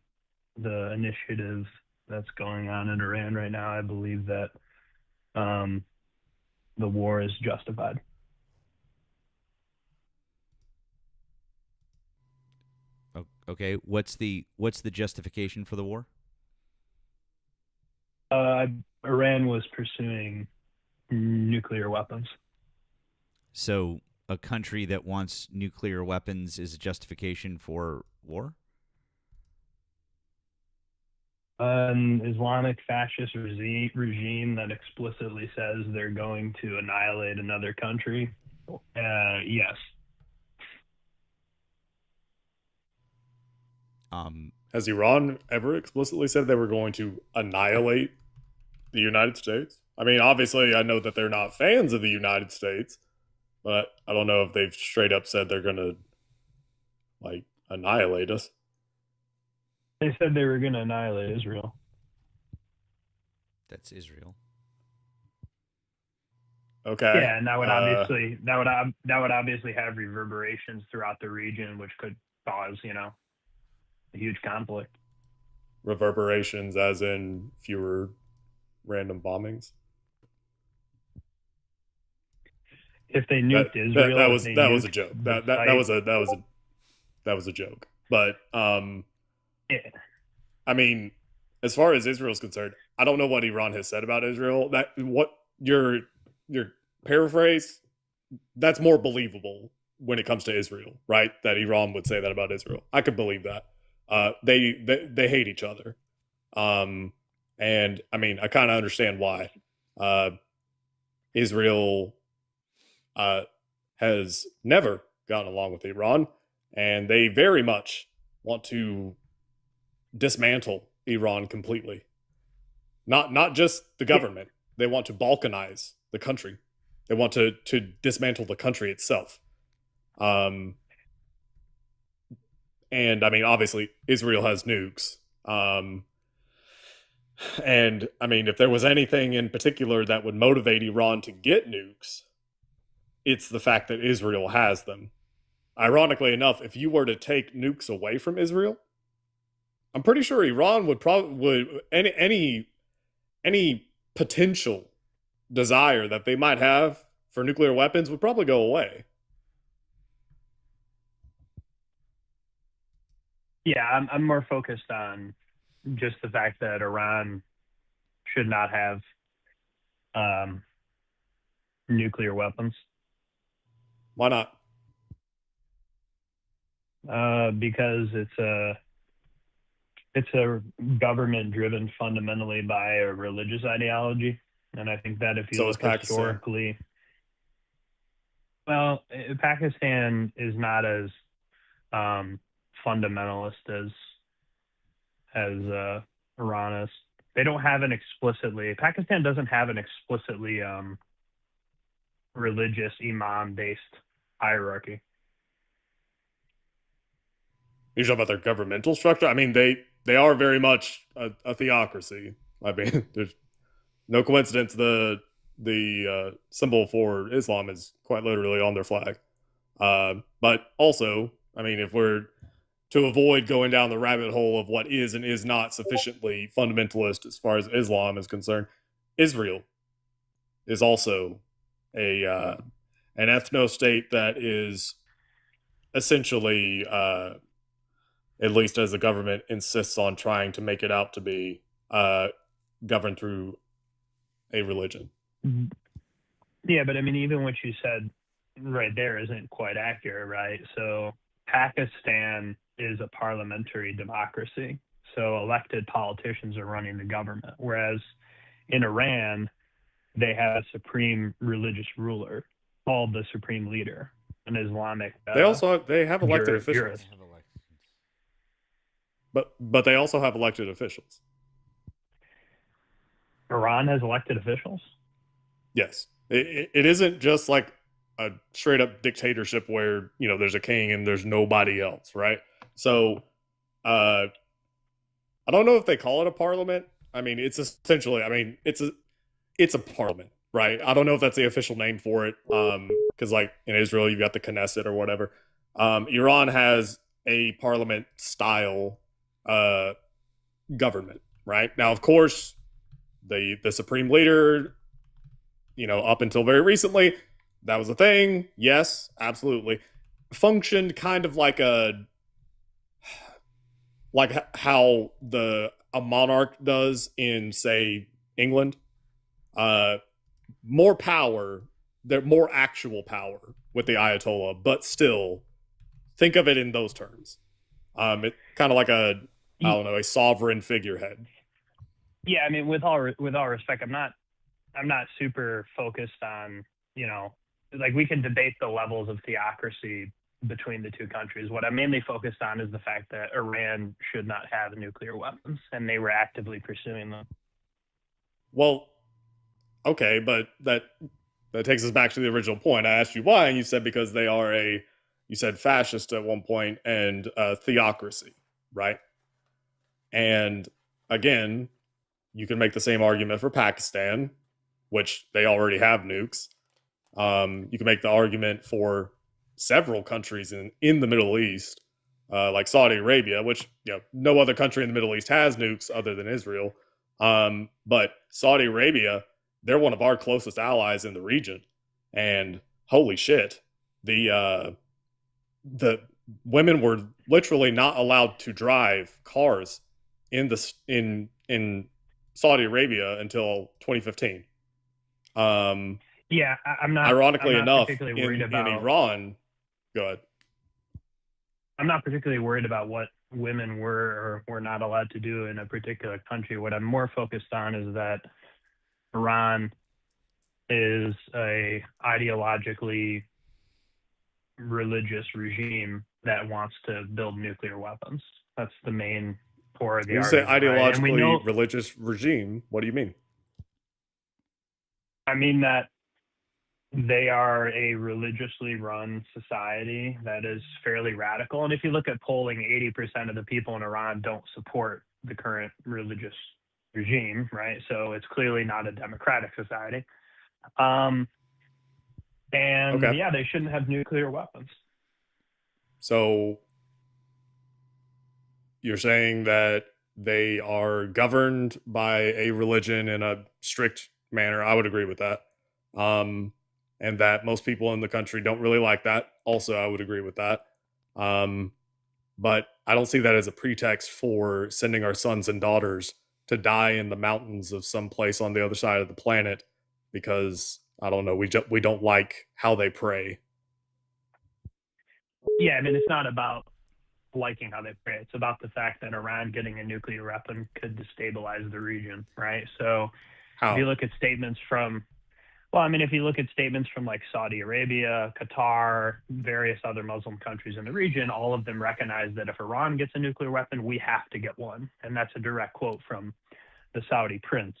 initiative that's going on in Iran right now. I believe that the war is justified. Okay, what's the justification for the war? Iran was pursuing nuclear weapons. So a country that wants nuclear weapons is a justification for war? An Islamic fascist regime that explicitly says they're going to annihilate another country? Yes. Has Iran ever explicitly said they were going to annihilate the United States? I mean, obviously, I know that they're not fans of the United States, but I don't know if they've straight up said they're going to, like, annihilate us. They said they were going to annihilate Israel. That's Israel. Okay. Yeah, and that would obviously have reverberations throughout the region, which could cause, a huge conflict. Reverberations, as in fewer random bombings. If they nuked Israel, that was a joke. That was a joke. But yeah. I mean, as far as Israel's concerned, I don't know what Iran has said about Israel. That what your paraphrase, that's more believable when it comes to Israel, right? That Iran would say that about Israel. I could believe that. They hate each other. And I mean, I kind of understand why. Israel has never gotten along with Iran, and they very much want to dismantle Iran completely. Not just the government. They want to balkanize the country. They want to dismantle the country itself. And I mean, obviously, Israel has nukes. And I mean, if there was anything in particular that would motivate Iran to get nukes, it's the fact that Israel has them. Ironically enough, if you were to take nukes away from Israel, I'm pretty sure Iran would any potential desire that they might have for nuclear weapons would probably go away. Yeah, I'm more focused on just the fact that Iran should not have nuclear weapons. Why not? Because it's a government driven fundamentally by a religious ideology, and I think that if you look historically, well, Pakistan is not as fundamentalist as Iran is. They don't have Pakistan doesn't have an explicitly religious imam based hierarchy. You talking about their governmental structure? I mean, they are very much a theocracy. I mean, there's no coincidence the symbol for Islam is quite literally on their flag. But also, I mean, if we're to avoid going down the rabbit hole of what is and is not sufficiently fundamentalist as far as Islam is concerned, Israel is also an ethno-state that is essentially, at least as the government insists on trying to make it out to be, governed through a religion. Yeah, but I mean, even what you said right there isn't quite accurate, right? So Pakistan is a parliamentary democracy. So elected politicians are running the government. Whereas in Iran, they have a supreme religious ruler called the supreme leader, an Islamic. They also have elected officials. jurist. But they also have elected officials. Iran has elected officials? Yes. It isn't just like a straight up dictatorship where, you know, there's a king and there's nobody else, right? So I don't know if they call it a parliament. I mean, it's essentially, it's a parliament, right? I don't know if that's the official name for it. Because like in Israel, you've got the Knesset or whatever. Iran has a parliament style government, right? Now, of course, the supreme leader, you know, up until very recently, that was a thing. Yes, absolutely. Functioned kind of like how a monarch does in, say, England. More power, more actual power with the Ayatollah, but still think of it in those terms. It kind of like a sovereign figurehead. Yeah, I mean, with all respect, I'm not super focused on, you know, like we can debate the levels of theocracy between the two countries. What I'm mainly focused on is the fact that Iran should not have nuclear weapons, and they were actively pursuing them. Well, okay, but that takes us back to the original point. I asked you why, and you said because they are you said fascist at one point and theocracy, right? And again, you can make the same argument for Pakistan, which they already have nukes. You can make the argument for several countries in the Middle East, like Saudi Arabia, which, you know, no other country in the Middle East has nukes other than Israel. But Saudi Arabia, they're one of our closest allies in the region, and holy shit, the women were literally not allowed to drive cars in Saudi Arabia until 2015. Yeah, I'm not. Ironically I'm not enough, particularly worried in Iran, go ahead. I'm not particularly worried about what women were or were not allowed to do in a particular country. What I'm more focused on is that Iran is a ideologically religious regime that wants to build nuclear weapons. That's the main core of the When you say ideologically religious regime, what do you mean? I mean that they are a religiously run society that is fairly radical. And if you look at polling, 80% of the people in Iran don't support the current religious regime, right? So it's clearly not a democratic society. And Okay. yeah, they shouldn't have nuclear weapons. So you're saying that they are governed by a religion in a strict manner. I would agree with that. And that most people in the country don't really like that. Also, I would agree with that. But I don't see that as a pretext for sending our sons and daughters to die in the mountains of some place on the other side of the planet because, I don't know, we don't like how they pray. Yeah, I mean, it's not about liking how they pray. It's about the fact that Iran getting a nuclear weapon could destabilize the region, right? So How? if you look at statements from, well, I mean, if you look at statements from like Saudi Arabia, Qatar, various other Muslim countries in the region, all of them recognize that if Iran gets a nuclear weapon, we have to get one. And that's a direct quote from the Saudi prince.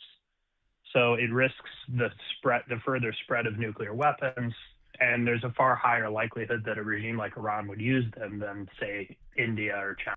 So it risks the further spread of nuclear weapons. And there's a far higher likelihood that a regime like Iran would use them than, say, India or China.